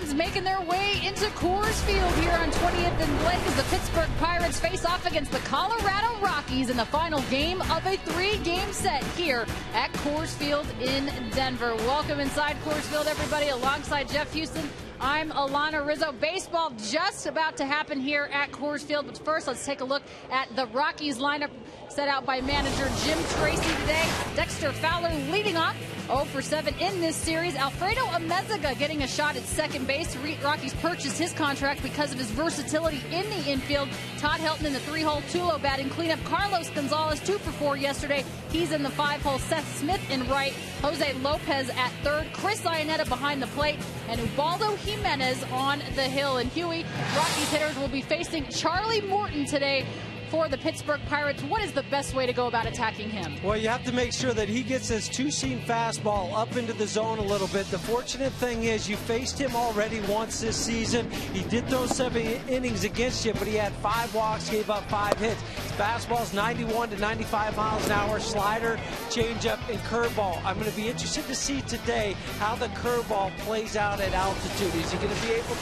fans making their way into Coors Field here on 20th and Blake as the Pittsburgh Pirates face off against the Colorado Rockies in the final game of a 3-game set here at Coors Field in Denver. Welcome inside Coors Field, everybody. Alongside Jeff Houston, I'm Alana Rizzo. Baseball just about to happen here at Coors Field. But first, let's take a look at the Rockies lineup set out by manager Jim Tracy today. Dexter Fowler leading off, 0 for 7 in this series. Alfredo Amezaga getting a shot at second base. Rockies purchased his contract because of his versatility in the infield. Todd Helton in the 3-hole, Tulo batting cleanup. Carlos Gonzalez 2 for 4 yesterday. He's in the 5-hole. Seth Smith in right. Jose Lopez at third. Chris Iannetta behind the plate. And Ubaldo Jimenez on the hill. And Huey, Rockies hitters will be facing Charlie Morton today for the Pittsburgh Pirates. What is the best way to go about attacking him? Well, you have to make sure that he gets his two-seam fastball up into the zone a little bit. The fortunate thing is you faced him already once this season. He did those 7 innings against you, but he had 5 walks, gave up 5 hits. His fastball's 91 to 95 miles an hour, slider, changeup, and curveball. I'm going to be interested to see today how the curveball plays out at altitude. Is he going to be able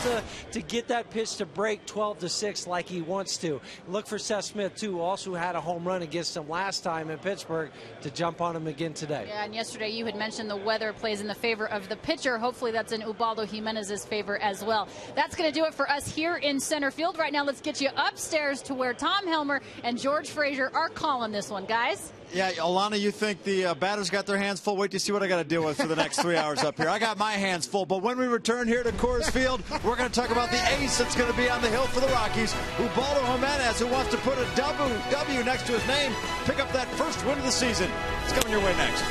to get that pitch to break 12-6 like he wants to? Look for Seth Smith, too, also had a home run against him last time in Pittsburgh, to jump on him again today. Yeah, and yesterday you had mentioned the weather plays in the favor of the pitcher. Hopefully that's in Ubaldo Jimenez's favor as well. That's going to do it for us here in center field. Right now, let's get you upstairs to where Tom Helmer and George Frazier are calling this one, guys. Yeah, Alana, you think the batters got their hands full? Wait to see what I got to deal with for the next 3 hours up here. I got my hands full, but when we return here to Coors Field, we're going to talk about the ace that's going to be on the hill for the Rockies, Ubaldo Jimenez, who wants to put a W next to his name, pick up that first win of the season. It's coming your way next.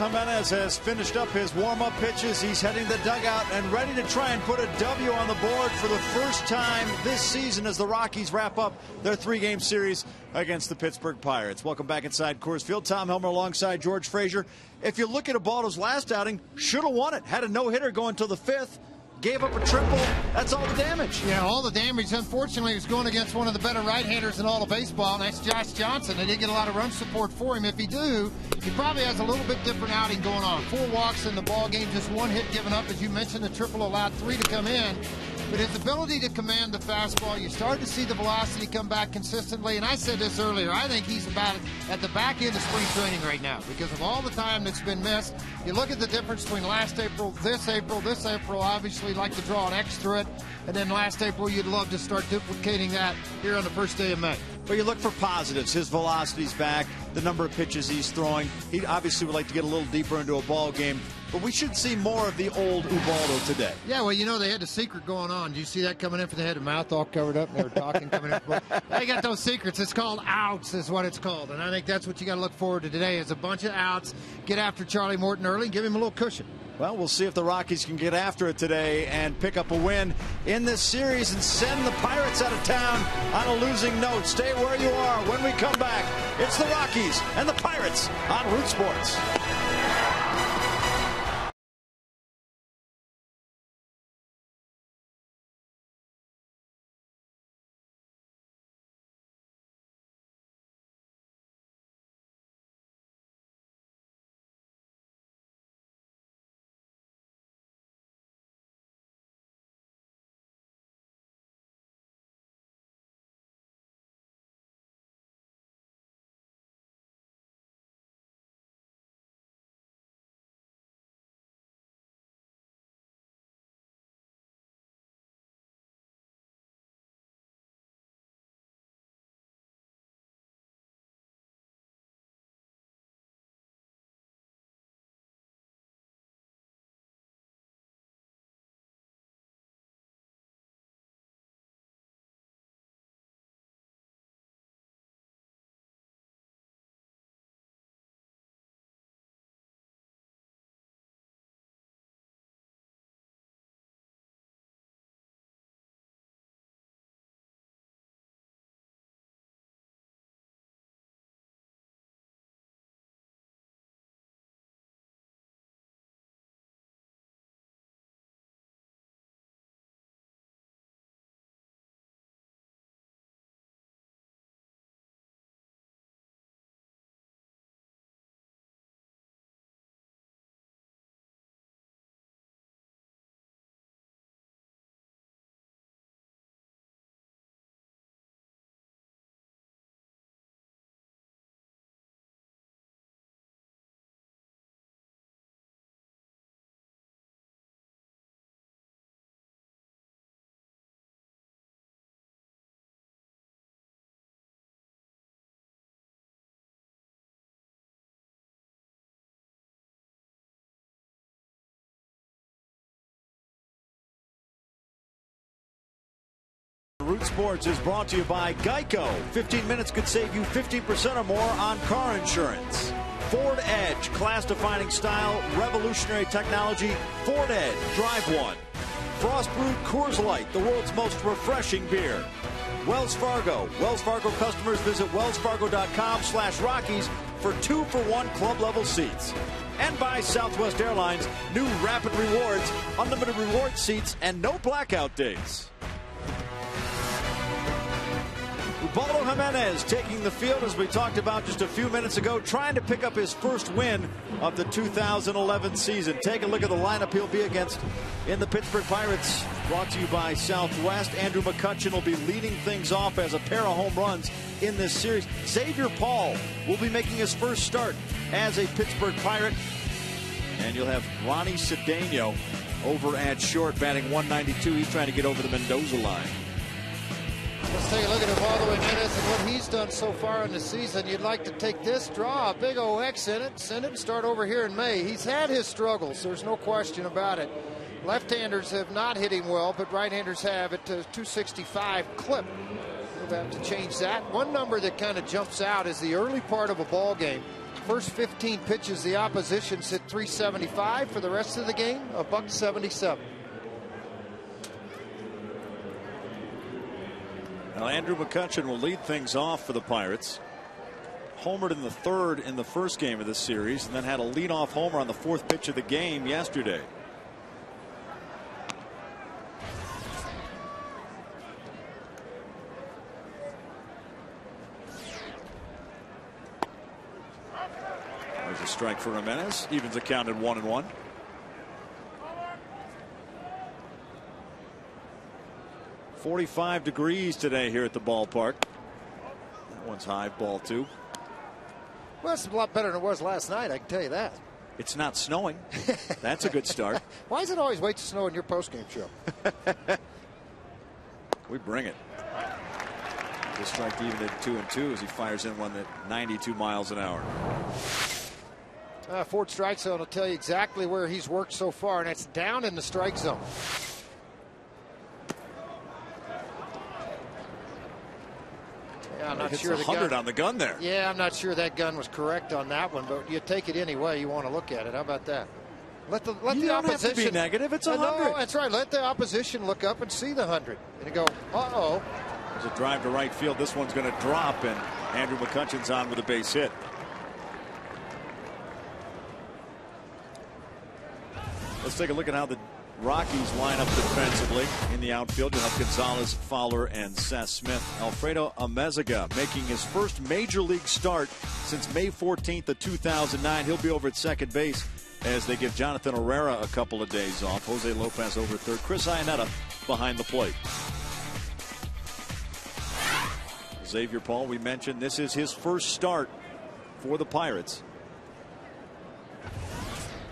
Jimenez has finished up his warm-up pitches. He's heading the dugout and ready to try and put a W on the board for the first time this season as the Rockies wrap up their 3-game series against the Pittsburgh Pirates. Welcome back inside Coors Field. Tom Helmer alongside George Frazier. If you look at Ubaldo's last outing, should have won it. Had a no-hitter going till the 5th. Gave up a triple. That's all the damage. Yeah, all the damage. Unfortunately, is going against one of the better right-handers in all of baseball, and that's Josh Johnson. They didn't get a lot of run support for him. If he do, he probably has a little bit different outing going on. 4 walks in the ball game, just 1 hit given up. As you mentioned, the triple allowed 3 to come in. But his ability to command the fastball, you start to see the velocity come back consistently. And I said this earlier, I think he's about at the back end of spring training right now because of all the time that's been missed. You look at the difference between last April, this April, obviously like to draw an X through it. And then last April, you'd love to start duplicating that here on the first day of May. But you look for positives. His velocity's back, the number of pitches he's throwing. He obviously would like to get a little deeper into a ball game. But we should see more of the old Ubaldo today. Yeah, well, you know, they had the secret going on. Did you see that coming in for the head and mouth all covered up? And they were talking coming in. They got those secrets. It's called outs is what it's called. And I think that's what you got to look forward to today is a bunch of outs. Get after Charlie Morton early and give him a little cushion. Well, we'll see if the Rockies can get after it today and pick up a win in this series and send the Pirates out of town on a losing note. Stay where you are. When we come back, it's the Rockies and the Pirates on Root Sports. Root Sports is brought to you by Geico. 15 minutes could save you 15% or more on car insurance. Ford Edge, class-defining style, revolutionary technology. Ford Edge, drive one. Frost Brewed Coors Light, the world's most refreshing beer. Wells Fargo. Wells Fargo customers visit wellsfargo.com/Rockies for 2-for-1 club-level seats. And by Southwest Airlines, new Rapid Rewards, unlimited reward seats, and no blackout days. Ubaldo Jimenez taking the field, as we talked about just a few minutes ago, trying to pick up his first win of the 2011 season. Take a look at the lineup he'll be against in the Pittsburgh Pirates. Brought to you by Southwest. Andrew McCutchen will be leading things off as a pair of home runs in this series. Xavier Paul will be making his first start as a Pittsburgh Pirate. And you'll have Ronnie Cedeno over at short, batting 192. He's trying to get over the Mendoza line. Let's take a look at Ubaldo Jimenez and what he's done so far in the season. You'd like to take this, draw a big OX in it, send it and start over here in May. He's had his struggles. There's no question about it. Left-handers have not hit him well, but right-handers have at 265 clip. We'll have to change that. One number that kind of jumps out is the early part of a ball game. First 15 pitches, the opposition's hit 375. For the rest of the game, a $177. Now Andrew McCutchen will lead things off for the Pirates. Homered in the third in the first game of this series, and then had a leadoff homer on the fourth pitch of the game yesterday. There's a strike for Jimenez. Evens the count at 1-1. $45 today here at the ballpark. That one's high, ball 2. Well, it's a lot better than it was last night, I can tell you that. It's not snowing. That's a good start. Why does it always wait to snow in your postgame show? We bring it. The strike to even at 2-2 as he fires in one at 92 miles an hour. Ford strike zone will tell you exactly where he's worked so far, and it's down in the strike zone. Yeah, I'm not sure. 100 on the gun there. Yeah, I'm not sure that gun was correct on that one, but you take it any way you want to look at it. How about that? Let the opposition. Have to be negative. It's 100. No, that's right. Let the opposition look up and see the 100, and you go, uh-oh. There's a drive to right field. This one's going to drop, and Andrew McCutchen's on with a base hit. Let's take a look at how the Rockies line up defensively in the outfield. You'll have Gonzalez, Fowler, and Seth Smith. Alfredo Amezaga making his first major league start since May 14th of 2009. He'll be over at second base as they give Jonathan Herrera a couple of days off. Jose Lopez over at third. Chris Iannetta behind the plate. Xavier Paul, we mentioned this is his first start for the Pirates.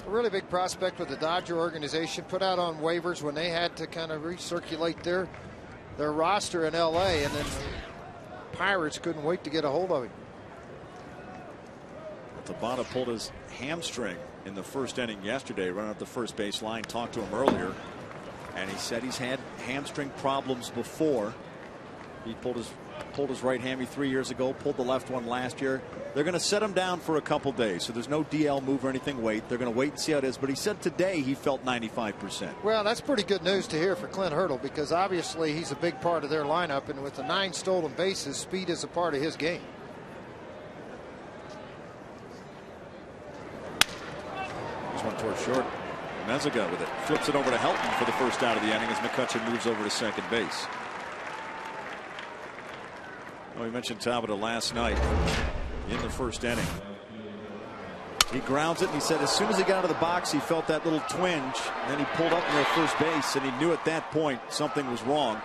A really big prospect with the Dodger organization, put out on waivers when they had to kind of recirculate their roster in L.A., and then the Pirates couldn't wait to get a hold of him. Tabata pulled his hamstring in the first inning yesterday, running up the first base line. Talked to him earlier, and he said he's had hamstring problems before. He pulled his right hammy 3 years ago, pulled the left one last year. They're going to set him down for a couple days, so there's no DL move or anything. They're going to wait and see how it is. But he said today he felt 95%. Well, that's pretty good news to hear for Clint Hurdle, because obviously he's a big part of their lineup, and with the 9 stolen bases, speed is a part of his game. This one towards short. Mezaga with it. Flips it over to Helton for the first out of the inning as McCutchen moves over to second base. We mentioned Tabata last night in the first inning. He grounds it, and he said as soon as he got out of the box, he felt that little twinge. Then he pulled up near first base, and he knew at that point something was wrong.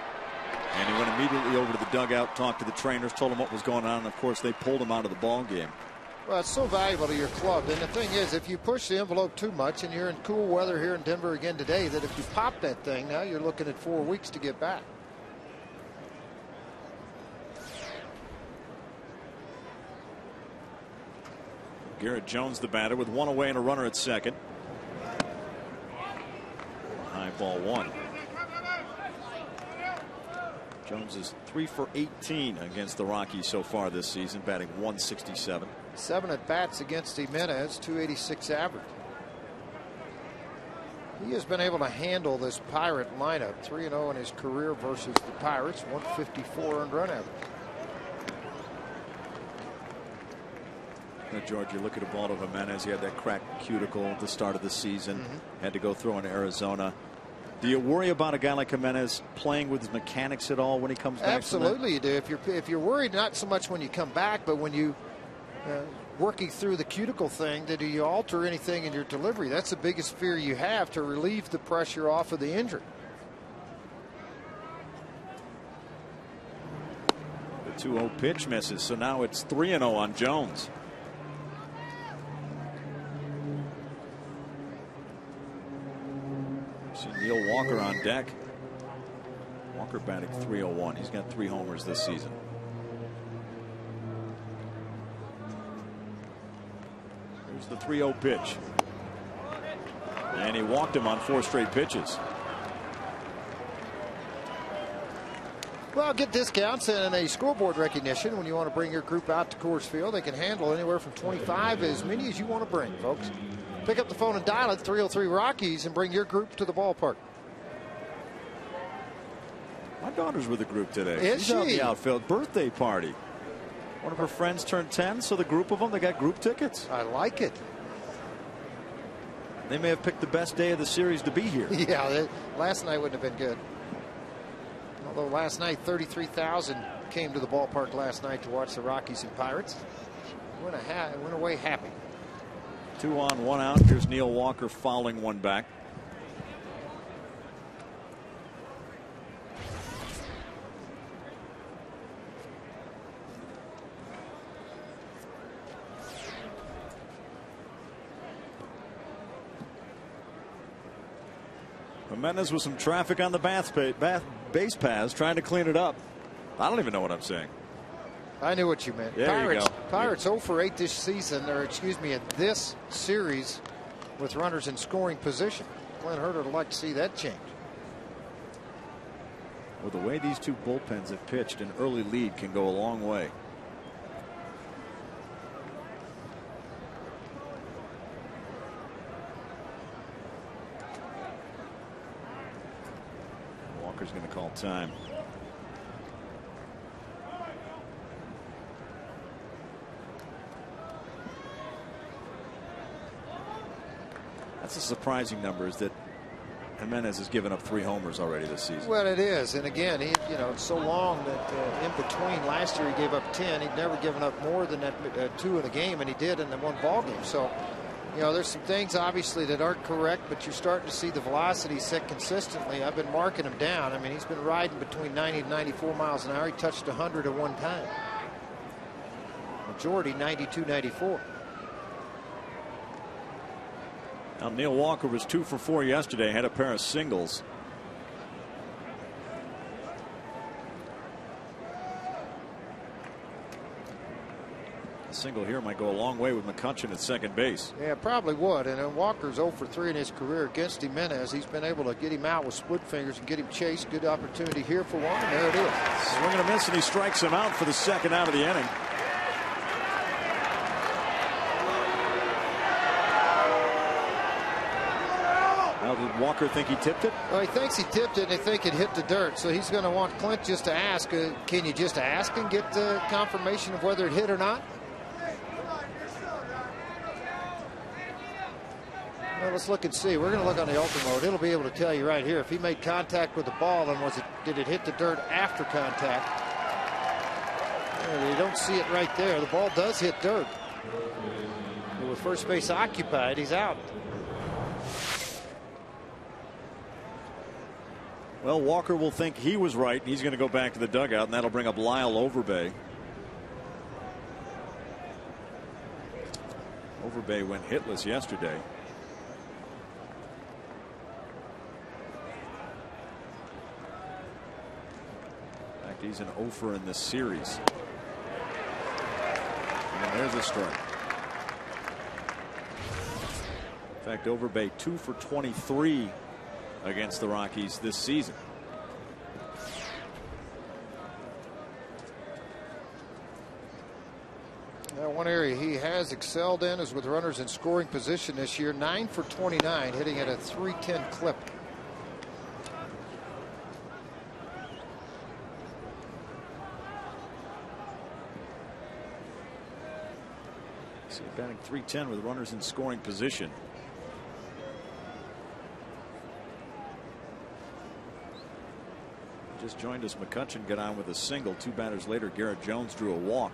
And he went immediately over to the dugout, talked to the trainers, told them what was going on, and of course they pulled him out of the ball game. Well, it's so valuable to your club. And the thing is, if you push the envelope too much, and you're in cool weather here in Denver again today, that if you pop that thing, now you're looking at 4 weeks to get back. Garrett Jones, the batter, with one away and a runner at second. High ball 1. Jones is 3 for 18 against the Rockies so far this season, batting .167. 7 at bats against Jimenez, .286 average. He has been able to handle this Pirate lineup. 3-0 in his career versus the Pirates, .154 earned run average. Now, George, you look at Ubaldo Jimenez. He had that cracked cuticle at the start of the season. Had to go through in Arizona. Do you worry about a guy like Jimenez playing with his mechanics at all when he comes back? Absolutely, you do. If you're worried, not so much when you come back, but when you working through the cuticle thing, do you alter anything in your delivery? That's the biggest fear you have, to relieve the pressure off of the injury. The 2-0 pitch misses, so now it's 3-0 on Jones. See Neil Walker on deck. Walker batting .301. He's got 3 homers this season. Here's the 3-0 pitch. And he walked him on 4 straight pitches. Well, get discounts and a scoreboard recognition when you want to bring your group out to Coors Field. They can handle anywhere from 25, as many as you want to bring, folks. Pick up the phone and dial it, 303 Rockies, and bring your group to the ballpark. My daughter's with the group today. Is She's out in she? the outfield. Birthday party. One of her friends turned 10, so the group of them, they got group tickets. I like it. They may have picked the best day of the series to be here. Yeah, last night wouldn't have been good. Although last night, 33,000 came to the ballpark last night to watch the Rockies and Pirates. Went away happy. 2 on, 1 out. Here's Neil Walker fouling one back. Jimenez with some traffic on the base paths, trying to clean it up. I don't even know what I'm saying. I knew what you meant. There you go. Pirates 0 for 8 this season, or excuse me, in this series with runners in scoring position. Glenn Herter would like to see that change. Well, the way these two bullpens have pitched, an early lead can go a long way. Walker's going to call time. That's a surprising number, is that Jimenez has given up 3 homers already this season. Well, it is, and again, it's so long that in between last year he gave up 10. He'd never given up more than that 2 in a game, and he did in the one ball game. So, there's some things obviously that aren't correct, but you're starting to see the velocity set consistently. I've been marking him down. I mean, he's been riding between 90 and 94 miles an hour. He touched 100 at one time. Majority 92, 94. Now, Neil Walker was 2 for 4 yesterday, had a pair of singles. A single here might go a long way with McCutchen at second base. Yeah, probably would. And Walker's 0 for 3 in his career against Jimenez. He's been able to get him out with split fingers and get him chased. Good opportunity here for one, and there it is. Swing and a miss, and he strikes him out for the second out of the inning. Now, did Walker think he tipped it? Well, he thinks he tipped it, and they think it hit the dirt. So he's going to want Clint just to ask, can you just ask and get the confirmation of whether it hit or not? Well, let's look and see. We're going to look on the ultra mode. It'll be able to tell you right here if he made contact with the ball, then did it hit the dirt after contact? Well, you don't see it right there. The ball does hit dirt. But with first base occupied, he's out. Well, Walker will think he was right, and he's going to go back to the dugout, and that'll bring up Lyle Overbay. Overbay went hitless yesterday. In fact, he's an 0-fer in this series. And there's a strike. In fact, Overbay 2 for 23 against the Rockies this season. Now, one area he has excelled in is with runners in scoring position this year. 9 for 29, hitting at a .310 clip. So batting .310 with runners in scoring position. Just joined us. McCutchen got on with a single. 2 batters later, Garrett Jones drew a walk.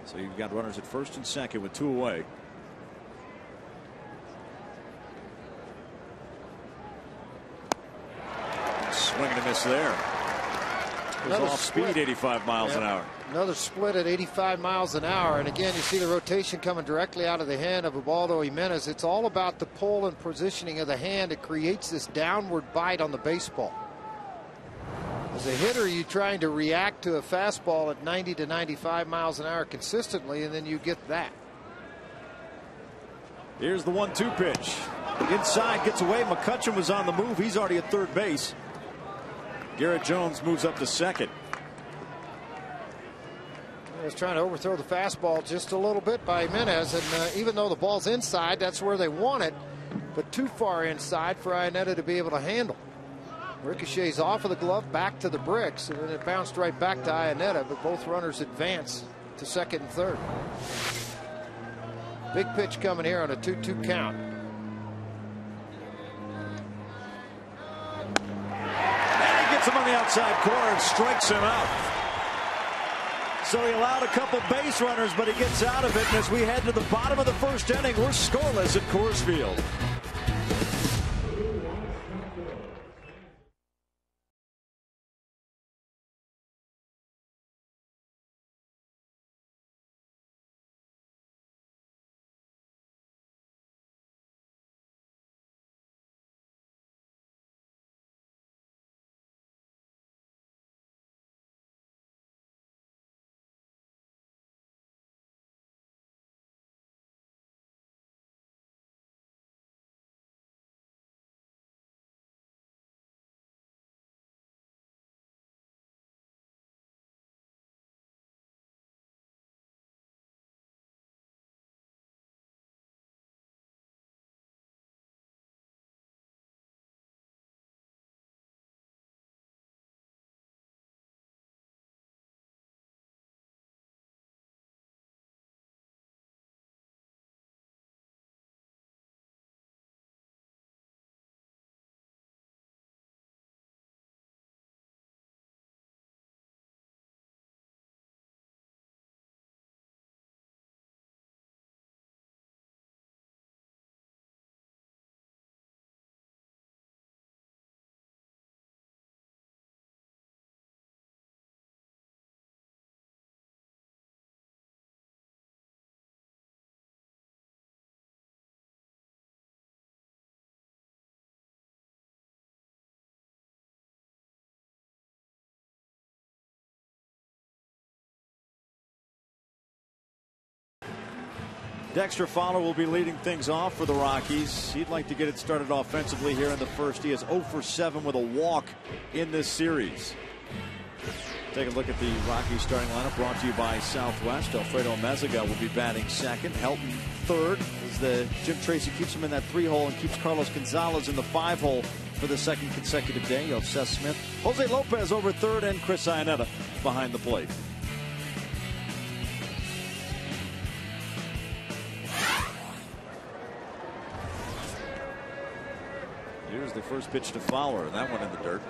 So you've got runners at first and second with 2 away. Swing and a miss there. It was off speed, 85 miles an hour. Another split at 85 miles an hour. And again, you see the rotation coming directly out of the hand of Ubaldo Jimenez. It's all about the pull and positioning of the hand. It creates this downward bite on the baseball. As a hitter, you're trying to react to a fastball at 90 to 95 miles an hour consistently, and then you get that. Here's the 1-2 pitch. Inside, gets away. McCutchen was on the move. He's already at third base. Garrett Jones moves up to second. was trying to overthrow the fastball just a little bit by Jimenez, and even though the ball's inside, that's where they want it, but too far inside for Iannetta to be able to handle. Ricochets off of the glove, back to the bricks, and then it bounced right back to Iannetta, but both runners advance to second and third. Big pitch coming here on a 2-2 count. And he gets him on the outside corner and strikes him out. So he allowed a couple base runners, but he gets out of it. And as we head to the bottom of the first inning, we're scoreless at Coors Field. Dexter Fowler will be leading things off for the Rockies. He'd like to get it started offensively here in the first. He is 0 for 7 with a walk in this series. Take a look at the Rockies starting lineup brought to you by Southwest. Alfredo Mezaga will be batting second. Helton third as the Jim Tracy keeps him in that 3-hole and keeps Carlos Gonzalez in the 5-hole for the second consecutive day. You have Seth Smith, Jose Lopez over third, and Chris Iannetta behind the plate. Here's the first pitch to Fowler, and that one in the dirt.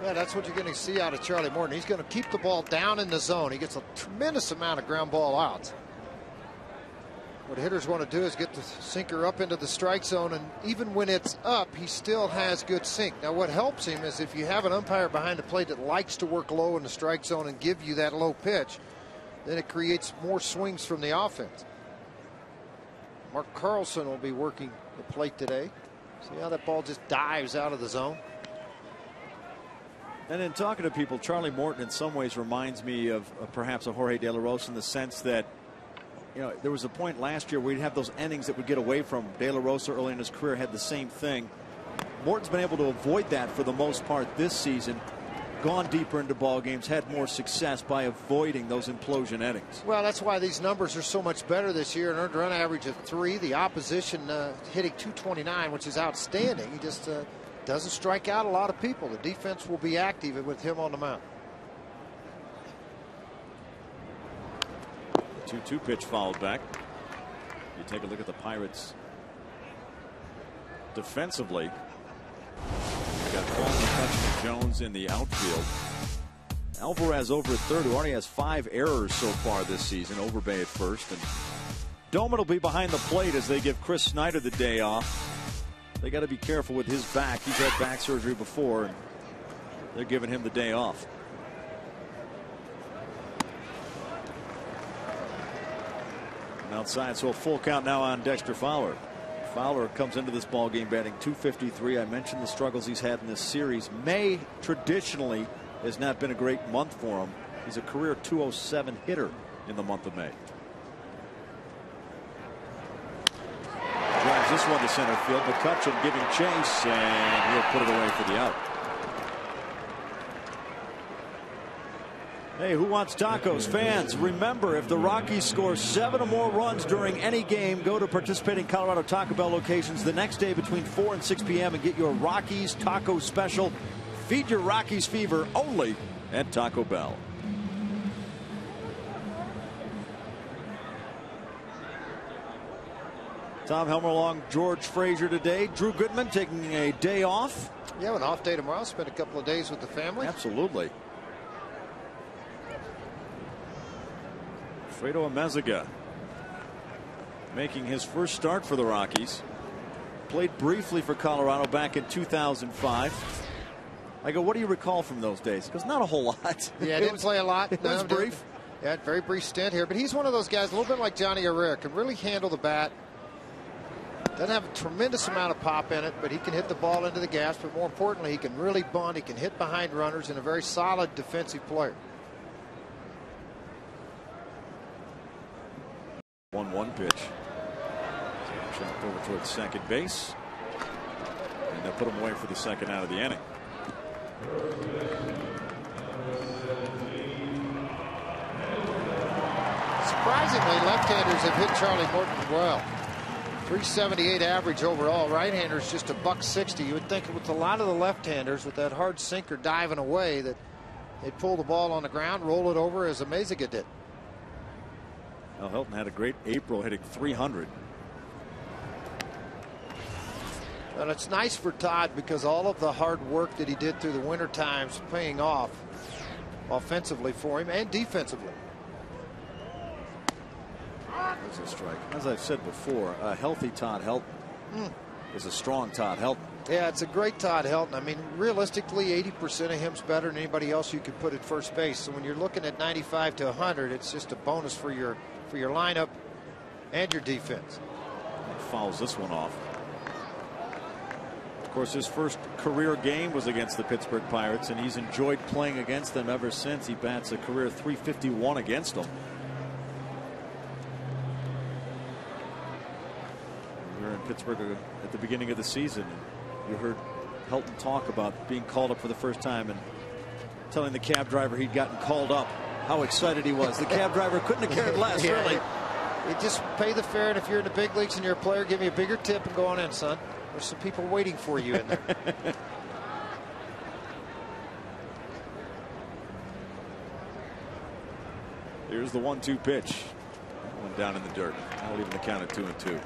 Yeah, that's what you're going to see out of Charlie Morton. He's going to keep the ball down in the zone. He gets a tremendous amount of ground ball outs. What hitters want to do is get the sinker up into the strike zone, and even when it's up, he still has good sink. Now, what helps him is if you have an umpire behind the plate that likes to work low in the strike zone and give you that low pitch, then it creates more swings from the offense. Mark Carlson will be working the plate today. See how that ball just dives out of the zone. And in talking to people, Charlie Morton in some ways reminds me of perhaps a Jorge De La Rosa in the sense that, you know, there was a point last year where we'd have those innings that would get away from De La Rosa early in his career, had the same thing. Morton's been able to avoid that for the most part this season. Gone deeper into ball games, had more success by avoiding those implosion innings. Well, that's why these numbers are so much better this year. An earned run average of 3. The opposition hitting .229, which is outstanding. He just doesn't strike out a lot of people. The defense will be active with him on the mound. The 2-2 pitch fouled back. You take a look at the Pirates defensively. Got Paul McCutcheon and Jones in the outfield. Alvarez over at third, who already has 5 errors so far this season. Overbay at first. And Doman will be behind the plate as they give Chris Snyder the day off. They got to be careful with his back. He's had back surgery before, and they're giving him the day off. And outside, so a full count now on Dexter Fowler. Fowler comes into this ball game batting .253. I mentioned the struggles he's had in this series. May traditionally has not been a great month for him. He's a career .207 hitter in the month of May. Drives this one to center field. McCutcheon giving chase, and he'll put it away for the out. Hey, who wants tacos? Fans, remember, if the Rockies score 7 or more runs during any game, go to participating Colorado Taco Bell locations the next day between 4 and 6 p.m. and get your Rockies taco special. Feed your Rockies fever only at Taco Bell. Tom Helmer along George Frazier today. Drew Goodman taking a day off. Yeah, an off day tomorrow. Spend a couple of days with the family. Absolutely. Fredo Amezaga making his first start for the Rockies. Played briefly for Colorado back in 2005. I go, what do you recall from those days? Because not a whole lot. Yeah, didn't play a lot. It was brief. Yeah, very brief stint here. But he's one of those guys, a little bit like Johnny Herrera, can really handle the bat. Doesn't have a tremendous amount of pop in it, but he can hit the ball into the gas. But more importantly, he can really bunt. He can hit behind runners, and a very solid defensive player. 1-1 pitch. Chopped over towards second base. And they'll put him away for the second out of the inning. Surprisingly, left-handers have hit Charlie Morton well. 378 average overall. Right-handers just a $160. You would think with a lot of the left-handers with that hard sinker diving away that they'd pull the ball on the ground, roll it over as Amezaga did. Well, Helton had a great April, hitting 300. And it's nice for Todd because all of the hard work that he did through the winter times paying off offensively for him and defensively. That's a strike. As I've said before, a healthy Todd Helton is a strong Todd Helton. Yeah, it's a great Todd Helton. I mean, realistically, 80% of him's better than anybody else you could put at first base. So when you're looking at 95 to 100, it's just a bonus for your lineup and your defense. He fouls this one off. Of course, his first career game was against the Pittsburgh Pirates, and he's enjoyed playing against them ever since. He bats a career .351 against them. We were in Pittsburgh at the beginning of the season. You heard Helton talk about being called up for the first time and telling the cab driver he'd gotten called up. How excited he was. The cab driver couldn't have cared less, really. You just pay the fare, and if you're in the big leagues and you're a player, give me a bigger tip and go on in, son. There's some people waiting for you in there. Here's the 1-2 pitch. One down in the dirt. I'll leave the count at 2-2.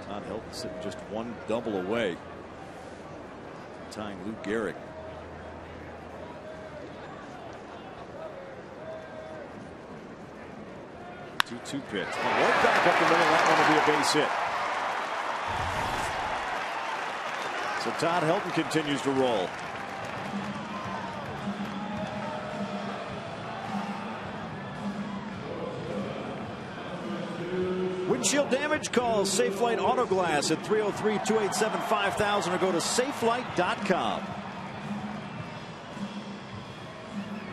Todd Helton sitting just one double away, tying Lou Gehrig. 2-2 pitch. Right back up the middle. That one will be a base hit. So Todd Helton continues to roll. Windshield damage, call Safelight Auto Glass at 303-287-5000 or go to safelight.com.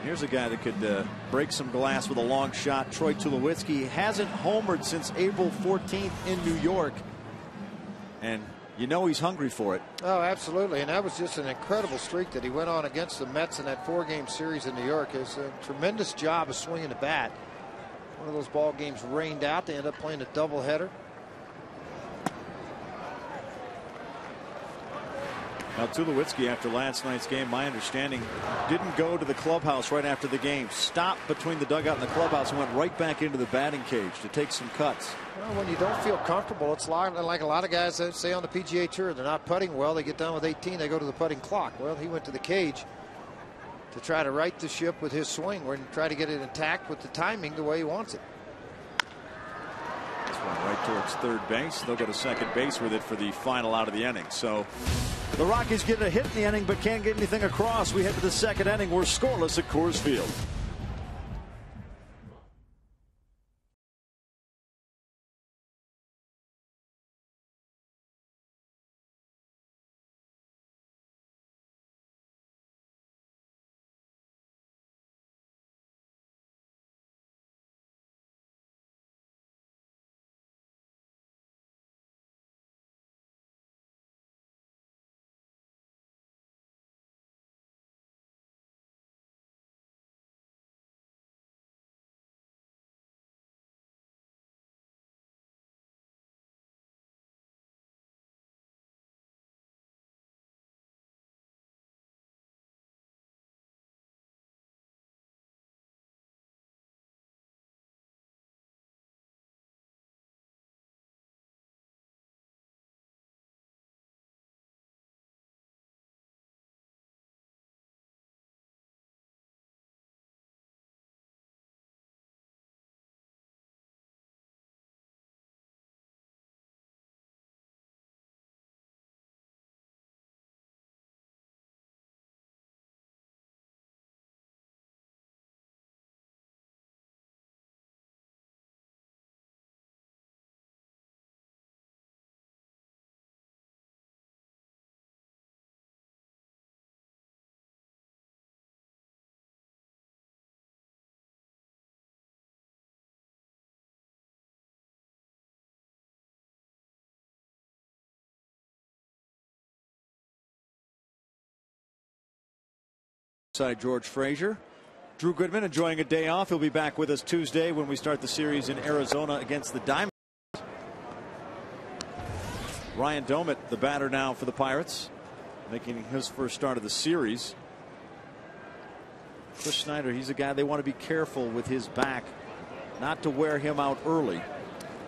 Here's a guy that could break some glass with a long shot. Troy Tulowitzki hasn't homered since April 14th in New York. And you know he's hungry for it. Oh, absolutely. And that was just an incredible streak that he went on against the Mets in that 4-game series in New York. It's a tremendous job of swinging the bat. One of those ball games rained out. They end up playing a doubleheader. Now, Tulowitzki, after last night's game, my understanding, didn't go to the clubhouse right after the game. Stopped between the dugout and the clubhouse and went right back into the batting cage to take some cuts. Well, when you don't feel comfortable, it's like a lot of guys that say on the PGA Tour, they're not putting well. They get done with 18, they go to the putting clock. Well, he went to the cage to try to right the ship with his swing and try to get it intact with the timing the way he wants it. This one right towards third base. They'll go to second base with it for the final out of the inning. So the Rockies get a hit in the inning but can't get anything across. We head to the second inning. We're scoreless at Coors Field. courtside George Frazier. Drew Goodman enjoying a day off. He'll be back with us Tuesday when we start the series in Arizona against the Diamondbacks. Ryan Domit, the batter now for the Pirates, making his first start of the series. Chris Snyder, he's a guy they want to be careful with his back, not to wear him out early.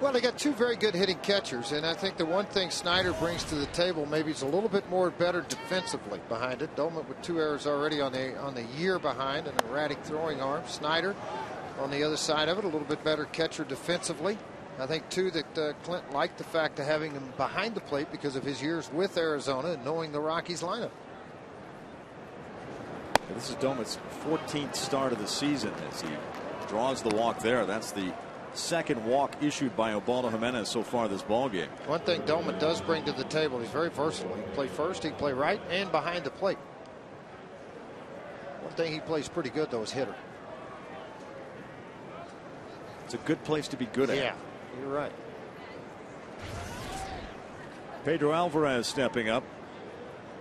Well, they got two very good hitting catchers, and I think the one thing Snyder brings to the table maybe is a little bit more better defensively behind it. Domit with 2 errors already on the year behind, and an erratic throwing arm. Snyder on the other side of it, a little bit better catcher defensively. I think too that Clint liked the fact of having him behind the plate because of his years with Arizona and knowing the Rockies lineup. This is Domit's 14th start of the season as he draws the walk there. That's the second walk issued by Ubaldo Jimenez so far this ball game. One thing Domit does bring to the table, he's very versatile. He can play first, he can play right and behind the plate. One thing he plays pretty good though is hitter. It's a good place to be good at. Yeah, you're right. Pedro Alvarez stepping up.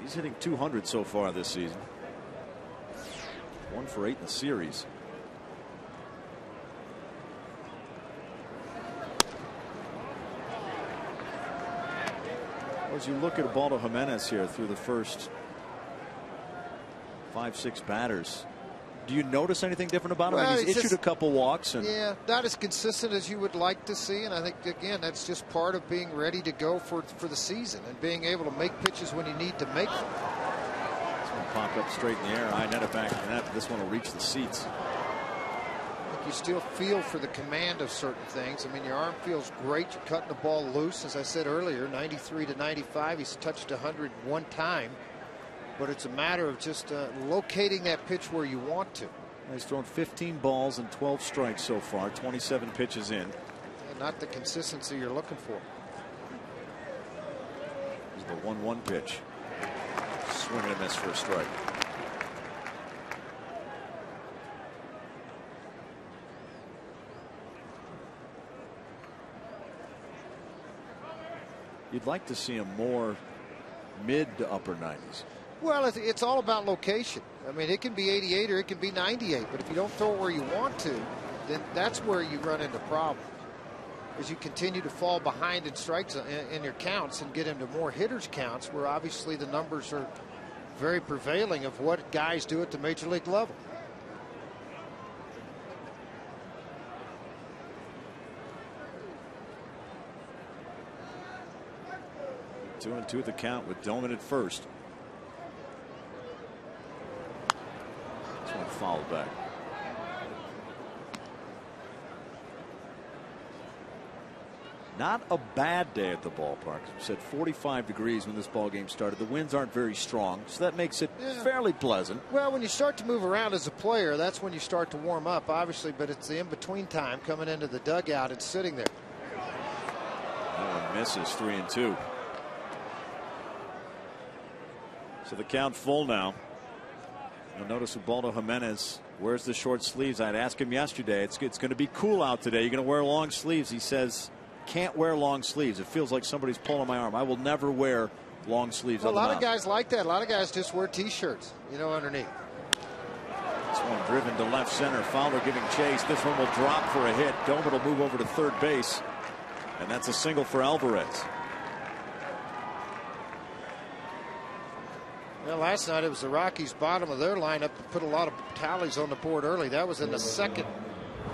He's hitting 200 so far this season. 1 for 8 in the series. As you look at Ubaldo Jimenez here through the first 5-6 batters, do you notice anything different about him? Well, He's issued a couple walks. And yeah, not as consistent as you would like to see. And I think, again, that's just part of being ready to go for the season and being able to make pitches when you need to make them. This one popped up straight in the air. I net it back in the net, but this one will reach the seats. You still feel for the command of certain things. I mean, your arm feels great. You're cutting the ball loose. As I said earlier, 93 to 95. He's touched 100 one time. But it's a matter of just locating that pitch where you want to. He's thrown 15 balls and 12 strikes so far, 27 pitches in. And not the consistency you're looking for. Here's the 1-1 pitch. Swing and a miss for a strike. You'd like to see him more mid to upper 90s. Well, it's all about location. I mean, it can be 88 or it can be 98, but if you don't throw it where you want to, then that's where you run into problems. As you continue to fall behind in strikes in your counts and get into more hitters counts, where obviously the numbers are very prevailing of what guys do at the major league level. 2-2 the count with Domit at first. This one fouled back. Not a bad day at the ballpark. We said 45 degrees when this ball game started. The winds aren't very strong, so that makes it fairly pleasant. Well, when you start to move around as a player, that's when you start to warm up, obviously, but it's the in-between time coming into the dugout and sitting there. That one misses. 3-2. So the count full now. You'll notice Ubaldo Jimenez wears the short sleeves. I'd asked him yesterday, it's going to be cool out today. You're going to wear long sleeves. He says, can't wear long sleeves. It feels like somebody's pulling my arm. I will never wear long sleeves. Well, a lot of guys like that. A lot of guys just wear T-shirts, you know, underneath. This one driven to left center. Fowler giving chase. This one will drop for a hit. Domit will move over to third base. And that's a single for Alvarez. Well, last night it was the Rockies' bottom of their lineup to put a lot of tallies on the board early. That was in the second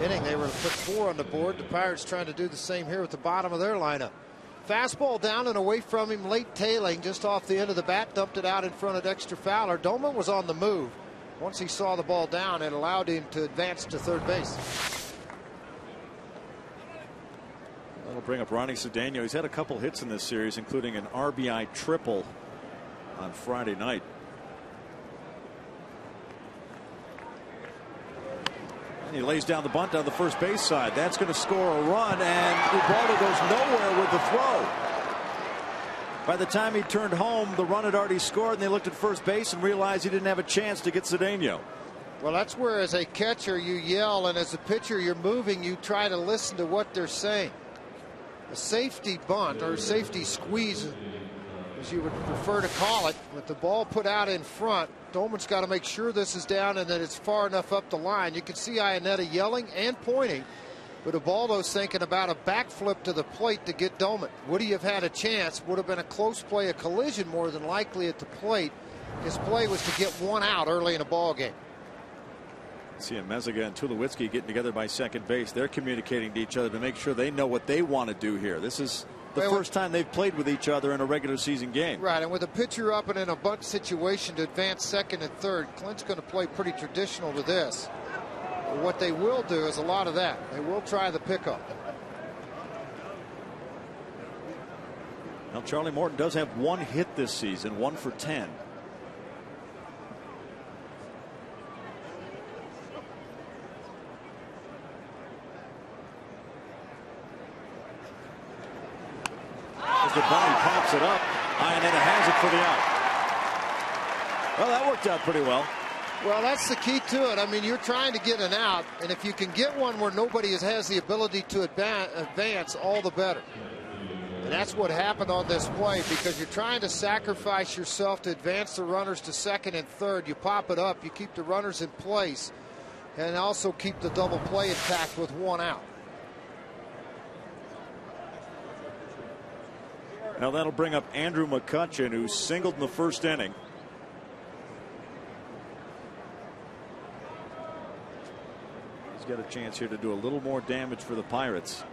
inning. They were to put 4 on the board. The Pirates trying to do the same here with the bottom of their lineup. Fastball down and away from him, late tailing, just off the end of the bat, dumped it out in front of Dexter Fowler. Domit was on the move. Once he saw the ball down, it allowed him to advance to third base. That'll bring up Ronnie Cedeno. He's had a couple hits in this series, including an RBI triple on Friday night. And he lays down the bunt on the first base side. That's going to score a run, and Ubaldo goes nowhere with the throw. By the time he turned home, the run had already scored, and they looked at first base and realized he didn't have a chance to get Cedeno. Well, that's where as a catcher you yell, and as a pitcher you're moving, you try to listen to what they're saying. A safety bunt or safety squeeze as you would prefer to call it, with the ball put out in front. Dolman's got to make sure this is down and that it's far enough up the line. You can see Iannetta yelling and pointing, but Ubaldo's thinking about a backflip to the plate to get Dolman. Would he have had a chance? Would have been a close play, a collision more than likely at the plate. His play was to get one out early in a ball game. See Meziga and Tulowitzki getting together by second base. They're communicating to each other to make sure they know what they want to do here. This is the first time they've played with each other in a regular season game. Right, and with a pitcher up and in a bunt situation to advance second and third, Clint's going to play pretty traditional with this. But what they will do is a lot of that. They will try the pickup. Now Charlie Morton does have one hit this season, 1 for 10. As the bunny pops it up, Iannetta has it for the out. Well, that worked out pretty well. Well, that's the key to it. I mean, you're trying to get an out, and if you can get one where nobody has the ability to advance, all the better. And that's what happened on this play, because you're trying to sacrifice yourself to advance the runners to second and third. You pop it up, you keep the runners in place, and also keep the double play intact with one out. Now that'll bring up Andrew McCutchen, who singled in the first inning. He's got a chance here to do a little more damage for the Pirates.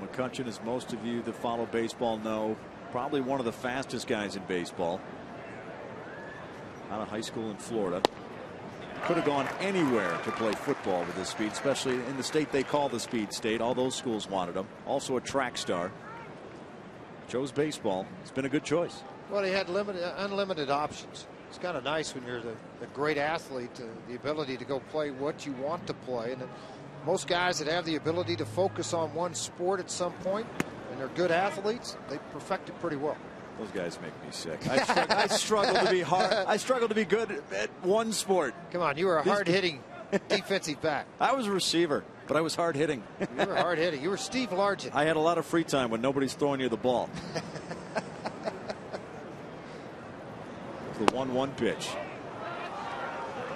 McCutchen, as most of you that follow baseball know, probably one of the fastest guys in baseball. Out of high school in Florida. Could have gone anywhere to play football with his speed, especially in the state they call the Speed State. All those schools wanted him. Also a track star. Chose baseball. It's been a good choice. Well, he had unlimited options. It's kind of nice when you're the great athlete, the ability to go play what you want to play. And most guys that have the ability to focus on one sport at some point, and they're good athletes, they perfect it pretty well. Those guys make me sick. I struggle to be hard. I struggle to be good at one sport. Come on, you were a hard-hitting defensive back. I was a receiver, but I was hard-hitting. You were hard-hitting. You were Steve Largent. I had a lot of free time when nobody's throwing you the ball. The 1-1 pitch.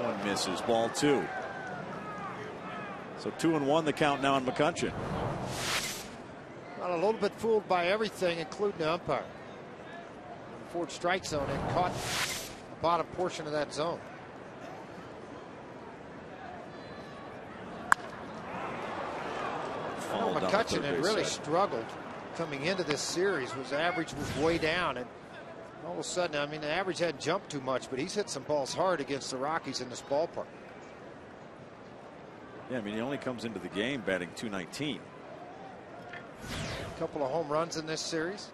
One misses. Ball 2. So 2-1 the count now on McCutchen. Well, a little bit fooled by everything, including the umpire. Ford strike zone and caught the bottom portion of that zone. McCutchen had really struggled coming into this series. His average was way down, and all of a sudden, I mean, the average hadn't jumped too much, but he's hit some balls hard against the Rockies in this ballpark. Yeah, I mean, he only comes into the game batting .219. A couple of home runs in this series.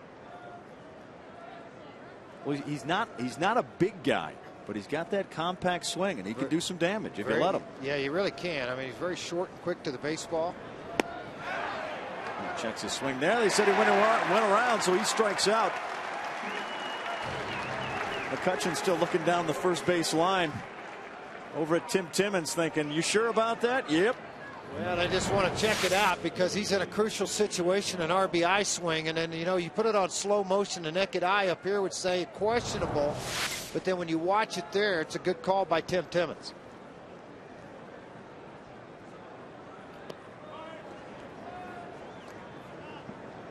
Well, he's not a big guy, but he's got that compact swing, and he can do some damage if you let him. Yeah, you really can. I mean, he's very short and quick to the baseball. He checks his swing there. They said he went around, so he strikes out. McCutchen still looking down the first base line over at Tim Timmons, thinking, you sure about that? Yep. Well, I just want to check it out because he's in a crucial situation, an RBI swing, and then, you know, you put it on slow motion, the naked eye up here would say questionable, but then when you watch it there, it's a good call by Tim Timmons.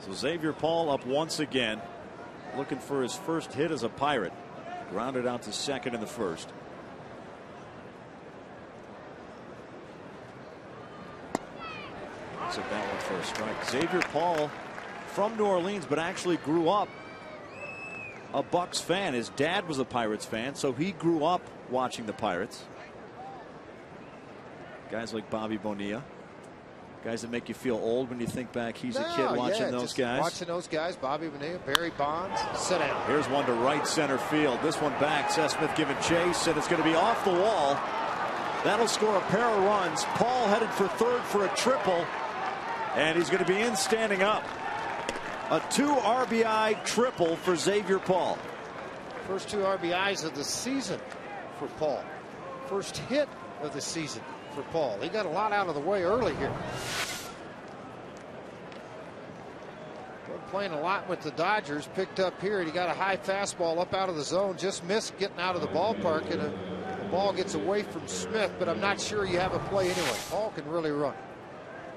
So Xavier Paul up once again, looking for his first hit as a Pirate. Grounded out to second in the first. Took that one for a strike. Xavier Paul from New Orleans, but actually grew up a Bucks fan. His dad was a Pirates fan, so he grew up watching the Pirates. Guys like Bobby Bonilla. Guys that make you feel old when you think back. He's a kid watching those guys. Watching those guys, Bobby Bonilla, Barry Bonds. Sit down. Here's one to right center field. This one back. Seth Smith giving chase, and it's going to be off the wall. That'll score a pair of runs. Paul headed for third for a triple, and he's going to be in standing up. A 2 RBI triple for Xavier Paul. First 2 RBIs of the season for Paul. First hit of the season for Paul. He got a lot out of the way early here. playing a lot with the Dodgers, picked up here, and he got a high fastball up out of the zone, just missed getting out of the ballpark, and the ball gets away from Smith, but I'm not sure you have a play anyway. Paul can really run.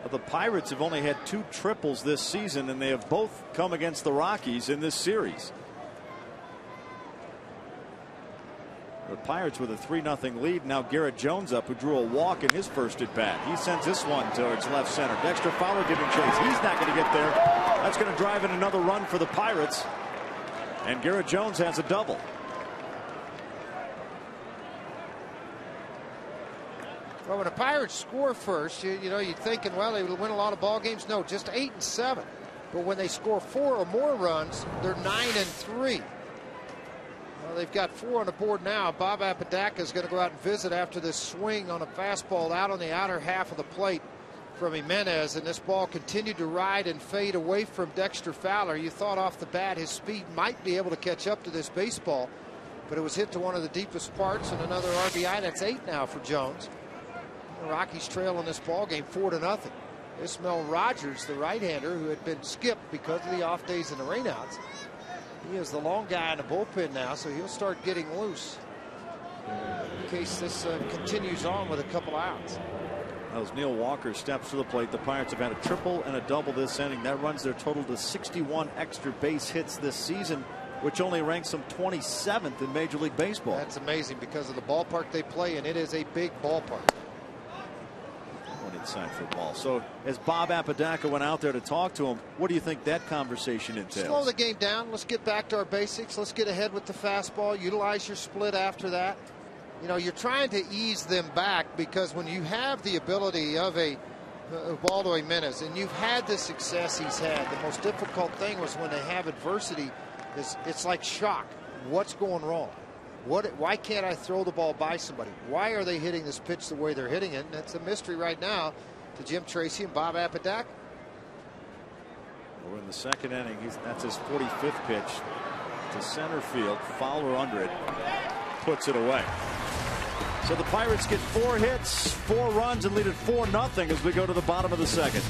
Well, the Pirates have only had 2 triples this season, and they have both come against the Rockies in this series. The Pirates with a 3-0 lead. Now Garrett Jones up, who drew a walk in his first at bat. He sends this one towards left center. Dexter Fowler giving chase. He's not going to get there. That's going to drive in another run for the Pirates. And Garrett Jones has a double. Well, when the Pirates score first, you know, you're thinking, well, they will win a lot of ball games. No, just 8-7. But when they score 4 or more runs, they're 9-3. Well, they've got 4 on the board now. Bob Apodaca is going to go out and visit after this swing on a fastball out on the outer half of the plate from Jimenez, and this ball continued to ride and fade away from Dexter Fowler. You thought off the bat his speed might be able to catch up to this baseball, but it was hit to one of the deepest parts, and another RBI. That's 8 now for Jones. The Rockies trail in this ball game 4-0. Ismael Rogers, the right-hander, who had been skipped because of the off days and the rainouts, he is the long guy in the bullpen now, so he'll start getting loose in case this continues on with a couple outs. As Neil Walker steps to the plate, the Pirates have had a triple and a double this inning. That runs their total to 61 extra base hits this season, which only ranks them 27th in Major League Baseball. That's amazing because of the ballpark they play in. It is a big ballpark. Inside football. So as Bob Apodaca went out there to talk to him, what do you think that conversation entails? Slow the game down. Let's get back to our basics. Let's get ahead with the fastball. Utilize your split after that. You know, you're trying to ease them back because when you have the ability of a Ubaldo Jimenez and you've had the success he's had, the most difficult thing was when they have adversity. It's like shock. What's going wrong? Why can't I throw the ball by somebody? Why are they hitting this pitch the way they're hitting it? And that's a mystery right now to Jim Tracy and Bob Apodaca. We're in the second inning. That's his 45th pitch to center field. Fowler under it, puts it away. So the Pirates get 4 hits, 4 runs, and lead it 4-0 as we go to the bottom of the second.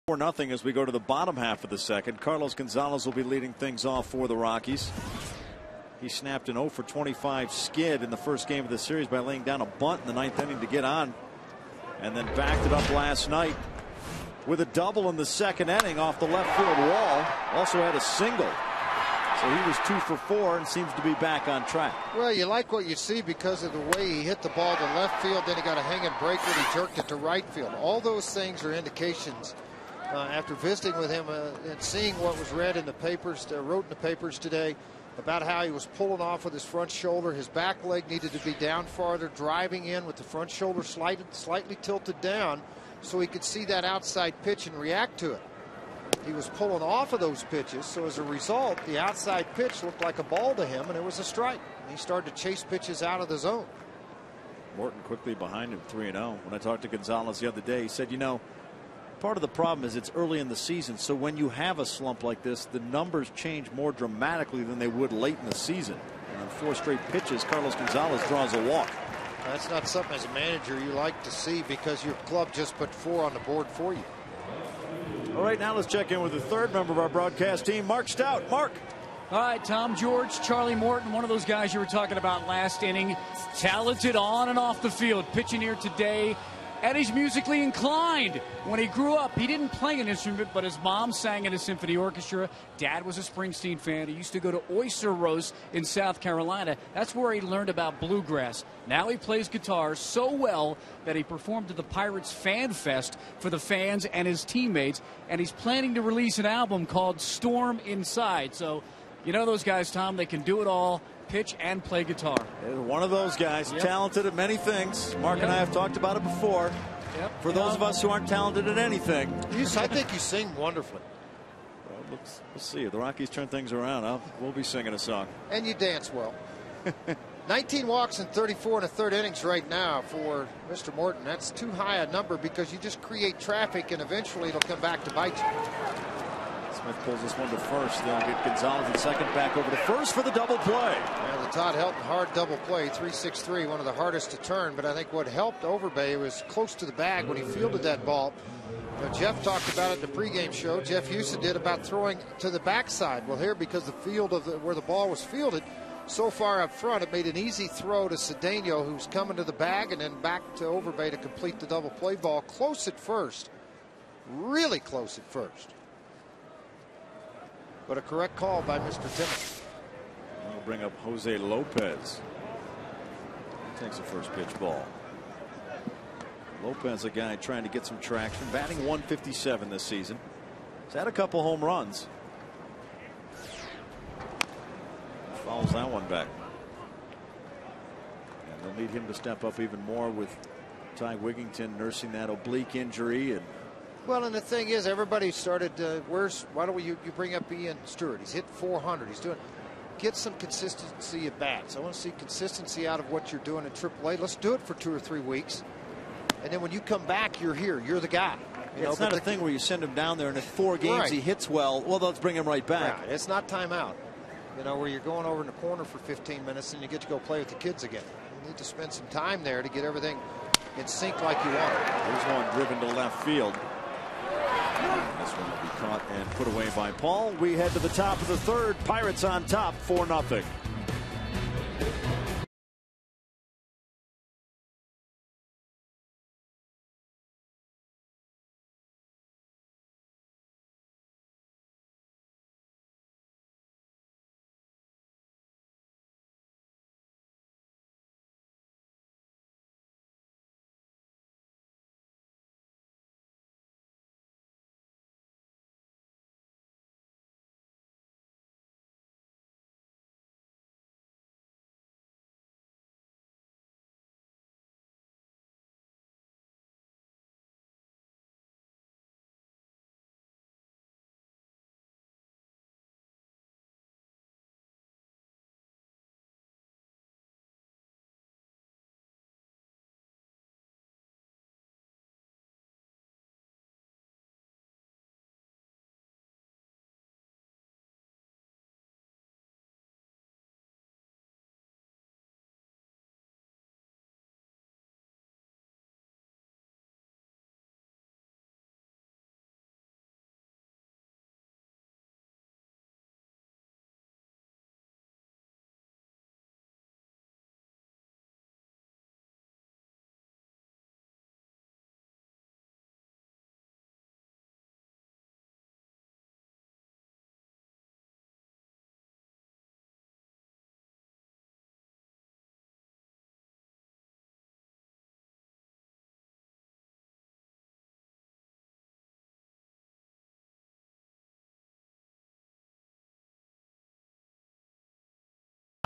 For nothing as we go to the bottom half of the second. Carlos Gonzalez will be leading things off for the Rockies. He snapped an 0 for 25 skid in the first game of the series by laying down a bunt in the 9th inning to get on, and then backed it up last night with a double in the second inning off the left field wall. Also had a single. So he was 2 for 4 and seems to be back on track. Well, you like what you see because of the way he hit the ball to left field. Then he got a hanging breaker. He jerked it to right field. All those things are indications. After visiting with him and seeing what was read in the papers, wrote in the papers today, about how he was pulling off with his front shoulder. His back leg needed to be down farther, driving in with the front shoulder slightly tilted down so he could see that outside pitch and react to it. He was pulling off of those pitches, so as a result, the outside pitch looked like a ball to him, and it was a strike. And he started to chase pitches out of the zone. Morton quickly behind him, 3-0. When I talked to Gonzalez the other day, he said, you know, part of the problem is it's early in the season, so when you have a slump like this, the numbers change more dramatically than they would late in the season. And on 4 straight pitches, Carlos Gonzalez draws a walk. That's not something as a manager you like to see, because your club just put 4 on the board for you. All right, now let's check in with the third member of our broadcast team, Mark Stout. Mark. All right, Tom George, Charlie Morton, one of those guys you were talking about last inning. Talented on and off the field, pitching here today. And he's musically inclined. When he grew up, he didn't play an instrument, but his mom sang in a symphony orchestra. Dad was a Springsteen fan. He used to go to Oyster Roast in South Carolina. That's where he learned about bluegrass. Now he plays guitar so well that he performed at the Pirates Fan Fest for the fans and his teammates. And he's planning to release an album called Storm Inside. So, you know those guys, Tom, they can do it all. Pitch and play guitar. One of those guys, talented at many things. Mark and I have talked about it before. For those of us who aren't talented at anything. I think you sing wonderfully. Well, let's see. If the Rockies turn things around, we'll be singing a song. And you dance well. 19 walks and 34 in the third innings right now for Mr. Morton. That's too high a number, because you just create traffic and eventually it'll come back to bite you. Smith pulls this one to first. They'll get Gonzalez at second, back over to first for the double play. Yeah, the Todd Helton hard double play, 3-6-3, one of the hardest to turn. But I think what helped Overbay was close to the bag when he fielded that ball. You know, Jeff talked about it in the pregame show. Jeff Houston did, about throwing to the backside. Well, here, because the field of where the ball was fielded so far up front, it made an easy throw to Cedeno, who's coming to the bag, and then back to Overbay to complete the double play ball. Close at first, really close at first. But a correct call by Mr. Timmons. We'll bring up Jose Lopez. He takes the first pitch ball. Lopez, a guy trying to get some traction, batting 157 this season. He's had a couple home runs. Fouls that one back. And they'll need him to step up even more with Ty Wigington nursing that oblique injury. And well, and the thing is, everybody started, why don't you bring up Ian Stewart? He's hit 400. He's doing, get some consistency at bats. I want to see consistency out of what you're doing at AAA. Let's do it for 2 or 3 weeks. And then when you come back, you're here. You're the guy. It's not a thing where you send him down there and if 4 games he hits well, let's bring him right back. Right. It's not timeout. You know, where you're going over in the corner for 15 minutes and you get to go play with the kids again. You need to spend some time there to get everything in sync like you want. There's one driven to left field. This one will be caught and put away by Paul. We head to the top of the third. Pirates on top, 4-0.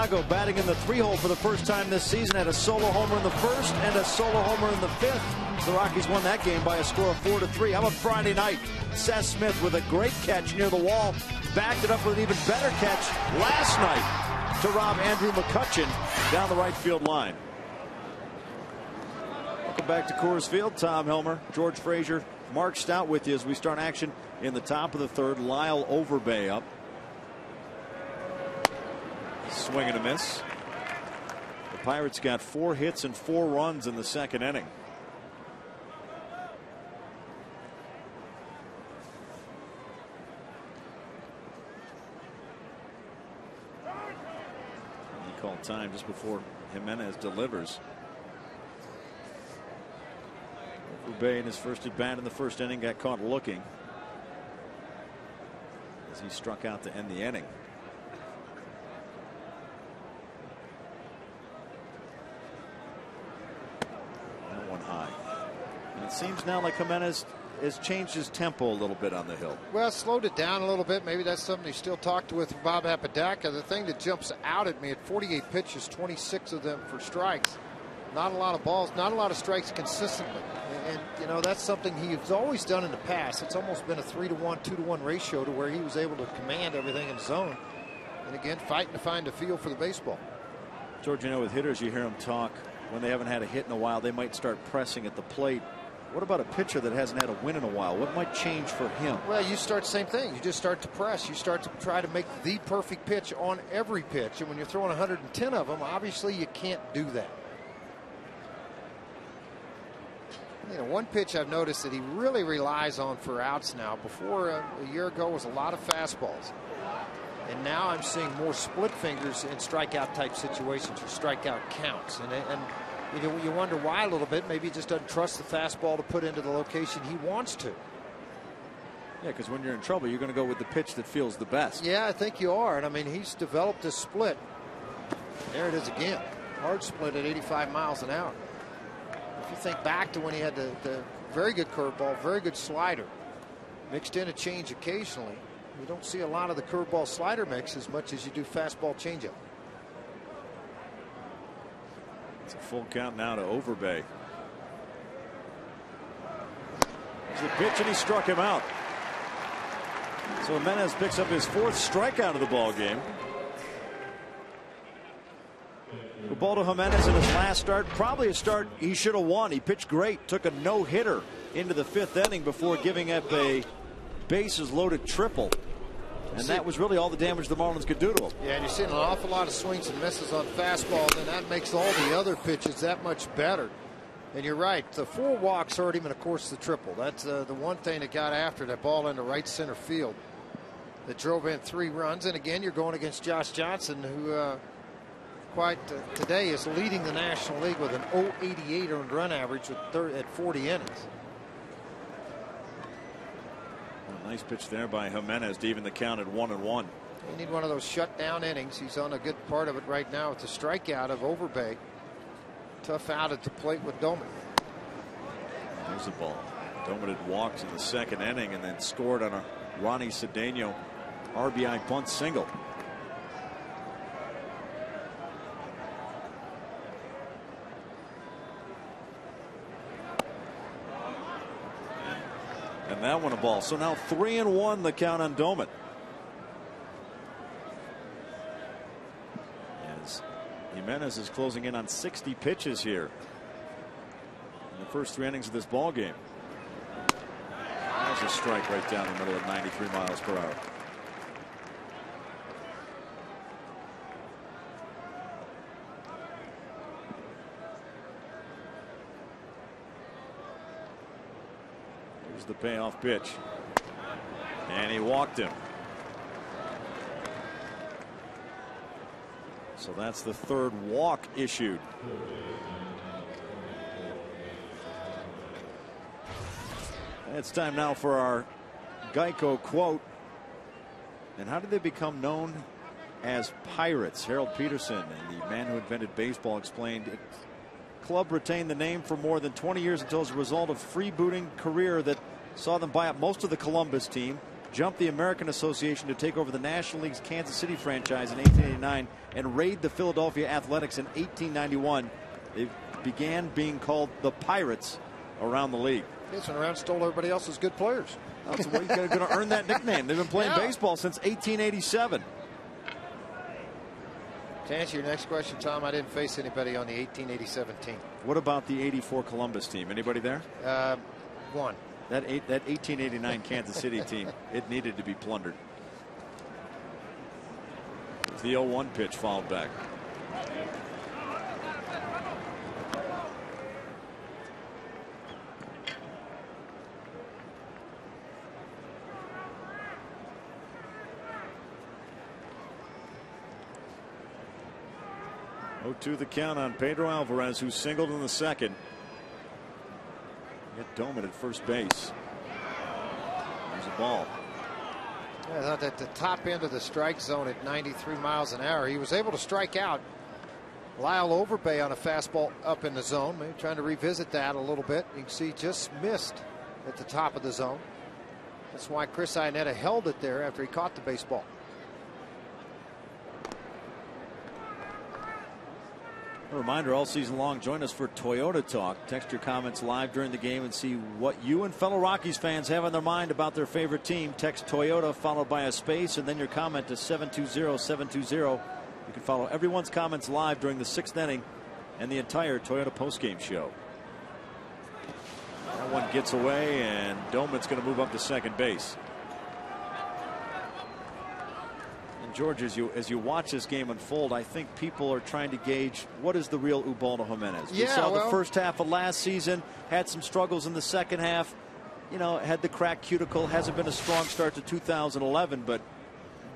Chicago batting in the 3-hole for the first time this season, had a solo homer in the first and a solo homer in the 5th. The Rockies won that game by a score of 4-3. How about Friday night? Seth Smith with a great catch near the wall, backed it up with an even better catch last night to rob Andrew McCutchen down the right field line. Welcome back to Coors Field. Tom Helmer, George Frazier, Mark Stout with you as we start action in the top of the 3rd. Lyle Overbay up. Swing and a miss. The Pirates got 4 hits and 4 runs in the 2nd inning. He called time just before Jimenez delivers. Overbay in his first at bat in the 1st inning got caught looking as he struck out to end the inning. High. And it seems now like Jimenez has changed his tempo a little bit on the hill. Well, slowed it down a little bit. Maybe that's something he still talked with Bob Apodaca. The thing that jumps out at me at 48 pitches, 26 of them for strikes. Not a lot of balls, not a lot of strikes consistently. And you know, that's something he's always done in the past. It's almost been a 3-to-1, 2-to-1 ratio to where he was able to command everything in zone. And again, fighting to find a feel for the baseball. George, you know, with hitters, you hear them talk when they haven't had a hit in a while, they might start pressing at the plate. What about a pitcher that hasn't had a win in a while? What might change for him? Well, you start the same thing. You just start to press. You start to try to make the perfect pitch on every pitch. And when you're throwing 110 of them, obviously you can't do that. You know, one pitch I've noticed that he really relies on for outs now. Before a year ago was a lot of fastballs. And now I'm seeing more split fingers in strikeout type situations or strikeout counts. And you wonder why a little bit. Maybe he just doesn't trust the fastball to put into the location he wants to. Yeah, because when you're in trouble, you're going to go with the pitch that feels the best. Yeah, I think you are. And I mean, he's developed a split. There it is again. Hard split at 85 miles an hour. If you think back to when he had the very good curveball, very good slider, mixed in a change occasionally. You don't see a lot of the curveball slider mix as much as you do fastball changeup. It's a full count now to Overbay. There's the pitch, and he struck him out. So Jimenez picks up his 4th strikeout of the ball game. Ubaldo Jimenez in his last start, probably a start he should have won. He pitched great, took a no-hitter into the 5th inning before giving up a bases loaded triple. And that was really all the damage the Marlins could do to him. Yeah, and you're seeing an awful lot of swings and misses on fastballs, and that makes all the other pitches that much better. And you're right, the 4 walks hurt him, and of course the triple. That's the one thing that got after that ball into right center field that drove in 3 runs. And again, you're going against Josh Johnson, who today is leading the National League with an .088 earned run average at 40 innings. Nice pitch there by Jimenez to even the count at 1-1. You need one of those shutdown innings. He's on a good part of it right now with the strikeout of Overbay. Tough out at the plate with Doman. There's the ball. Doman had walked in the 2nd inning and then scored on a Ronnie Cedeno RBI bunt single. And that one a ball. So now 3-1 the count on Doman. As Jimenez is closing in on 60 pitches here in the first 3 innings of this ball game. There's a strike right down the middle at 93 miles per hour. The payoff pitch, and he walked him. So that's the 3rd walk issued. It's time now for our Geico quote. And how did they become known as Pirates? Harold Peterson, and the man who invented baseball, explained it. Club retained the name for more than 20 years until as a result of freebooting career that saw them buy up most of the Columbus team, jumped the American Association to take over the National League's Kansas City franchise in 1889 and raid the Philadelphia Athletics in 1891. They began being called the Pirates around the league. They went around and stole everybody else's good players. That's the way you're going to earn that nickname. They've been playing baseball since 1887. To answer your next question, Tom, I didn't face anybody on the 1887 team. What about the 84 Columbus team? Anybody there? One. That 1889 Kansas City team, it needed to be plundered. The 0-1 pitch fouled back. To the count on Pedro Alvarez, who singled in the second. Get Doman at first base. There's a ball. Yeah, I thought at the top end of the strike zone at 93 miles an hour, he was able to strike out Lyle Overbay on a fastball up in the zone. Maybe trying to revisit that a little bit. You can see just missed at the top of the zone. That's why Chris Iannetta held it there after he caught the baseball. A reminder, all season long, join us for Toyota Talk. Text your comments live during the game and see what you and fellow Rockies fans have on their mind about their favorite team. Text Toyota followed by a space and then your comment to 720-720. You can follow everyone's comments live during the 6th inning and the entire Toyota postgame show. That one gets away, and Doman's going to move up to second base. George, as you watch this game unfold, I think people are trying to gauge what is the real Ubaldo Jimenez. We saw the first half of last season, had some struggles in the second half. You know, had the cracked cuticle, hasn't been a strong start to 2011, but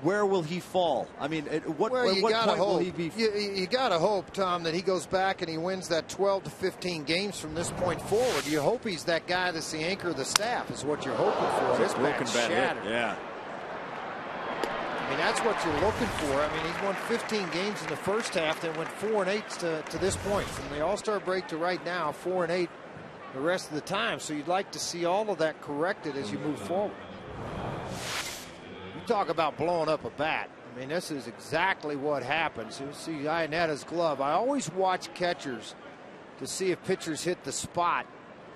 where will he fall? I mean, at what point will he be? You got to hope, Tom, that he goes back and he wins that 12 to 15 games from this point forward. You hope he's that guy that's the anchor of the staff, is what you're hoping for. This broken bat shattered. Yeah. I mean, that's what you're looking for. I mean, he's won 15 games in the first half, then went 4-8 to this point. From the All-Star break to right now, 4-8 the rest of the time. So you'd like to see all of that corrected as you move forward. You talk about blowing up a bat. I mean, this is exactly what happens. You see Iannetta's glove. I always watch catchers to see if pitchers hit the spot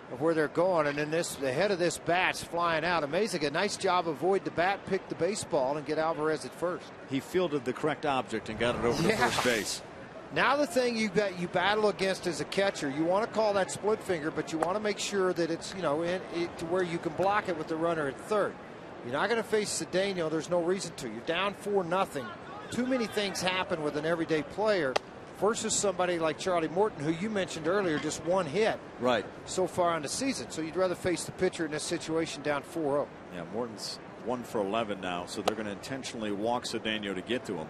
of where they're going, and then the head of this bat's flying out. Amazing. A nice job avoid the bat, pick the baseball, and get Alvarez at first. He fielded the correct object and got it over to first base. Now the thing you battle against as a catcher, you want to call that split finger, but you want to make sure that it's, you know, to where you can block it with the runner at third. You're not going to face Cedeno. There's no reason to. You're down 4-0. Too many things happen with an everyday player versus somebody like Charlie Morton, who you mentioned earlier, just one hit so far in the season. So you'd rather face the pitcher in this situation down 4-0. Yeah, Morton's 1 for 11 now, so they're going to intentionally walk Cedeno to get to him.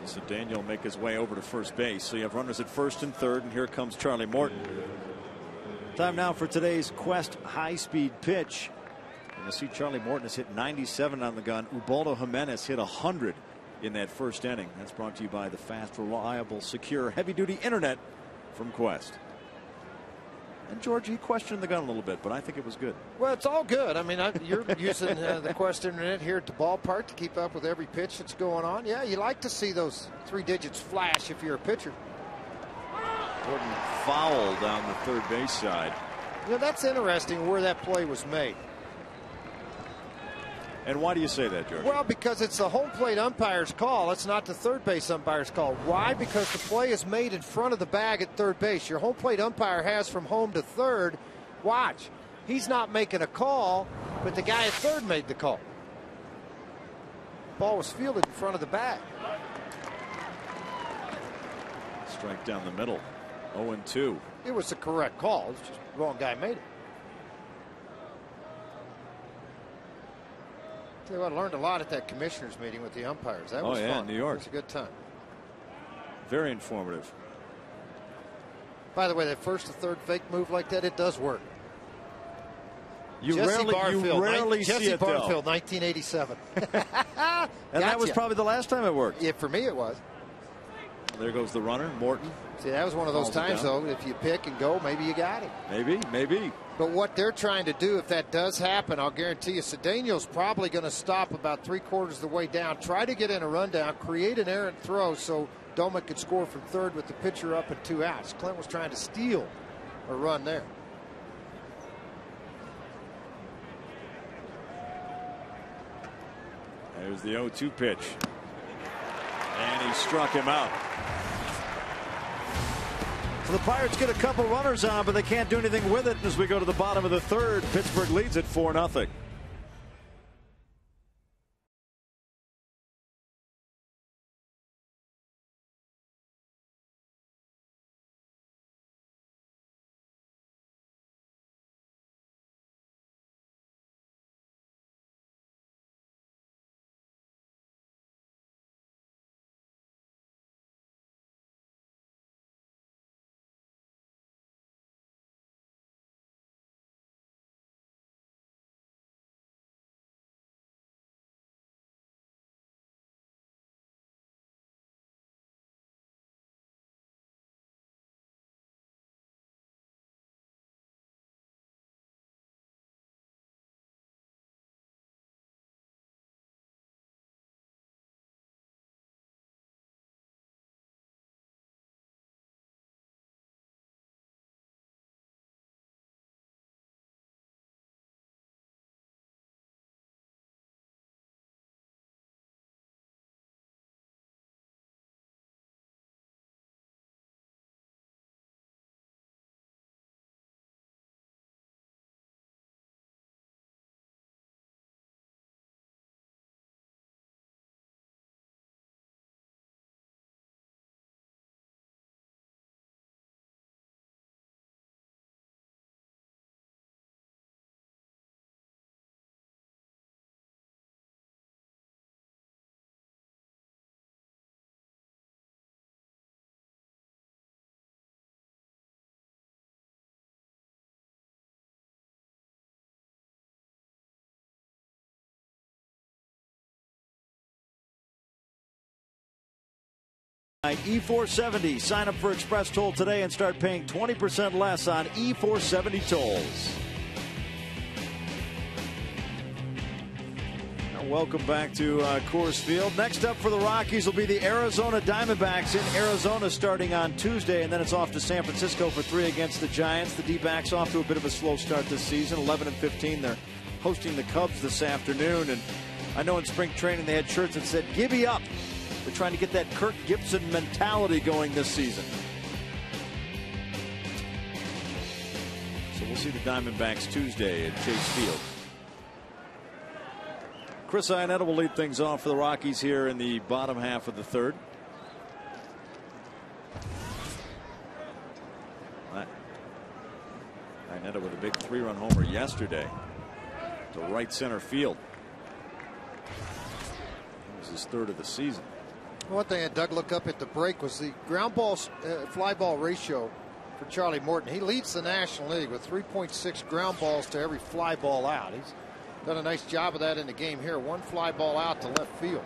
So Cedeno will make his way over to first base. So you have runners at first and third, and here comes Charlie Morton. Time now for today's Quest high-speed pitch. And you'll see Charlie Morton has hit 97 on the gun. Ubaldo Jimenez hit 100 in that first inning. That's brought to you by the fast, reliable, secure, heavy-duty internet from Quest. And George, he questioned the gun a little bit, but I think it was good. Well, it's all good. I mean, you're using the Quest internet here at the ballpark to keep up with every pitch that's going on. Yeah, you like to see those 3 digits flash if you're a pitcher. Morton foul down the third base side. You know, that's interesting where that play was made. And why do you say that, George? Well, because it's the home plate umpire's call. It's not the third base umpire's call. Why? Because the play is made in front of the bag at third base. Your home plate umpire has from home to third. Watch. He's not making a call, but the guy at third made the call. Ball was fielded in front of the bag. Strike down the middle. 0-2. It was the correct call. It's just the wrong guy made it. I learned a lot at that commissioners meeting with the umpires. That was fun. New York. It was a good time. Very informative. By the way, that first to third fake move like that, it does work. You rarely see Jesse it, Barfield, 1987. And that was probably the last time it worked. Yeah, for me it was. there goes the runner, Morton. See, that was one of those times, though, if you pick and go, maybe you got him. Maybe. But what they're trying to do, if that does happen, I'll guarantee you, Cedeno's probably going to stop about 3/4 of the way down, try to get in a rundown, create an errant throw so Doman could score from third with the pitcher up and 2 outs. Clint was trying to steal a run there. There's the 0-2 pitch. And he struck him out. So the Pirates get a couple runners on, but they can't do anything with it as we go to the bottom of the third. Pittsburgh leads it 4-0. E470. Sign up for Express Toll today and start paying 20% less on E470 tolls. Welcome back to Coors Field. Next up for the Rockies will be the Arizona Diamondbacks in Arizona starting on Tuesday, and then it's off to San Francisco for 3 against the Giants. The D-backs off to a bit of a slow start this season, 11-15. They're hosting the Cubs this afternoon, and I know in spring training they had shirts that said "Gibby up." They're trying to get that Kirk Gibson mentality going this season. So we'll see the Diamondbacks Tuesday at Chase Field. Chris Iannetta will lead things off for the Rockies here in the bottom half of the third. Iannetta with a big 3-run homer yesterday to right center field. It was his third of the season. One thing that Doug looked up at the break was the ground ball fly ball ratio for Charlie Morton. He leads the National League with 3.6 ground balls to every fly ball out. He's done a nice job of that in the game here. 1 fly ball out to left field.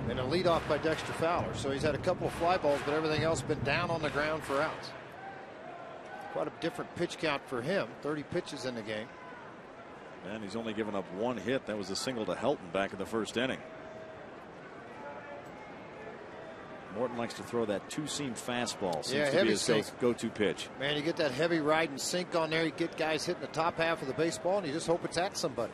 And a leadoff by Dexter Fowler. So he's had a couple of fly balls, but everything else been down on the ground for outs. Quite a different pitch count for him. 30 pitches in the game. And he's only given up 1 hit. That was a single to Helton back in the first inning. Morton likes to throw that 2-seam fastball. Seems to be his go-to pitch. Man, you get that heavy ride and sink on there. You get guys hitting the top half of the baseball, and you just hope it's at somebody.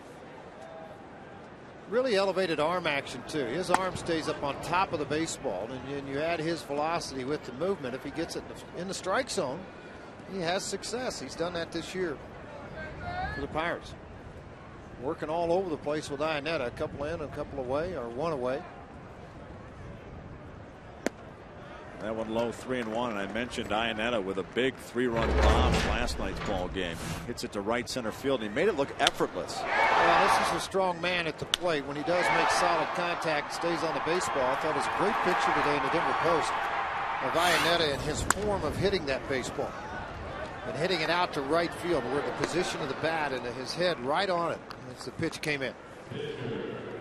Really elevated arm action, too. His arm stays up on top of the baseball, and you add his velocity with the movement. If he gets it in the strike zone, he has success. He's done that this year for the Pirates. Working all over the place with Iannetta. A couple in, a couple away, or 1 away. That one low, 3-1, and I mentioned Iannetta with a big 3-run bomb in last night's ball game. Hits it to right center field, and he made it look effortless. Well, this is a strong man at the plate. When he does make solid contact and stays on the baseball, I thought it was a great picture today in the Denver Post of Iannetta and his form of hitting that baseball. And hitting it out to right field where the position of the bat and his head right on it as the pitch came in.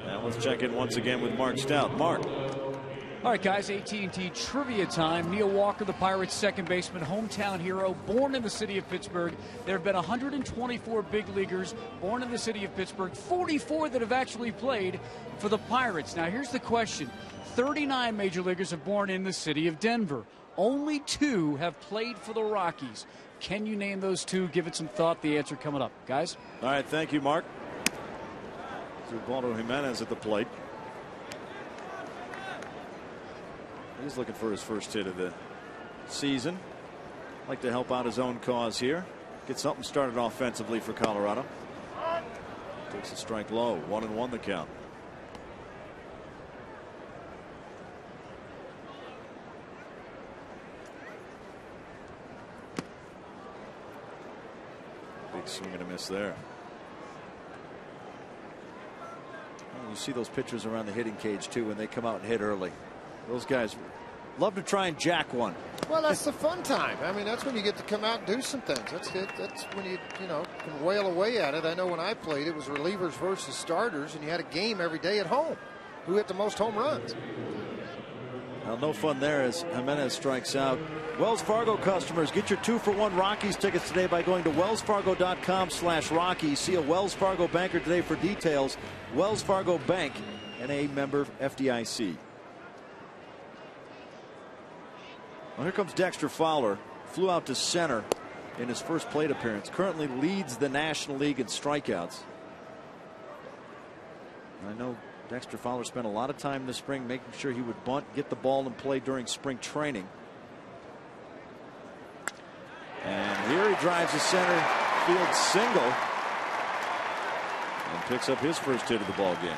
Now let's check in once again with Mark Stout. Mark. All right, guys, AT&T trivia time. Neil Walker, the Pirates' second baseman, hometown hero, born in the city of Pittsburgh. There have been 124 big leaguers born in the city of Pittsburgh, 44 that have actually played for the Pirates. Now, here's the question. 39 major leaguers have born in the city of Denver. Only 2 have played for the Rockies. Can you name those 2? Give it some thought. The answer coming up. Guys? All right, thank you, Mark. Ubaldo Jimenez at the plate. He's looking for his first hit of the season. Like to help out his own cause here. Get something started offensively for Colorado. Takes a strike low. 1-1 the count. Big swing and a miss there. Well, you see those pitchers around the hitting cage too when they come out and hit early. Those guys love to try and jack one. Well, that's the fun time. I mean, that's when you get to come out and do some things. That's it. That's when you can wail away at it. I know when I played, it was relievers versus starters, and you had a game every day at home. Who hit the most home runs? Well, no fun there as Jimenez strikes out. Wells Fargo customers, get your 2-for-1 Rockies tickets today by going to wellsfargo.com/Rockies. See a Wells Fargo banker today for details. Wells Fargo Bank, N.A. member FDIC. Well, here comes Dexter Fowler. Flew out to center in his first plate appearance. Currently leads the National League in strikeouts. I know Dexter Fowler spent a lot of time this spring making sure he would bunt, get the ball in play during spring training. And here he drives a center field single and picks up his first hit of the ball game.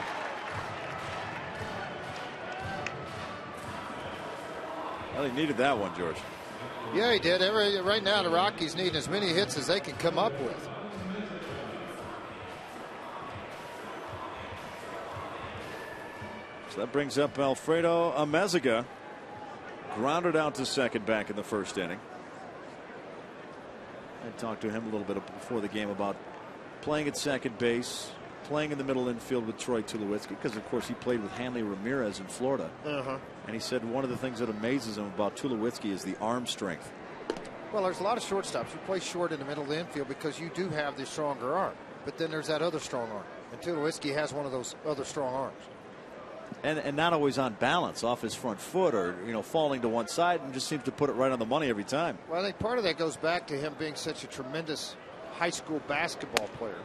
Well, he needed that one, George. Yeah, he did. Right now, the Rockies need as many hits as they can come up with. So that brings up Alfredo Amezaga. Grounded out to second back in the first inning. I talked to him a little bit before the game about playing at second base, playing in the middle infield with Troy Tulowitzki, because of course he played with Hanley Ramirez in Florida. And he said one of the things that amazes him about Tulowitzki is the arm strength. Well, there's a lot of shortstops who play short in the middle of the infield because you do have the stronger arm. But then there's that other strong arm. And Tulowitzki has one of those other strong arms. And not always on balance, off his front foot or, falling to one side, and just seems to put it right on the money every time. Well, I think part of that goes back to him being such a tremendous high school basketball player.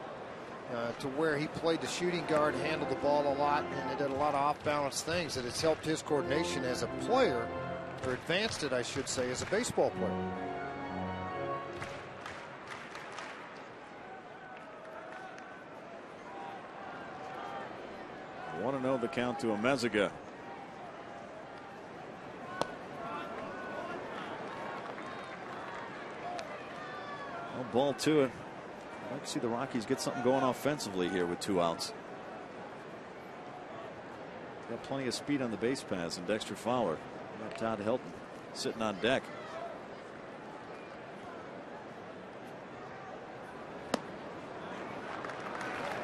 To where he played the shooting guard, handled the ball a lot, and he did a lot of off-balance things that has helped his coordination as a player, or advanced it, I should say, as a baseball player. I want to know the count to Amezaga. Well, ball to it. I'd like to see the Rockies get something going offensively here with 2 outs. Got plenty of speed on the base paths, and Dexter Fowler. Got Todd Helton sitting on deck.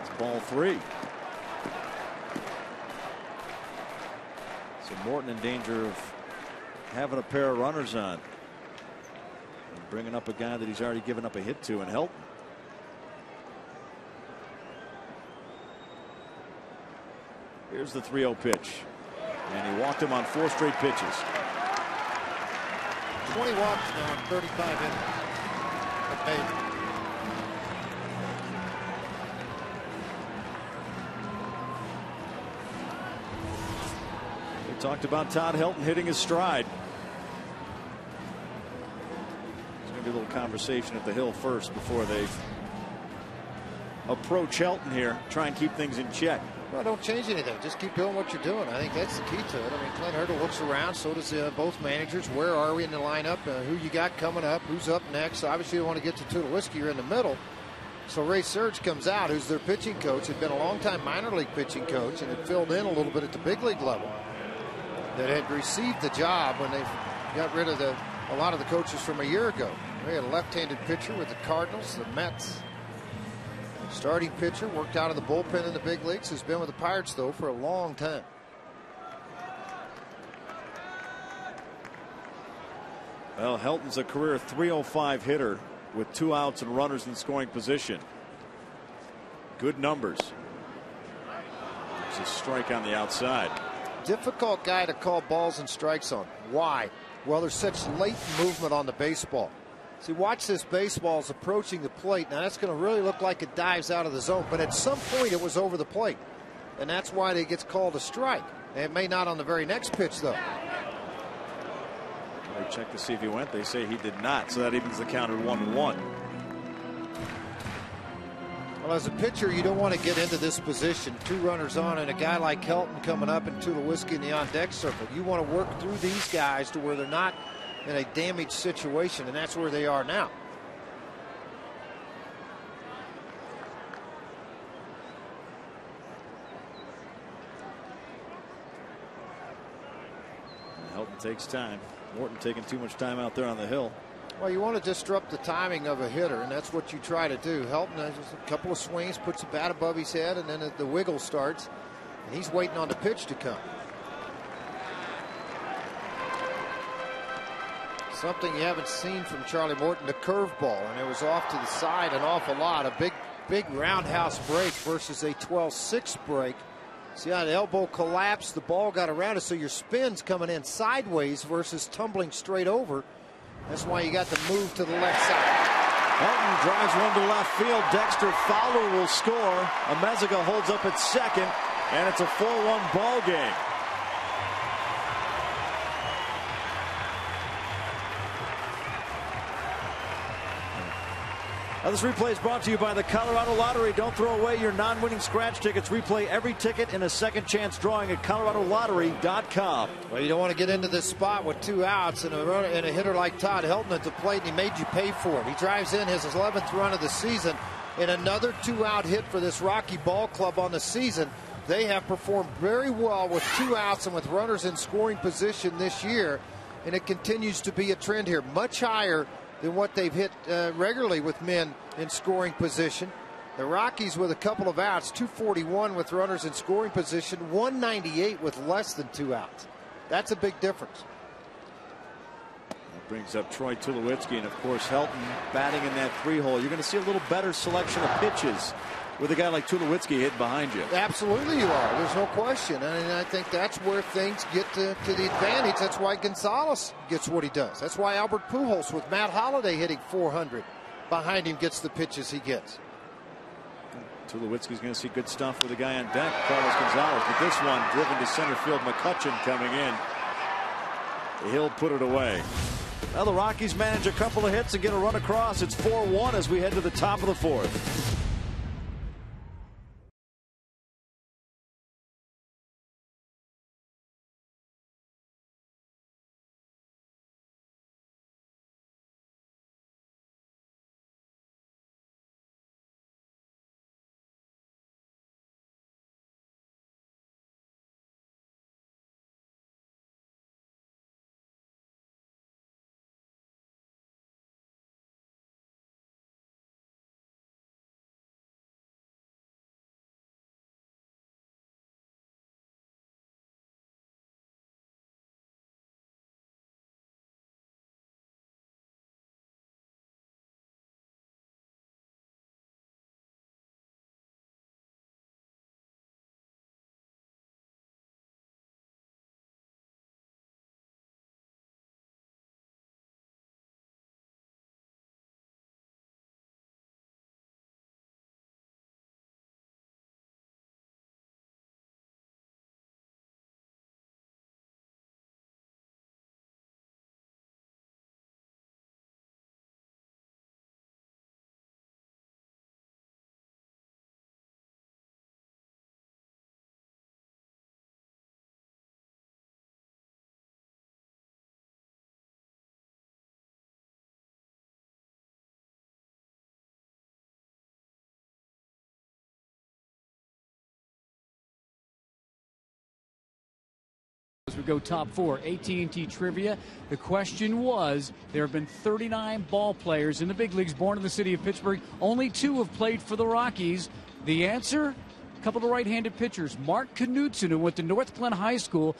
It's ball 3. So Morton in danger of having a pair of runners on. And bringing up a guy that he's already given up a hit to in Helton. Here's the 3-0 pitch. And he walked him on 4 straight pitches. 20 walks now in 35 innings. We talked about Todd Helton hitting his stride. There's going to be a little conversation at the hill first before they approach Helton here. Try and keep things in check. Well, don't change anything. Just keep doing what you're doing. I think that's the key to it. I mean, Clint Hurdle looks around. So does both managers. Where are we in the lineup? Who you got coming up? Who's up next? Obviously, you want to get to Tulowitzki. You're in the middle. So Ray Surge comes out, who's their pitching coach. Had been a long-time minor league pitching coach and had filled in a little bit at the big league level. That had received the job when they got rid of a lot of the coaches from a year ago. They had a left-handed pitcher with the Cardinals, the Mets. Starting pitcher, worked out of the bullpen in the big leagues, who's been with the Pirates, though, for a long time. Well, Helton's a career .305 hitter with 2 outs and runners in scoring position. Good numbers. There's a strike on the outside. Difficult guy to call balls and strikes on. Why? Well, there's such late movement on the baseball. See, watch this baseball is approaching the plate. Now, that's going to really look like it dives out of the zone, but at some point it was over the plate. And that's why it gets called a strike. It may not on the very next pitch, though. They check to see if he went. They say he did not, so that evens the count at 1-1. Well, as a pitcher, you don't want to get into this position. 2 runners on and a guy like Helton coming up and Tulowitzki in the on-deck circle. You want to work through these guys to where they're not in a damaged situation, and that's where they are now. Helton takes time. Morton taking too much time out there on the hill. Well, you want to disrupt the timing of a hitter, and that's what you try to do. Helton has just a couple of swings, puts the bat above his head, and then the wiggle starts, and he's waiting on the pitch to come. Something you haven't seen from Charlie Morton, the curveball, and it was off to the side an awful lot. A big roundhouse break versus a 12-6 break. See how the elbow collapsed, the ball got around it, so your spin's coming in sideways versus tumbling straight over. That's why you got the move to the left side. Helton drives one to left field. Dexter Fowler will score. Amezaga holds up at second, and it's a 4-1 ball game. Now, this replay is brought to you by the Colorado Lottery. Don't throw away your non-winning scratch tickets. Replay every ticket in a second chance drawing at coloradolottery.com. Well, you don't want to get into this spot with 2 outs and a hitter like Todd Helton at the plate, and he made you pay for it. He drives in his 11th run of the season in another 2-out hit for this Rocky Ball Club on the season. They have performed very well with 2 outs and with runners in scoring position this year, and it continues to be a trend here. Much higher than what they've hit regularly with men in scoring position. The Rockies with a couple of outs, 241 with runners in scoring position, 198 with less than 2 outs. That's a big difference. That brings up Troy Tulowitzki, and of course Helton batting in that 3-hole. You're going to see a little better selection of pitches with a guy like Tulowitzki hitting behind you. Absolutely you are. There's no question. And I think that's where things get to the advantage. That's why Gonzalez gets what he does. That's why Albert Pujols with Matt Holliday hitting 400 behind him gets the pitches he gets. Tulowitzki's going to see good stuff with a guy on deck, Carlos Gonzalez. But this one driven to center field, McCutchen coming in. He'll put it away. Now the Rockies manage a couple of hits and get a run across. It's 4-1 as we head to the top of the 4th. As we go top 4, AT Trivia. The question was, there have been 39 ball players in the big leagues born in the city of Pittsburgh. Only 2 have played for the Rockies. The answer? A couple of right-handed pitchers. Mark Knudsen, who went to North Glen High School,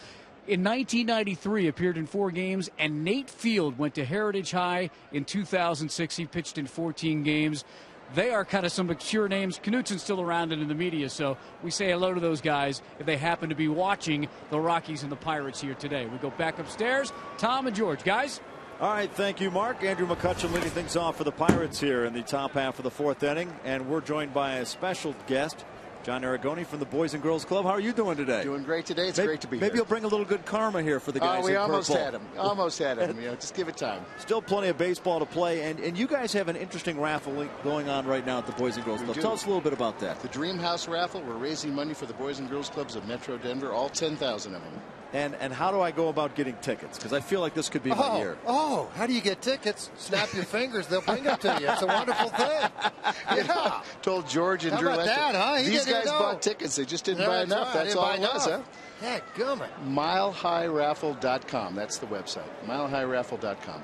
in 1993 appeared in 4 games, and Nate Field went to Heritage High in 2006. He pitched in 14 games. They are kind of some obscure names. Knutson's still around and in the media, so we say hello to those guys if they happen to be watching the Rockies and the Pirates here today. We go back upstairs. Tom and George, guys. All right, thank you, Mark. Andrew McCutcheon leading things off for the Pirates here in the top half of the 4th inning, and we're joined by a special guest, John Aragoni from the Boys and Girls Club. How are you doing today? Doing great today. It's great to be here. Maybe you'll bring a little good karma here for the guys. We in almost purple. had him. Almost had him. Just give it time. Still plenty of baseball to play, and you guys have an interesting raffle going on right now at the Boys and Girls Club. Tell us a little bit about that. The Dream House raffle. We're raising money for the Boys and Girls Clubs of Metro Denver, all 10,000 of them. And how do I go about getting tickets? Because I feel like this could be my year. Oh, how do you get tickets? Snap your fingers. They'll bring them to you. It's a wonderful thing. Yeah. Told George and How Drew about that, huh? These guys bought tickets. They just didn't buy enough. That's all it was, huh? Heck, gummit. MileHighRaffle.com. That's the website. MileHighRaffle.com.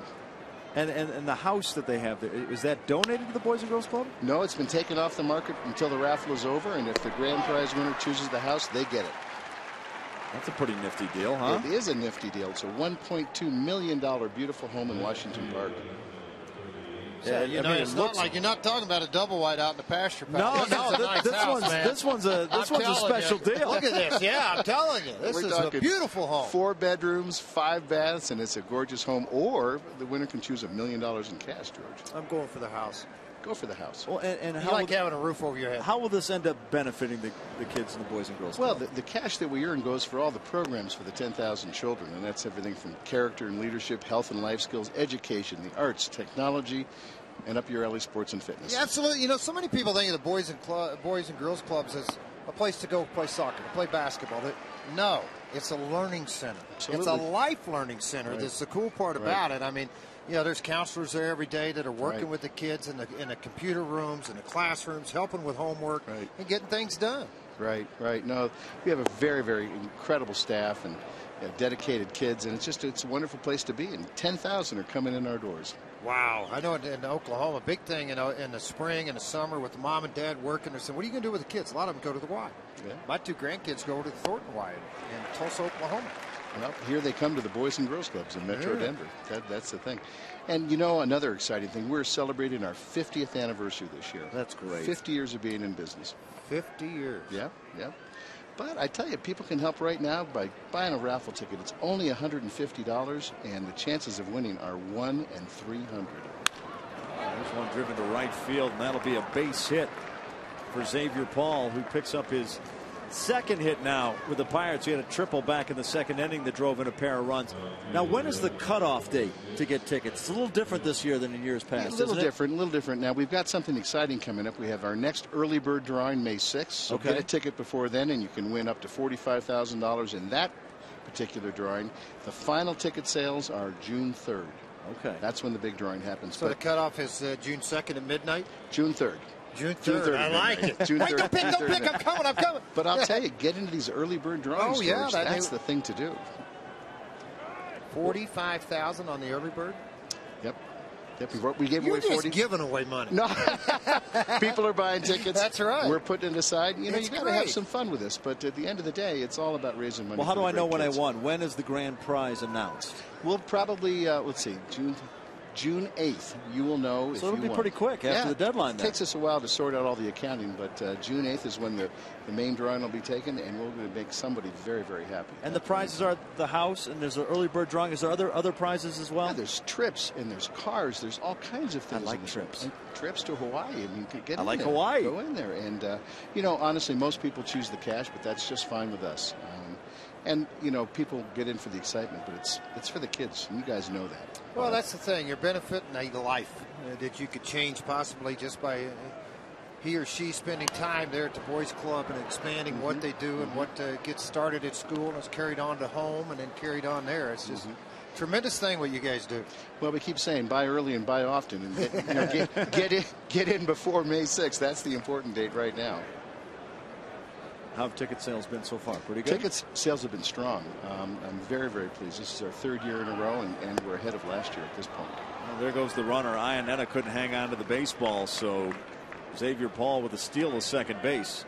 And the house that they have there, is that donated to the Boys and Girls Club? No, it's been taken off the market until the raffle is over, and if the grand prize winner chooses the house, they get it. That's a pretty nifty deal, huh? It is a nifty deal. It's a $1.2 million beautiful home in Washington Park. Yeah, it's not like you're not talking about a double wide out in the pasture. No, this one's a special deal. Look at this. Yeah, I'm telling you, this is a beautiful home. 4 bedrooms, 5 baths, and it's a gorgeous home. Or the winner can choose $1 million in cash, George. I'm going for the house. Go for the house. Well, and how like having a roof over your head. How will this end up benefiting the kids and the Boys and Girls Club? Well, the cash that we earn goes for all the programs for the 10,000 children, and that's everything from character and leadership, health and life skills, education, the arts, technology, and up your alley sports and fitness. Yeah, absolutely. So many people think of the Boys and Girls Clubs as a place to go play soccer, to play basketball. No, it's a learning center. Absolutely. It's a life learning center. Right. That's the cool part about it. I mean, there's counselors there every day that are working with the kids in the computer rooms and the classrooms, helping with homework and getting things done. Right. No, we have a very, very incredible staff and dedicated kids, and it's a wonderful place to be. And 10,000 are coming in our doors. Wow. I know in Oklahoma, a big thing in the spring and the summer with the mom and dad working. They're saying, what are you going to do with the kids? A lot of them go to the Y. Yeah. My 2 grandkids go to the Thornton Y in Tulsa, Oklahoma. Well, here they come to the Boys and Girls Clubs in Metro Denver. That's the thing. And another exciting thing, we're celebrating our 50th anniversary this year. That's great. 50 years of being in business. 50 years. Yeah. But I tell you, people can help right now by buying a raffle ticket. It's only $150, and the chances of winning are 1 in 300. There's one driven to right field, and that'll be a base hit for Xavier Paul, who picks up his 2nd hit now with the Pirates. He had a triple back in the 2nd inning that drove in a pair of runs. Now, when is the cutoff date to get tickets? It's a little different this year than in years past. A little different. Now, we've got something exciting coming up. We have our next early bird drawing May 6th. So get a ticket before then, and you can win up to $45,000 in that particular drawing. The final ticket sales are June 3rd. Okay. That's when the big drawing happens. So the cutoff is June 2nd at midnight? June 3rd. June 3rd. I like it. June 3rd. Wait, don't pick. I'm coming. But I'll tell you, get into these early bird drawings. Oh, yeah. That's the thing to do. 45,000 on the early bird? Yep. We gave away 40. You're just giving away money. No. People are buying tickets. That's right. We're putting it aside. You got to have some fun with this. But at the end of the day, it's all about raising money. Well, how do I know when kids. I won? When is the grand prize announced? We'll probably, let's see, June 8th, you will know. So it'll be pretty quick after the deadline. It takes us a while to sort out all the accounting, but June 8th is when the main drawing will be taken, and we're going to make somebody very, very happy. And the prizes are the house, and there's an early bird drawing. Is there other prizes as well? Yeah, there's trips, and there's cars. There's all kinds of things. I like trips. Trips to Hawaii. I mean, get I in like there. Hawaii. Go in there. And, honestly, most people choose the cash, but that's just fine with us. And, people get in for the excitement, but it's for the kids, and you guys know that. Well, that's the thing. You're benefiting a life that you could change possibly just by he or she spending time there at the Boys Club and expanding what they do and what gets started at school and is carried on to home and then carried on there. It's just a tremendous thing what you guys do. Well, we keep saying buy early and buy often, and get in before May 6th. That's the important date right now. How have ticket sales been so far? Pretty good? Ticket sales have been strong. I'm very, very pleased. This is our 3rd year in a row, and we're ahead of last year at this point. Well, there goes the runner. Ionetta couldn't hang on to the baseball, so Xavier Paul with a steal of second base.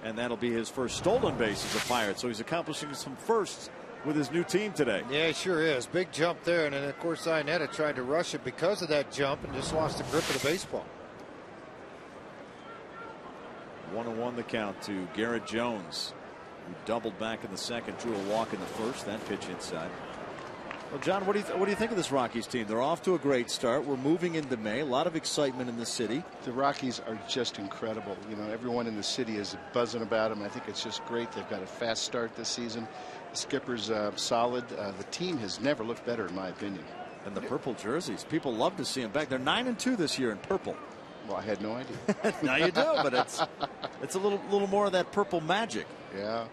And that'll be his first stolen base as a Pirate. So he's accomplishing some firsts with his new team today. Yeah, he sure is. Big jump there. And then, of course, Ionetta tried to rush it because of that jump and just lost the grip of the baseball. 1-1 the count to Garrett Jones, who doubled back in the second, drew a walk in the first. That pitch inside. Well, John, what do you think of this Rockies team? They're off to a great start. We're moving into May. A lot of excitement in the city. The Rockies are just incredible. You know, everyone in the city is buzzing about them. I think it's just great. They've got a fast start this season. The skipper's solid. The team has never looked better, in my opinion. And the purple jerseys. People love to see them back. They're 9-2 this year in purple. Well, I had no idea. Now you do, but it's a little more of that purple magic. Yeah.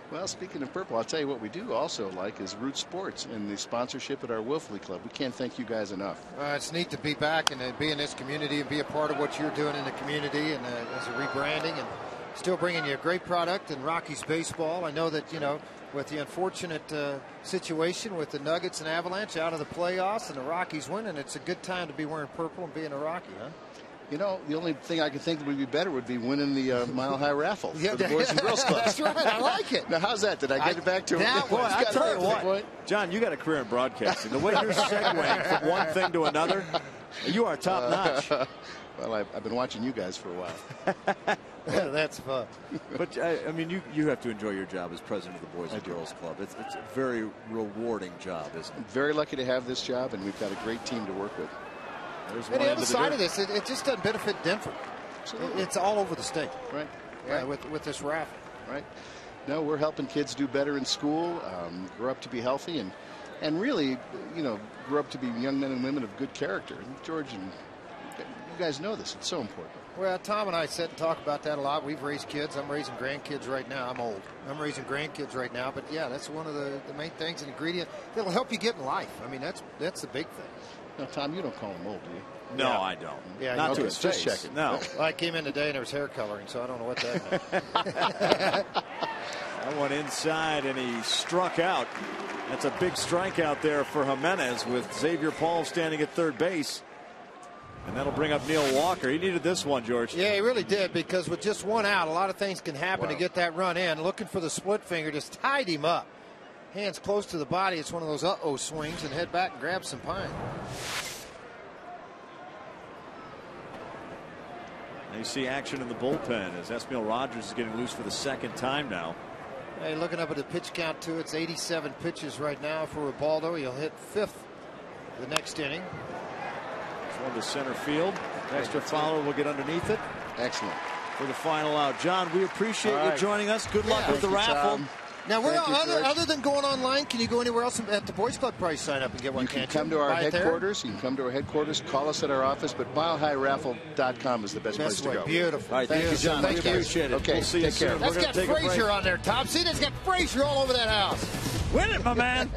Well, speaking of purple, I'll tell you what we do also like is Root Sports and the sponsorship at our Wilfley Club. We can't thank you guys enough. It's neat to be back and be in this community and be a part of what you're doing in the community and as a rebranding and still bringing you a great product in Rockies baseball. I know that, you know, with the unfortunate situation with the Nuggets and Avalanche out of the playoffs and the Rockies winning, it's a good time to be wearing purple and being a Rocky, huh? You know, the only thing I could think that would be better would be winning the Mile High Raffle for the Boys and Girls Club. That's right. I like it. Now, how's that? Did I get it back to that Boy, I tell you what, John, you got a career in broadcasting. The way you're segueing from one thing to another, you are top notch. Well, I've been watching you guys for a while. Yeah, that's fun. But I mean, you have to enjoy your job as president of the Boys and Girls Club. It's a very rewarding job, isn't it? I'm very lucky to have this job, and we've got a great team to work with. And the other side of this, it just doesn't benefit Denver. Absolutely. It's all over the state. Right. Yeah, with this raffle. Right. No, we're helping kids do better in school, grow up to be healthy, and really, you know, grow up to be young men and women of good character. And George, and you guys know this. It's so important. Well, Tom and I sit and talk about that a lot. We've raised kids. I'm raising grandkids right now. I'm old. I'm raising grandkids right now. But, yeah, that's one of the main things, an ingredient that'll help you get in life. I mean, that's the big thing. Now, Tom, you don't call him old, do you? No, I don't. Yeah, not to his face. Just checking. No. Well, I came in today and there was hair coloring, so I don't know what that meant. That one inside, and he struck out. That's a big strikeout there for Jimenez with Xavier Paul standing at third base. And that'll bring up Neil Walker. He needed this one, George. Yeah, he really did, because with just one out, a lot of things can happen to get that run in. Looking for the split finger, just tied him up. Hands close to the body. It's one of those uh-oh swings, and head back and grab some pine. Now you see action in the bullpen as Esmiel Rogers is getting loose for the second time now. Hey, looking up at the pitch count, too. It's 87 pitches right now for Ubaldo. He'll hit fifth the next inning. It's one to center field. Extra follower will get underneath it. Excellent. For the final out. John, we appreciate you joining us. Good luck with the raffle. Now, other than going online, can you go anywhere else at the Boys Club price sign up and get one? You can come to our headquarters. You can come to our headquarters. Call us at our office. But MileHighRaffle.com is the best place to go. Beautiful. All right, thank you, John. Thank you. Appreciate it. Okay, We'll see you soon. That's got Frazier on there, Tom. See, that's got Frazier all over that house. Win it, my man.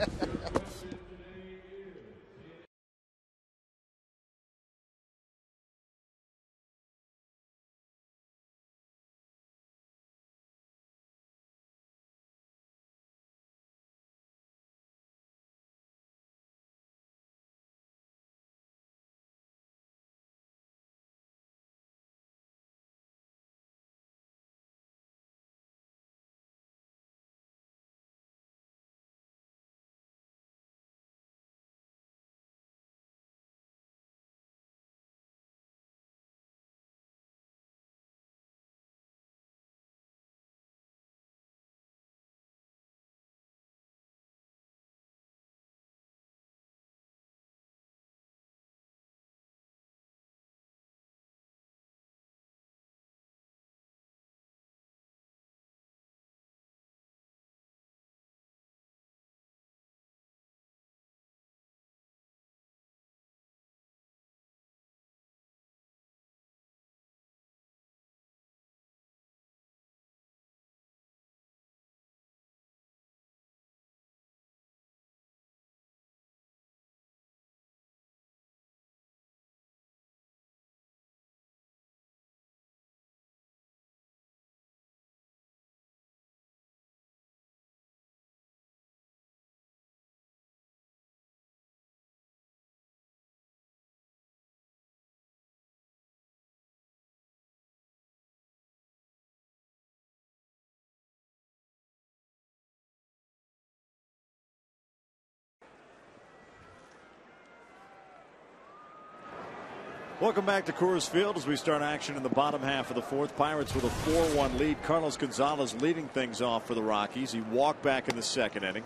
Welcome back to Coors Field as we start action in the bottom half of the fourth. Pirates with a 4-1 lead. Carlos Gonzalez leading things off for the Rockies. He walked back in the second inning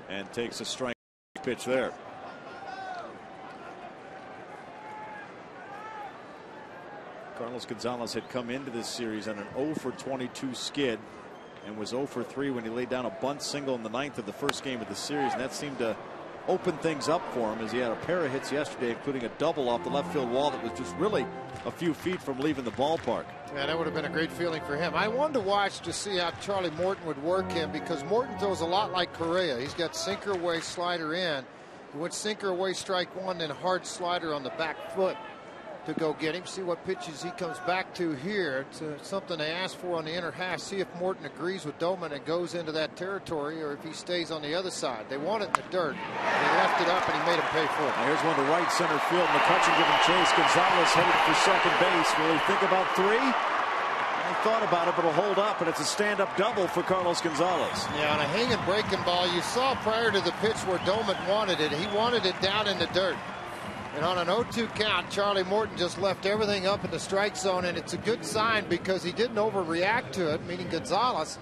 and takes a strike pitch there. Carlos Gonzalez had come into this series on an 0 for 22 skid and was 0 for 3 when he laid down a bunt single in the ninth of the first game of the series, and that seemed to open things up for him as he had a pair of hits yesterday, including a double off the left field wall that was just really a few feet from leaving the ballpark. Yeah, that would have been a great feeling for him. I wanted to watch to see how Charlie Morton would work him, because Morton throws a lot like Correa. He's got sinker away, slider in. He went sinker away, strike one, then hard slider on the back foot to go get him. See what pitches he comes back to here. It's something they asked for on the inner half. See if Morton agrees with Doman and goes into that territory, or if he stays on the other side. They want it in the dirt. They left it up, and he made him pay for it. Now here's one to right center field. McCutchen giving chase. Gonzalez headed for second base. Will he think about three? I thought about it, but it'll hold up, and it's a stand-up double for Carlos Gonzalez. Yeah, on a hanging breaking ball, you saw prior to the pitch where Doman wanted it. He wanted it down in the dirt. And on an 0-2 count, Charlie Morton just left everything up in the strike zone, and it's a good sign because he didn't overreact to it, meaning Gonzalez.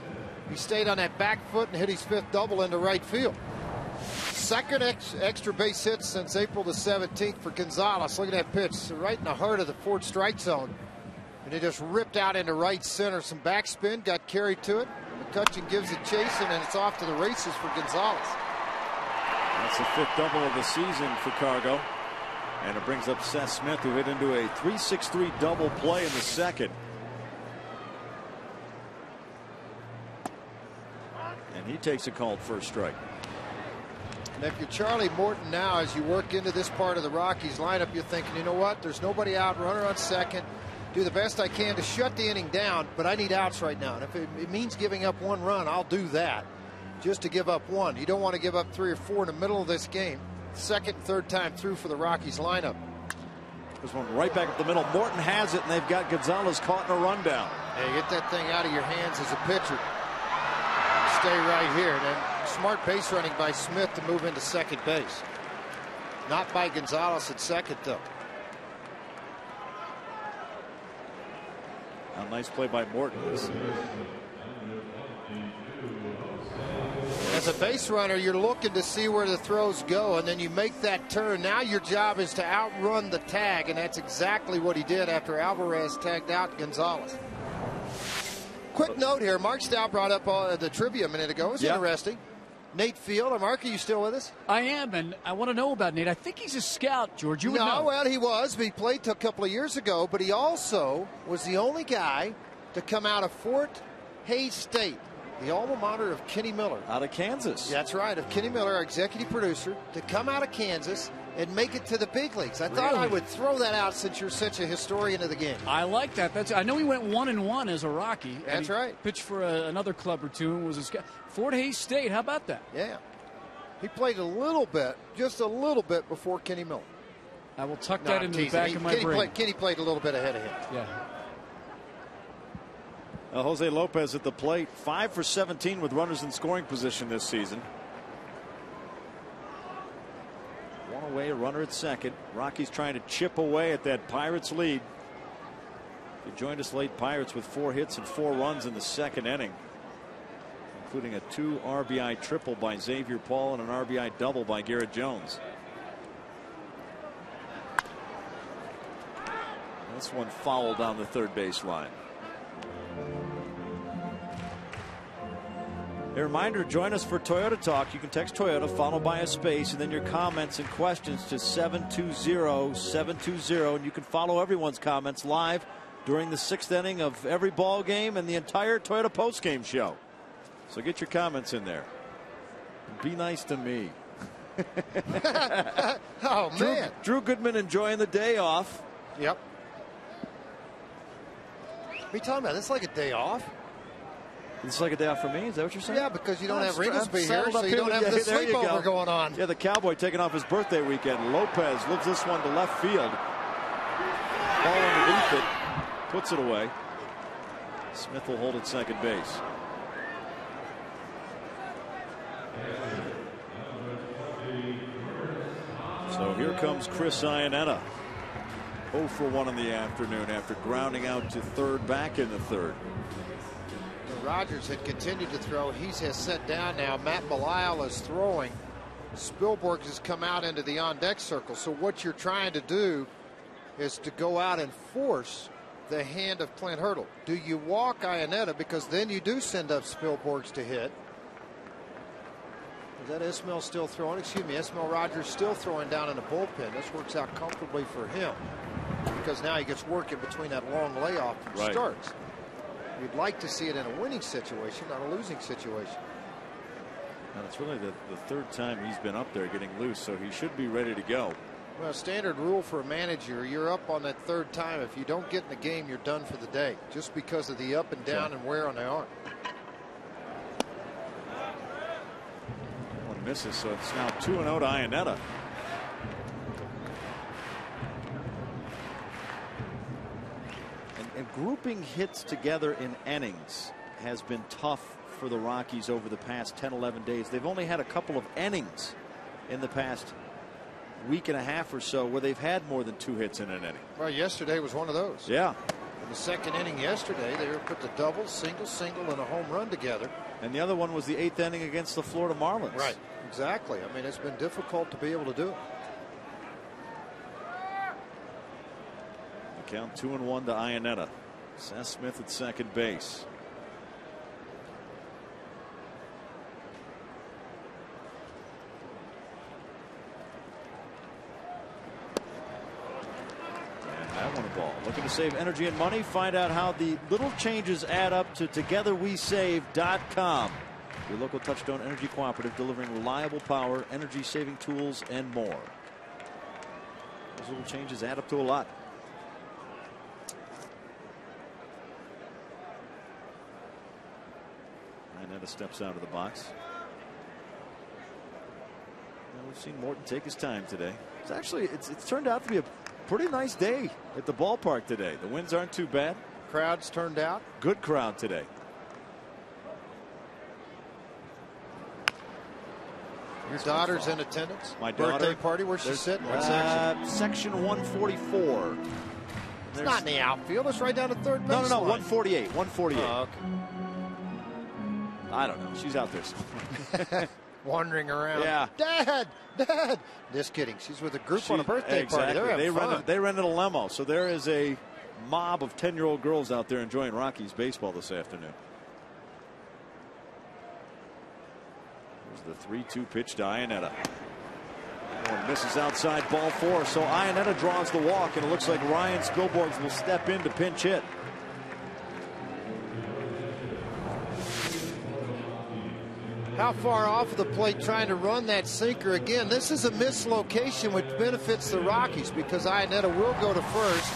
He stayed on that back foot and hit his fifth double into right field. Second extra base hit since April the 17th for Gonzalez. Look at that pitch, right in the heart of the fourth strike zone. And it just ripped out into right center. Some backspin, got carried to it. McCutchen gives it chasing, and it's off to the races for Gonzalez. That's the fifth double of the season for Cargo. And it brings up Seth Smith, who hit into a 3-6-3 double play in the second. And he takes a called first strike. And if you're Charlie Morton now, as you work into this part of the Rockies lineup, you're thinking, you know what, there's nobody out, runner on second. Do the best I can to shut the inning down, but I need outs right now. And if it means giving up one run, I'll do that. Just to give up one. You don't want to give up 3 or 4 in the middle of this game. Second and third time through for the Rockies lineup. There's one right back up the middle. Morton has it, and they've got Gonzalez caught in a rundown. Hey, get that thing out of your hands as a pitcher. Stay right here. And then smart base running by Smith to move into second base. Not by Gonzalez at second, though. A nice play by Morton. As a base runner, you're looking to see where the throws go, and then you make that turn. Now your job is to outrun the tag, and that's exactly what he did after Alvarez tagged out Gonzalez. Quick note here. Mark Stout brought up the trivia a minute ago. It was interesting. Nate Field. Mark, are you still with us? I am, and I want to know about Nate. I think he's a scout, George. You would know. Well, he was. He played a couple of years ago, but he also was the only guy to come out of Fort Hays State, the alma mater of Kenny Miller. Out of Kansas. That's right, of Kenny Miller, our executive producer, to come out of Kansas and make it to the big leagues. I thought I would throw that out since you're such a historian of the game. I like that. I know he went 1-1 as a Rocky. That's right. Pitched for another club or two and was a scout. Fort Hays State, how about that? Yeah. He played a little bit, just a little bit before Kenny Miller. I will tuck that into the back of my brain. Kenny played a little bit ahead of him. Yeah. Jose Lopez at the plate, 5 for 17 with runners in scoring position this season. One away, a runner at second. Rockies trying to chip away at that Pirates lead. They joined us late. Pirates with 4 hits and 4 runs in the second inning, including a 2 RBI triple by Xavier Paul and an RBI double by Garrett Jones. This one fouled down the third base line. A reminder, join us for Toyota Talk. You can text Toyota followed by a space and then your comments and questions to 720-720, and you can follow everyone's comments live during the 6th inning of every ball game and the entire Toyota postgame show. So get your comments in there. Be nice to me. Oh, man. Drew Goodman enjoying the day off. Yep. What are you talking about? This is like a day off. It's like a day off for me? Is that what you're saying? Yeah, because you don't have Ringlesby here, so you don't have the sleepover going on. Yeah, the Cowboy taking off his birthday weekend. Lopez lifts this one to left field. Ball underneath it. Puts it away. Smith will hold at second base. So here comes Chris Iannetta. 0 for 1 in the afternoon after grounding out to third back in the third. Rogers had continued to throw. He has set down now. Matt Belisle is throwing. Spielberg has come out into the on-deck circle. So what you're trying to do is to go out and force the hand of Clint Hurdle. Do you walk Iannetta? Because then you do send up Spielbergs to hit. Is that Ismail still throwing? Excuse me, Ismail Rogers still throwing down in the bullpen. This works out comfortably for him because now he gets work in between that long layoff and starts. You'd like to see it in a winning situation, not a losing situation. And it's really the third time he's been up there getting loose, so he should be ready to go. Well, standard rule for a manager, you're up on that third time. If you don't get in the game, you're done for the day, just because of the up and down and wear on the arm. One misses, so it's now 2-0 to Iannetta. And grouping hits together in innings has been tough for the Rockies over the past 10-11 days. They've only had a couple of innings in the past week and a half or so where they've had more than 2 hits in an inning. Well, yesterday was one of those. Yeah. In the second inning yesterday, they put the double, single, and a home run together. And the other one was the 8th inning against the Florida Marlins. Right. Exactly. I mean, it's been difficult to be able to do it. The count 2-1 to Iannetta. Seth Smith at second base. That one a ball. Looking to save energy and money? Find out how the little changes add up to TogetherWeSave.com. Your local Touchstone Energy Cooperative, delivering reliable power, energy saving tools, and more. Those little changes add up to a lot. Iannetta steps out of the box. And we've seen Morton take his time today. It's turned out to be a pretty nice day at the ballpark today. The winds aren't too bad. Crowds turned out. Good crowd today. Your daughter's in attendance? My daughter. Birthday party? Where's she sitting? What section? Section 144. It's not in the outfield. It's right down to third base. No, 148. 148. Oh, okay. I don't know. She's out there somewhere. Wandering around. Yeah. Dad. Just kidding. She's with a group on a birthday party. They're having fun. They rented a limo. So there is a mob of 10-year-old girls out there enjoying Rockies baseball this afternoon. There's the 3-2 pitch to Iannetta. Misses outside, ball 4. So Iannetta draws the walk, and it looks like Ryan Spielborgs will step in to pinch hit. How far off of the plate trying to run that sinker again? This is a mislocation which benefits the Rockies because Iannetta will go to first.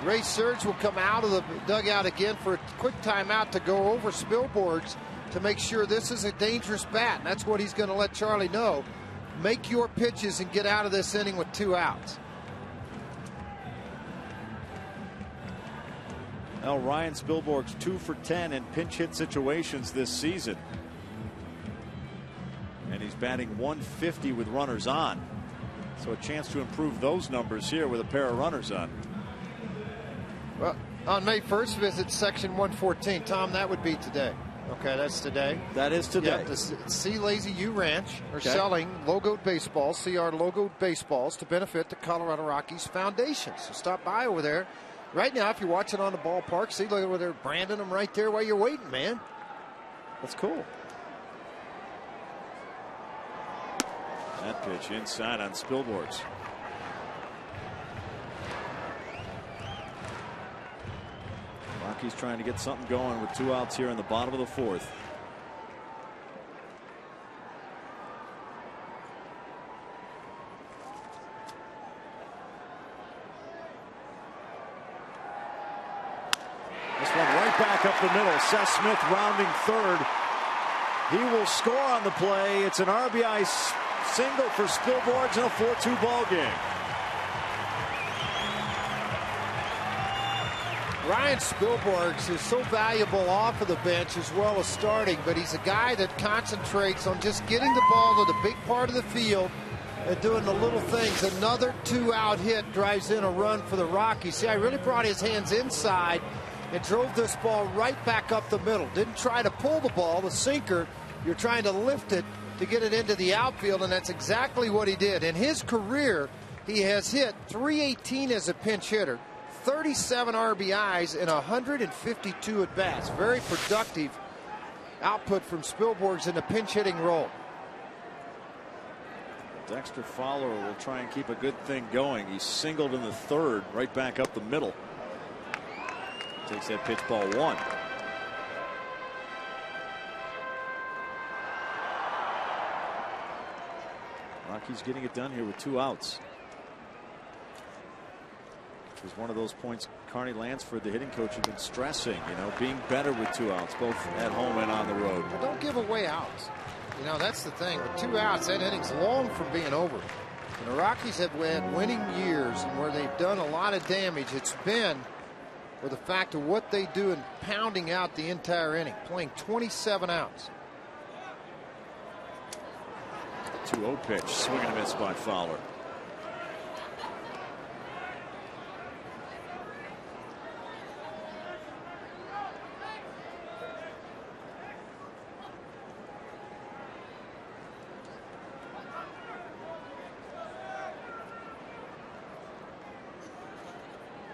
Ray Surge will come out of the dugout again for a quick timeout to go over Spielborgs to make sure this is a dangerous bat. And that's what he's going to let Charlie know. Make your pitches and get out of this inning with 2 outs. Now Ryan Spielborgs 2 for 10 in pinch hit situations this season. And he's batting 150 with runners on. So a chance to improve those numbers here with a pair of runners on. Well, on May 1st, visit section 114. Tom, that would be today. Okay, that's today. That is today. Yep, the C Lazy U Ranch are selling logoed baseballs, CR logoed baseballs, to benefit the Colorado Rockies Foundation. So stop by over there. Right now, if you're watching on the ballpark, see, look over there, branding them right there while you're waiting, man. That's cool. That pitch inside on Spielborgs. Rockies trying to get something going with 2 outs here in the bottom of the 4th. This one right back up the middle. Seth Smith rounding third. He will score on the play. It's an RBI single for Spielborgs in a 4-2 ball game. Ryan Spielborgs is so valuable off of the bench as well as starting, but he's a guy that concentrates on just getting the ball to the big part of the field and doing the little things. Another 2-out hit drives in a run for the Rockies. See, I really brought his hands inside and drove this ball right back up the middle. Didn't try to pull the ball, the sinker. You're trying to lift it to get it into the outfield, and that's exactly what he did. In his career, he has hit .318 as a pinch hitter, 37 RBIs, and 152 at-bats. Very productive output from Spielborgs in the pinch hitting role. Dexter Fowler will try and keep a good thing going. He singled in the third, right back up the middle. Takes that pitch, ball one. Rockies getting it done here with 2 outs. It was one of those points Carney Lansford, the hitting coach, had been stressing, being better with 2 outs, both at home and on the road. But don't give away outs. That's the thing. With 2 outs, that inning's long from being over. And the Rockies have had winning years, and where they've done a lot of damage, it's been with the fact of what they do in pounding out the entire inning, playing 27 outs. 2-0 pitch, swing and a miss by Fowler.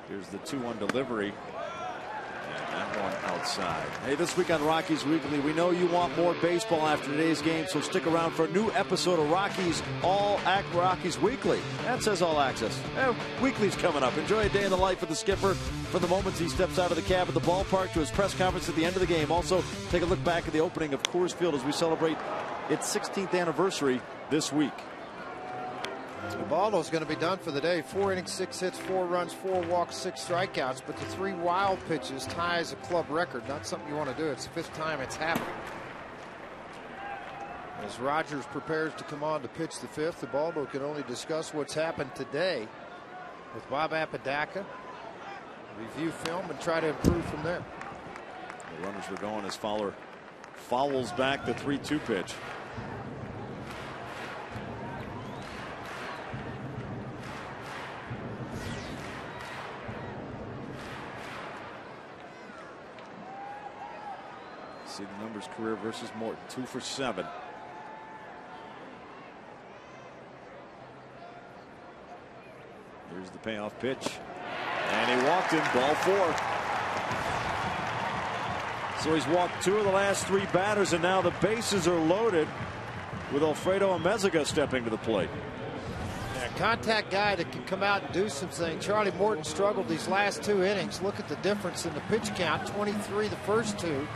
Here's the 2-1 delivery. And that one outside. Hey, this week on Rockies Weekly, we know you want more baseball after today's game, so stick around for a new episode of Rockies Rockies Weekly. That says All Access. Weekly's coming up. Enjoy a day in the life of the skipper from the moments he steps out of the cab at the ballpark to his press conference at the end of the game. Also, take a look back at the opening of Coors Field as we celebrate its 16th anniversary this week. Ubaldo's going to be done for the day. 4 innings, 6 hits, 4 runs, 4 walks, 6 strikeouts. But the 3 wild pitches ties a club record. Not something you want to do. It's the 5th time it's happened. As Rogers prepares to come on to pitch the 5th, Ubaldo can only discuss what's happened today with Bob Apodaca, review film, and try to improve from there. The runners were going as Fowler fouls back the 3-2 pitch. See the numbers, career versus Morton, 2 for 7. Here's the payoff pitch, and he walked in, ball 4. So he's walked 2 of the last 3 batters, and now the bases are loaded with Alfredo Amezaga stepping to the plate. Yeah, contact guy that can come out and do some things. Charlie Morton struggled these last 2 innings. Look at the difference in the pitch count. 23 the first 2.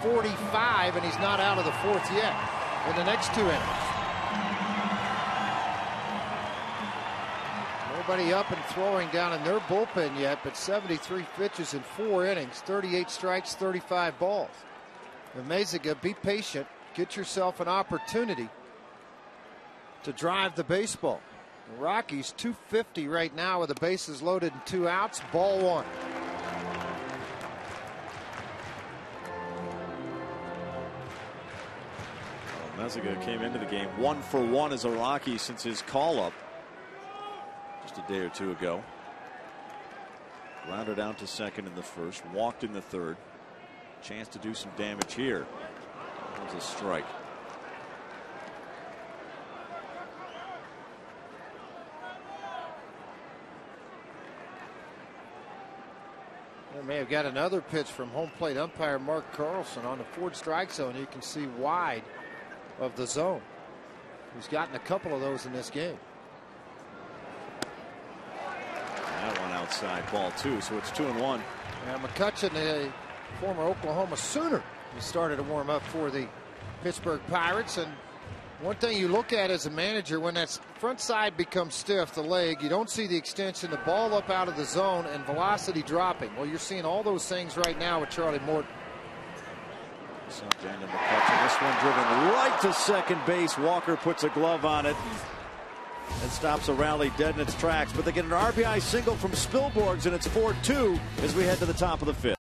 45, and he's not out of the 4th yet in the next 2 innings. Nobody up and throwing down in their bullpen yet, but 73 pitches in 4 innings, 38 strikes, 35 balls. Amezaga, be patient, get yourself an opportunity to drive the baseball. The Rockies 250 right now with the bases loaded and 2 outs, ball 1. Amezaga came into the game 1 for 1 as a Rocky since his call-up just a day or 2 ago. Grounded out to second in the first, walked in the third. Chance to do some damage here. That was a strike. They may have got another pitch from home plate umpire Mark Carlson on the 4th strike zone. You can see wide of the zone. He's gotten a couple of those in this game. That one outside, ball 2, so it's 2-1. And McCutcheon, a former Oklahoma Sooner, he started to warm up for the Pittsburgh Pirates. And one thing you look at as a manager, when that front side becomes stiff, the leg, you don't see the extension, the ball up out of the zone, and velocity dropping. Well, you're seeing all those things right now with Charlie Morton. Daniel McCutcheon, this one driven right to second base. Walker puts a glove on it and stops a rally dead in its tracks. But they get an RBI single from Spielborgs, and it's 4-2 as we head to the top of the 5th.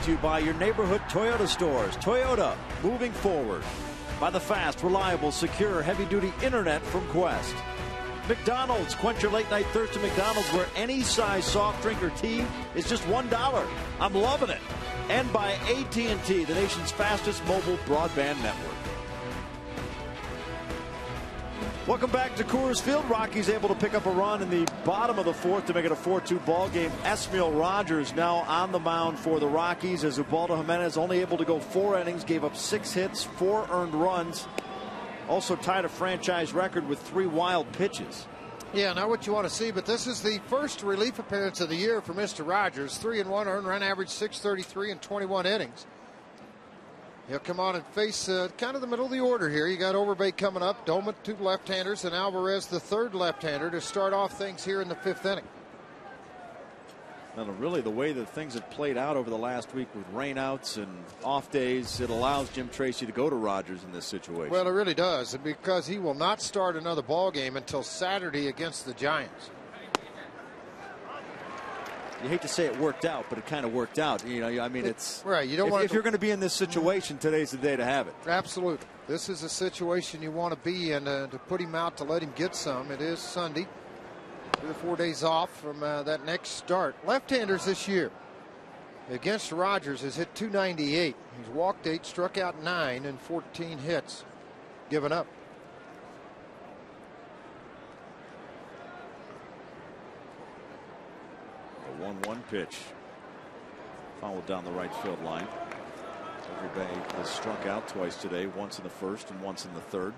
brought to you by your neighborhood Toyota stores. Toyota, moving forward. By the fast, reliable, secure, heavy-duty internet from Quest. McDonald's, quench your late-night thirst at McDonald's, where any size soft drink or tea is just $1. I'm loving it. And by AT&T, the nation's fastest mobile broadband network. Welcome back to Coors Field. Rockies able to pick up a run in the bottom of the fourth to make it a 4-2 ball game. Esmail Rogers now on the mound for the Rockies, as Ubaldo Jimenez only able to go 4 innings, gave up 6 hits, 4 earned runs. Also tied a franchise record with 3 wild pitches. Yeah, not what you want to see, but this is the first relief appearance of the year for Mr. Rogers. 3-1 earned run average, 633 in 21 innings. He'll come on and face kind of the middle of the order here. You got Overbay coming up, Doma, 2 left-handers, and Alvarez, the 3rd left-hander, to start off things here in the 5th inning. And really, the way that things have played out over the last week with rainouts and off days, it allows Jim Tracy to go to Rogers in this situation. Well, it really does, because he will not start another ball game until Saturday against the Giants. You hate to say it worked out, but it kind of worked out. You know, I mean, it's right. You don't want if you're going to be in this situation, today's the day to have it. Absolutely, this is a situation you want to be in to put him out, to let him get some. It is Sunday, 3 or 4 days off from that next start. Left-handers this year against Rogers has hit .298. He's walked 8, struck out 9, and 14 hits given up. A 1-1 pitch. Fouled down the right field line. Overbay has struck out twice today, once in the first and once in the third.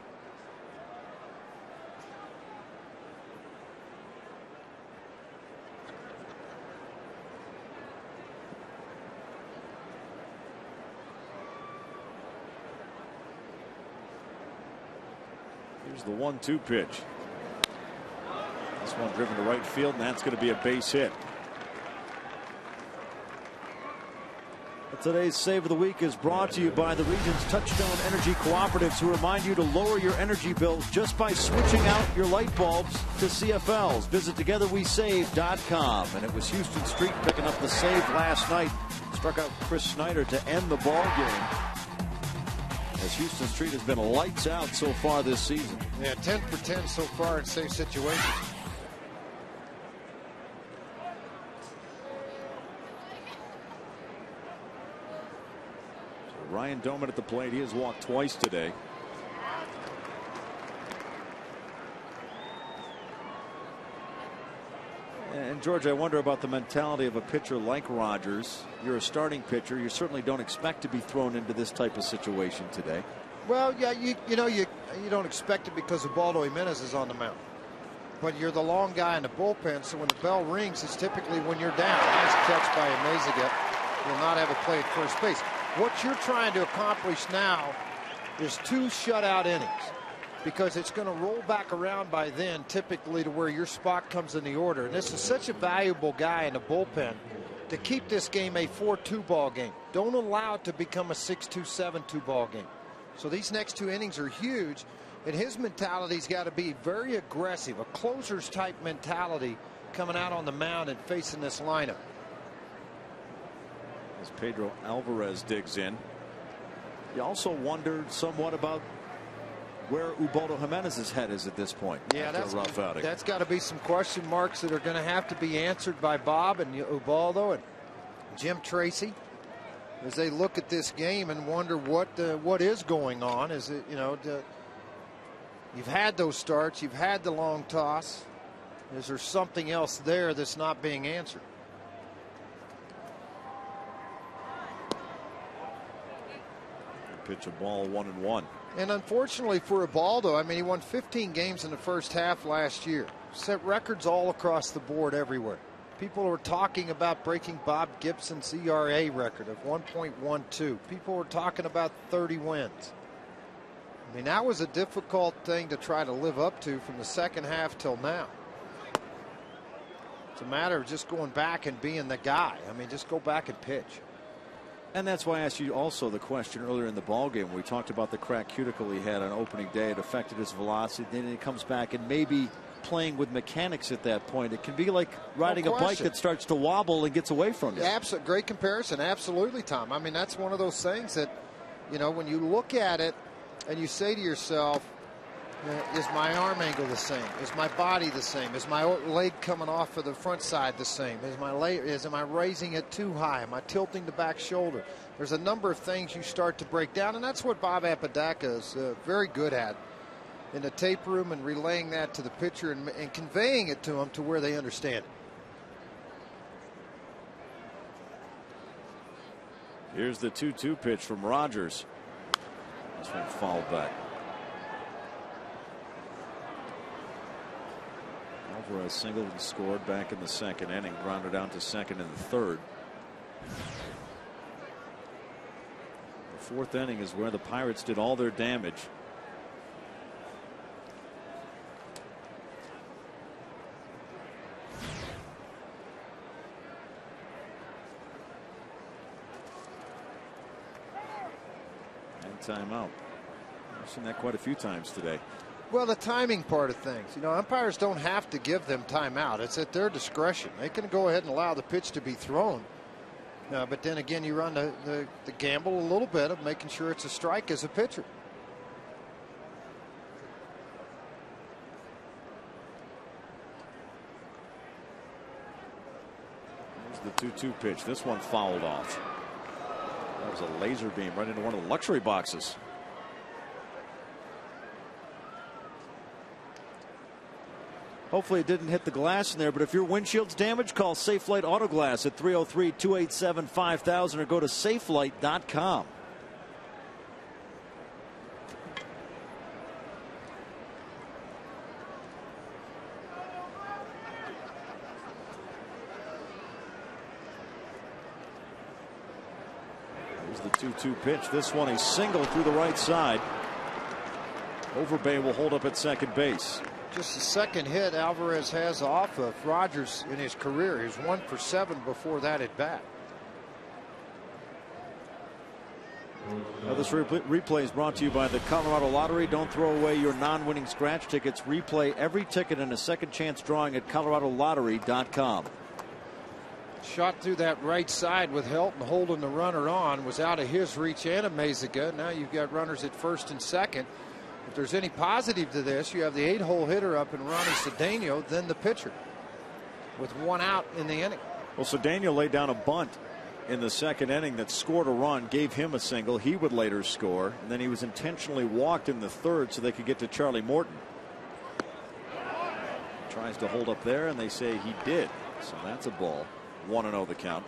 Here's the 1-2 pitch. This one driven to right field, and that's going to be a base hit. Today's Save of the Week is brought to you by the region's Touchstone Energy Cooperatives, who remind you to lower your energy bills just by switching out your light bulbs to CFLs. Visit togetherwesave.com. And it was Houston Street picking up the save last night. Struck out Chris Snyder to end the ball game, as Houston Street has been lights out so far this season. Yeah, 10 for 10 so far in save situations. Ryan Doman at the plate. He has walked twice today. And George, I wonder about the mentality of a pitcher like Rogers. You're a starting pitcher. You certainly don't expect to be thrown into this type of situation today. Well, yeah, you don't expect it because Ubaldo Jimenez is on the mound. But you're the long guy in the bullpen, so when the bell rings, it's typically when you're down. Nice catch by Amazigat. Will not have a play at first base. What you're trying to accomplish now is 2 shutout innings, because it's going to roll back around by then, typically, to where your spot comes in the order. And this is such a valuable guy in the bullpen to keep this game a 4-2 ball game. Don't allow it to become a 6-2, 7-2 ball game. So these next 2 innings are huge, and his mentality's got to be very aggressive, a closer's type mentality coming out on the mound and facing this lineup. As Pedro Alvarez digs in, you also wondered somewhat about where Ubaldo Jimenez's head is at this point. Yeah, after a rough outing. That's got to be some question marks that are going to have to be answered by Bob and Ubaldo and Jim Tracy as they look at this game and wonder what is going on. Is it, you've had those starts, you've had the long toss. Is there something else there that's not being answered? Pitch a ball 1-1. And unfortunately for Ubaldo, I mean, he won 15 games in the first half last year. Set records all across the board everywhere. People were talking about breaking Bob Gibson's ERA record of 1.12. People were talking about 30 wins. I mean, that was a difficult thing to try to live up to from the second half till now. It's a matter of just going back and being the guy. I mean, just go back and pitch. And that's why I asked you also the question earlier in the ballgame. We talked about the cracked cuticle he had on opening day. It affected his velocity. Then he comes back and maybe playing with mechanics at that point. It can be like riding a bike that starts to wobble and gets away from you. Absolutely, great comparison. Absolutely, Tom. I mean, that's one of those things that, you know, when you look at it and you say to yourself, is my arm angle the same? Is my body the same? Is my leg coming off of the front side the same? Am I raising it too high? Am I tilting the back shoulder? There's a number of things you start to break down, and that's what Bob Apodaca is very good at in the tape room, and relaying that to the pitcher and conveying it to them to where they understand it. Here's the 2-2 pitch from Rogers. This one fouled back. Alvarez singled and scored back in the second inning, grounded out to second in the third. The fourth inning is where the Pirates did all their damage. And timeout. I've seen that quite a few times today. Well, the timing part of things, you know, umpires don't have to give them timeout. It's at their discretion. They can go ahead and allow the pitch to be thrown. But then again, you run the gamble a little bit of making sure it's a strike as a pitcher. Here's the 2-2 pitch. This one fouled off. That was a laser beam right into one of the luxury boxes. Hopefully it didn't hit the glass in there, but if your windshield's damaged, call Safelite Auto Glass at 303-287-5000 or go to safelight.com. Here's the 2-2 pitch. This one a single through the right side. Overbay will hold up at second base. Just the second hit Alvarez has off of Rogers in his career. He was 1 for 7 before that at bat. Now this replay is brought to you by the Colorado Lottery. Don't throw away your non-winning scratch tickets. Replay every ticket in a second chance drawing at coloradolottery.com. Shot through that right side with Helton holding the runner on, was out of his reach and Amezaga. Now you've got runners at first and second. If there's any positive to this, you have the 8-hole hitter up in Ronnie Cedeno, then the pitcher, with 1 out in the inning. Well, Cedeno laid down a bunt in the second inning that scored a run, gave him a single. He would later score, and then he was intentionally walked in the third so they could get to Charlie Morton. Tries to hold up there, and they say he did. So that's a ball. 1-0 the count.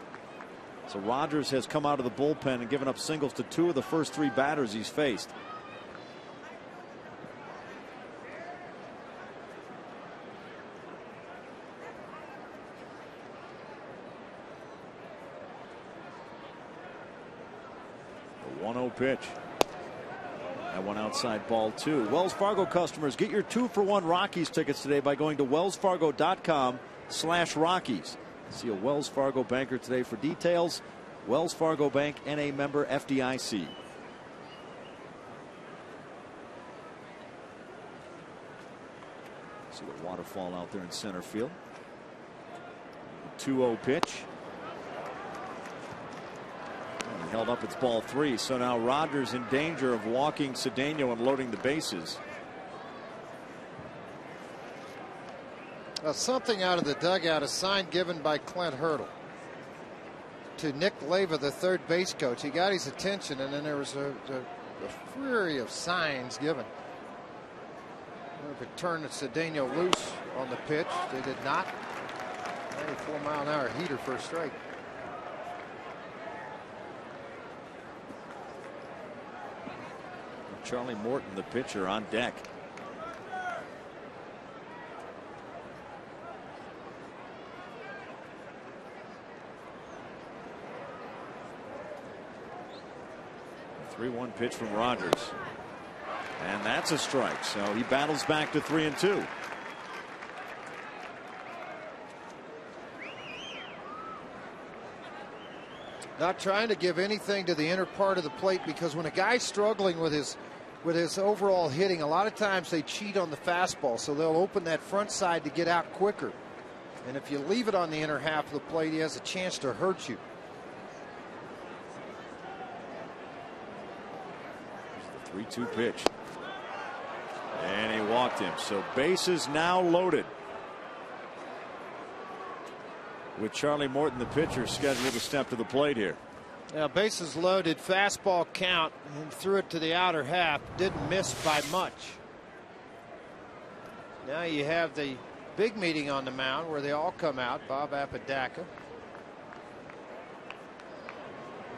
So Rogers has come out of the bullpen and given up singles to 2 of the first 3 batters he's faced. The 1-0 pitch. That one outside, ball 2. Wells Fargo customers, get your 2-for-1 Rockies tickets today by going to wellsfargo.com/Rockies. See a Wells Fargo banker today for details. Wells Fargo Bank, NA member FDIC. See the waterfall out there in center field. The 2-0 pitch. And held up, it's ball 3. So now Rogers in danger of walking Cedeno and loading the bases. Something out of the dugout, a sign given by Clint Hurdle to Nick Leyva, the third base coach. He got his attention, and then there was a flurry of signs given. If it turned Cedeno loose on the pitch, they did not. 94-mile-an-hour heater for a strike. Charlie Morton, the pitcher, on deck. The 3-1 pitch from Rogers. And that's a strike. So he battles back to 3-2. Not trying to give anything to the inner part of the plate, because when a guy's struggling with with his overall hitting, a lot of times they cheat on the fastball, so they'll open that front side to get out quicker. And if you leave it on the inner half of the plate, he has a chance to hurt you. Here's the 3-2 pitch. And he walked him. So bases now loaded, with Charlie Morton, the pitcher, scheduled to step to the plate here. Now, bases loaded, fastball count, and threw it to the outer half. Didn't miss by much. Now you have the big meeting on the mound where they all come out. Bob Apodaca.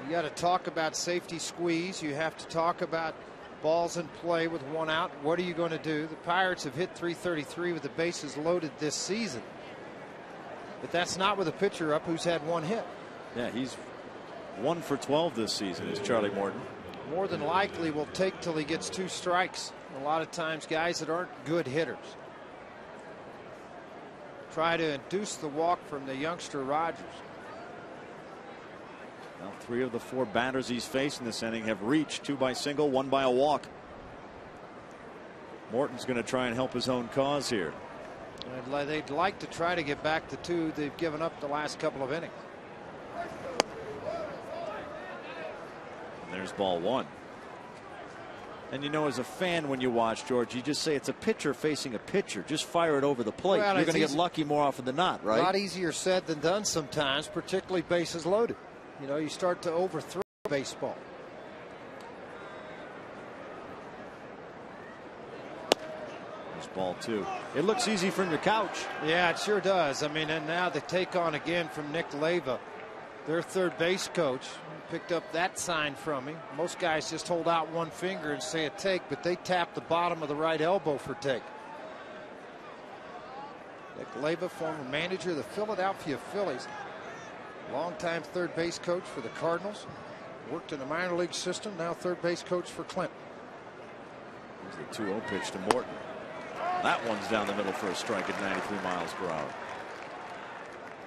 You got to talk about safety squeeze. You have to talk about balls in play with one out. What are you going to do? The Pirates have hit .333 with the bases loaded this season. But that's not with a pitcher up who's had one hit. Yeah, he's 1 for 12 this season, is Charlie Morton. More than likely will take till he gets 2 strikes. A lot of times guys that aren't good hitters try to induce the walk from the youngster Rogers. Well, 3 of the 4 batters he's faced in this inning have reached, 2 by single, 1 by a walk. Morton's going to try and help his own cause here. They'd like to try to get back to 2 they've given up the last couple of innings. There's ball 1. And you know, as a fan, when you watch, George, you just say it's a pitcher facing a pitcher. Just fire it over the plate. Well, you're going to get lucky more often than not, right? A lot easier said than done sometimes, particularly bases loaded. You know, you start to overthrow baseball. There's ball 2. It looks easy from your couch. Yeah, it sure does. I mean, and now the take on again from Nick Leyva, their third base coach. Picked up that sign from him. Most guys just hold out one finger and say a take, but they tap the bottom of the right elbow for take. Nick Leyva, former manager of the Philadelphia Phillies, longtime third base coach for the Cardinals, worked in the minor league system, now third base coach for Clinton. Here's the 2-0 pitch to Morton. That one's down the middle for a strike at 93 miles per hour.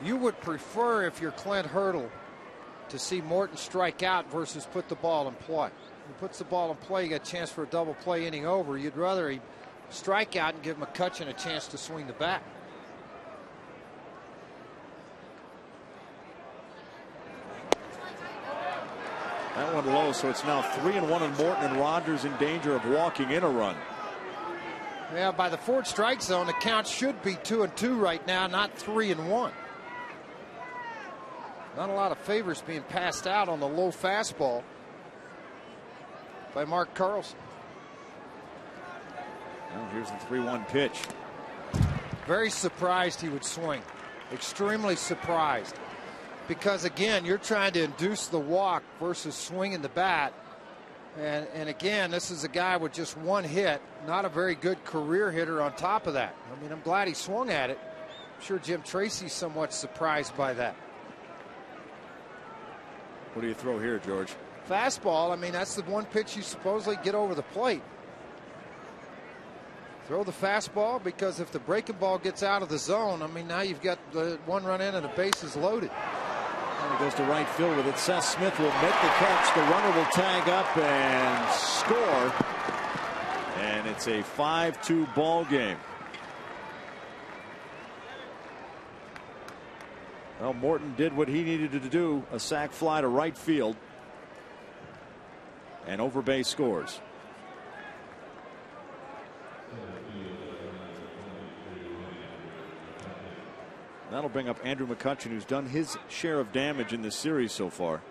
You would prefer, if you're Clint Hurdle, to see Morton strike out versus put the ball in play. He puts the ball in play, you got a chance for a double play inning over. You'd rather he strike out and give McCutchen a chance to swing the bat. That one low, so it's now 3-1 on Morton, and Rogers in danger of walking in a run. Yeah, by the 4th strike zone, the count should be 2-2 right now, not 3-1. Not a lot of favors being passed out on the low fastball by Mark Carlson. Well, here's the 3-1 pitch. Very surprised he would swing. Extremely surprised. Because, again, you're trying to induce the walk versus swinging the bat. And again, this is a guy with just 1 hit. Not a very good career hitter on top of that. I mean, I'm glad he swung at it. I'm sure Jim Tracy's somewhat surprised by that. What do you throw here, George? Fastball. I mean, that's the one pitch you supposedly get over the plate. Throw the fastball, because if the breaking ball gets out of the zone, I mean, now you've got the 1 run in and the bases loaded. And he goes to right field with it. Seth Smith will make the catch. The runner will tag up and score. And it's a 5-2 ball game. Well, Morton did what he needed to do, a sac fly to right field, and Overbay scores. That'll bring up Andrew McCutchen, who's done his share of damage in this series so far.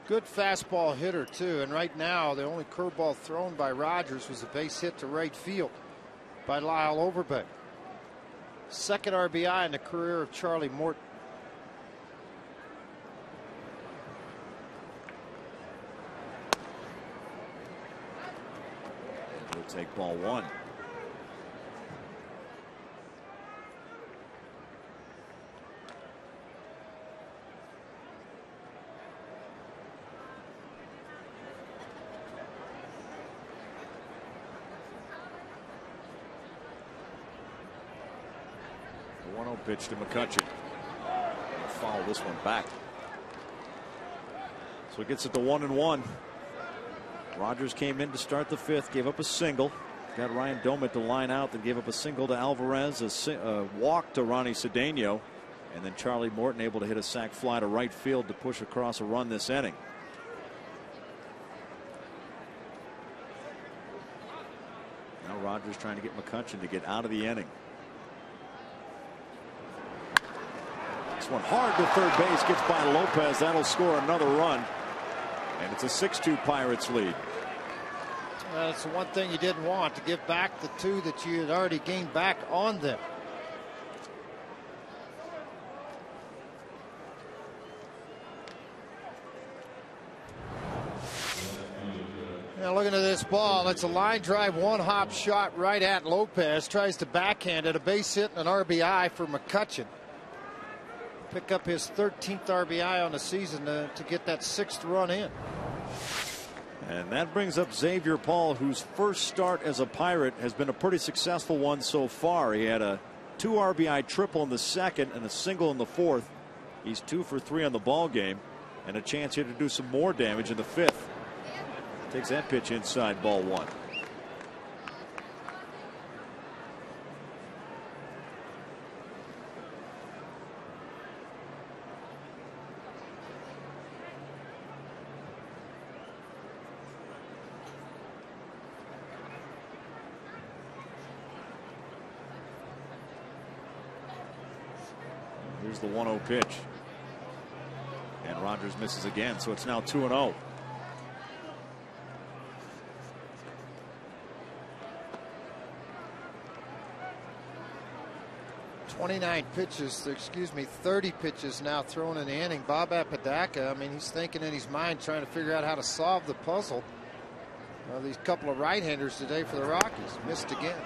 Good fastball hitter, too. And right now, the only curveball thrown by Rogers was a base hit to right field by Lyle Overbay. 2nd RBI in the career of Charlie Morton. We'll take ball 1. The 1-0 pitch to McCutchen. He'll foul this one back. So it gets it to 1-1. Rogers came in to start the 5th, gave up a single. Got Ryan Domit to line out, then gave up a single to Alvarez, a walk to Ronnie Cedeno, and then Charlie Morton able to hit a sac fly to right field to push across a run this inning. Now Rogers trying to get McCutchen to get out of the inning. This one hard to third base, gets by Lopez. That'll score another run. And it's a 6-2 Pirates lead. That's the one thing you didn't want, to give back the 2 that you had already gained back on them. Now looking at this ball, it's a line drive, 1-hop shot right at Lopez. Tries to backhand it, a base hit and an RBI for McCutchen. Pick up his 13th RBI on the season to get that 6th run in. And that brings up Xavier Paul, whose first start as a Pirate has been a pretty successful one so far. He had a 2 RBI triple in the 2nd and a single in the 4th. He's 2 for 3 on the ball game, and a chance here to do some more damage in the 5th. Takes that pitch inside, ball 1. Here's the 1-0 pitch. And Rogers misses again, so it's now 2-0. 29 pitches, 30 pitches now thrown in the inning. Bob Apodaca, I mean, he's thinking in his mind, trying to figure out how to solve the puzzle. These couple of right-handers today for the Rockies. Missed again.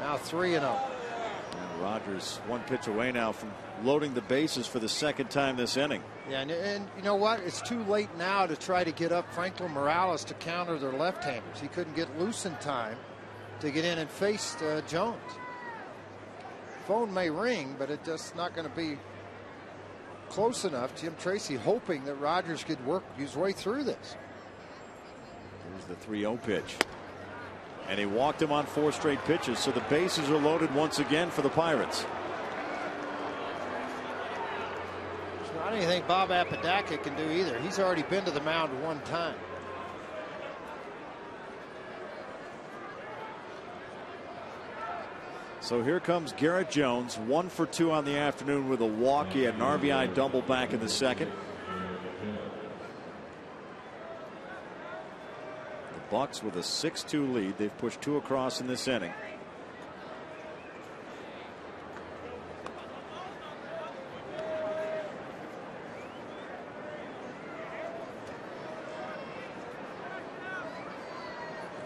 Now 3-0. And Rogers 1 pitch away now from loading the bases for the 2nd time this inning. Yeah, and you know what? It's too late now to try to get up Franklin Morales to counter their left-handers. He couldn't get loose in time to get in and face Jones. Phone may ring, but it's just not going to be close enough. Jim Tracy hoping that Rogers could work his way through this. Here's the 3-0 pitch. And he walked him on 4 straight pitches, so the bases are loaded once again for the Pirates. It's not anything Bob Apodaca can do either. He's already been to the mound 1 time. So here comes Garrett Jones, 1 for 2 on the afternoon with a walk. He had an RBI double back in the 2nd. The Bucks with a 6-2 lead. They've pushed 2 across in this inning.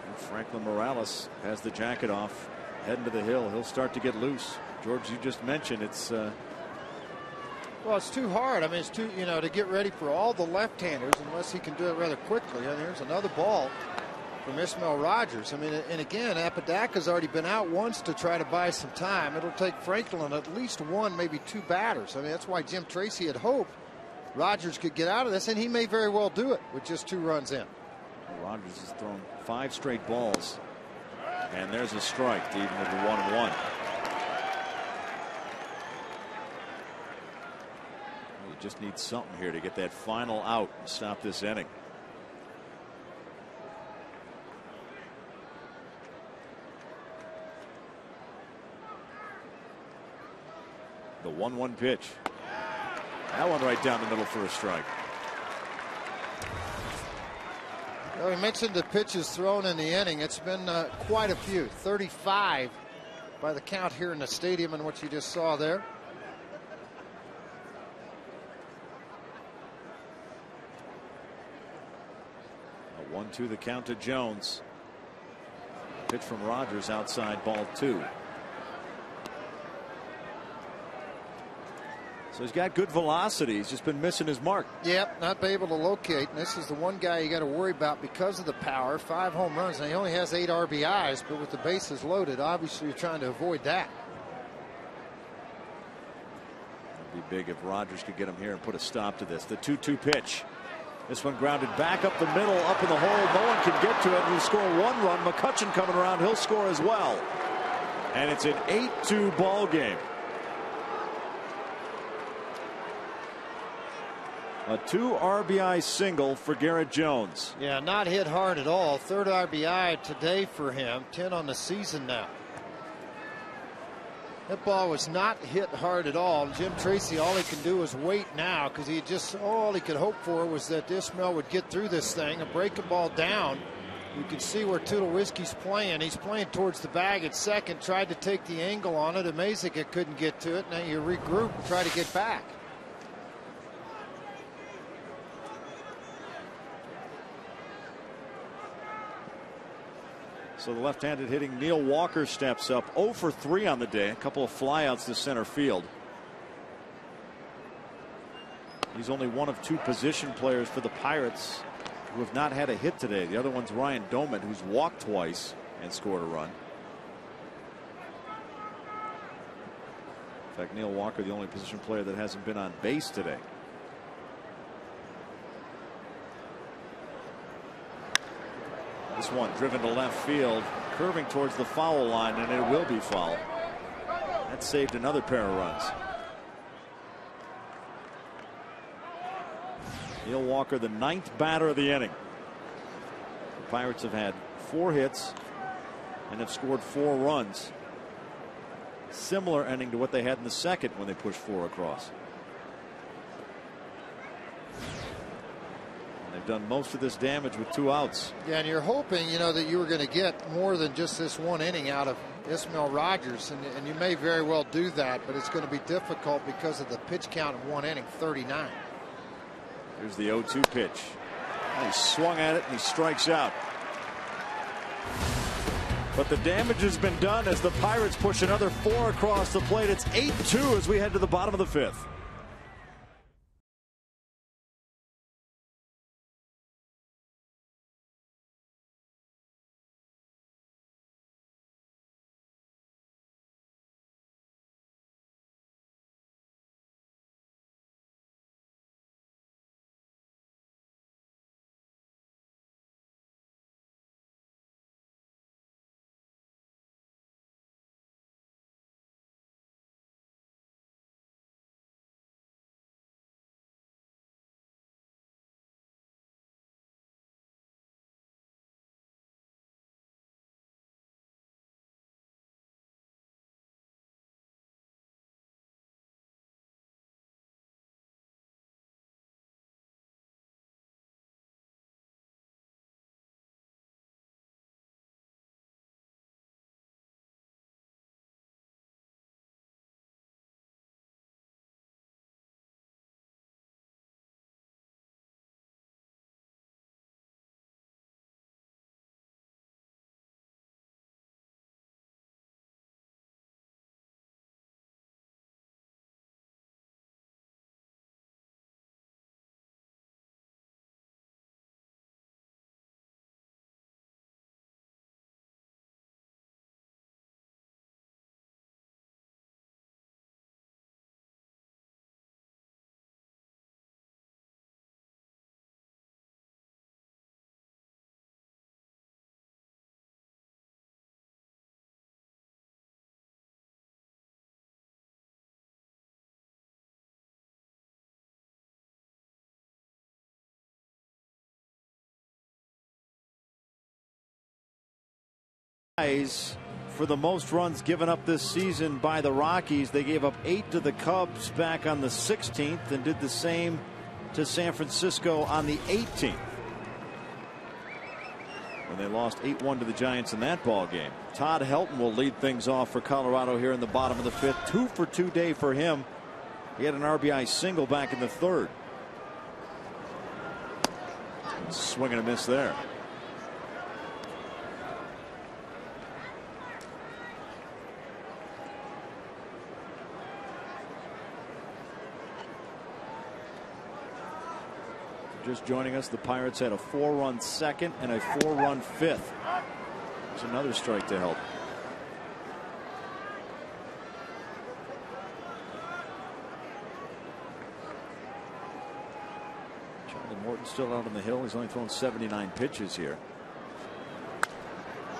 And Franklin Morales has the jacket off. Heading to the hill. He'll start to get loose. George, you just mentioned it's well, it's too hard. I mean, it's too, to get ready for all the left-handers unless he can do it rather quickly. And there's another ball from Ismael Rogers. I mean, and again, Apodaca's already been out once to try to buy some time. It'll take Franklin at least 1, maybe 2 batters. I mean, that's why Jim Tracy had hoped Rogers could get out of this, and he may very well do it with just 2 runs in. Rogers has thrown 5 straight balls. And there's a strike to even with the 1-1. You just need something here to get that final out and stop this inning. The 1-1 pitch. That one right down the middle for a strike. Well, we mentioned the pitches thrown in the inning. It's been quite a few. 35 by the count here in the stadium, and what you just saw there. A 1-2 the count to Jones. Pitch from Rogers outside, ball 2. So he's got good velocity. He's just been missing his mark. Yep, not be able to locate. And this is the one guy you got to worry about because of the power. 5 home runs. Now he only has 8 RBIs, but with the bases loaded, obviously you're trying to avoid that. It'd be big if Rogers could get him here and put a stop to this. The 2-2 pitch. This one grounded back up the middle, up in the hole. No one can get to it. He'll score 1 run. McCutchen coming around. He'll score as well. And it's an 8-2 ball game. A 2 RBI single for Garrett Jones. Yeah, not hit hard at all. 3rd RBI today for him. 10 on the season now. That ball was not hit hard at all. Jim Tracy, all he can do is wait now, because he just, all he could hope for was that Ismail would get through this thing and break the ball down. You can see where Tulowitzki's playing. He's playing towards the bag at second, tried to take the angle on it. Amazing couldn't get to it. Now you regroup and try to get back. So the left-handed hitting Neil Walker steps up. 0 for 3 on the day. A couple of flyouts to center field. He's only one of 2 position players for the Pirates who have not had a hit today. The other one's Ryan Doman, who's walked twice and scored a run. In fact, Neil Walker, the only position player that hasn't been on base today. This one driven to left field, curving towards the foul line, and it will be foul. That saved another pair of runs. Neil Walker, the 9th batter of the inning. The Pirates have had 4 hits and have scored 4 runs. Similar ending to what they had in the second when they pushed 4 across. They've done most of this damage with 2 outs. Yeah, and you're hoping, you know, that you were going to get more than just this 1 inning out of Ismail Rogers, and you may very well do that, but it's going to be difficult because of the pitch count of 1 inning, 39. Here's the 0-2 pitch. He swung at it and he strikes out. But the damage has been done as the Pirates push another 4 across the plate. It's 8-2 as we head to the bottom of the 5th. For the most runs given up this season by the Rockies. They gave up 8 to the Cubs back on the 16th and did the same to San Francisco on the 18th. And they lost 8-1 to the Giants in that ball game. Todd Helton will lead things off for Colorado here in the bottom of the 5th. 2 for 2 day for him. He had an RBI single back in the 3rd. Swing and a miss there. Just joining us, the Pirates had a 4-run second and a 4-run 5th. There's another strike to help. Charlie Morton still out on the hill. He's only thrown 79 pitches here.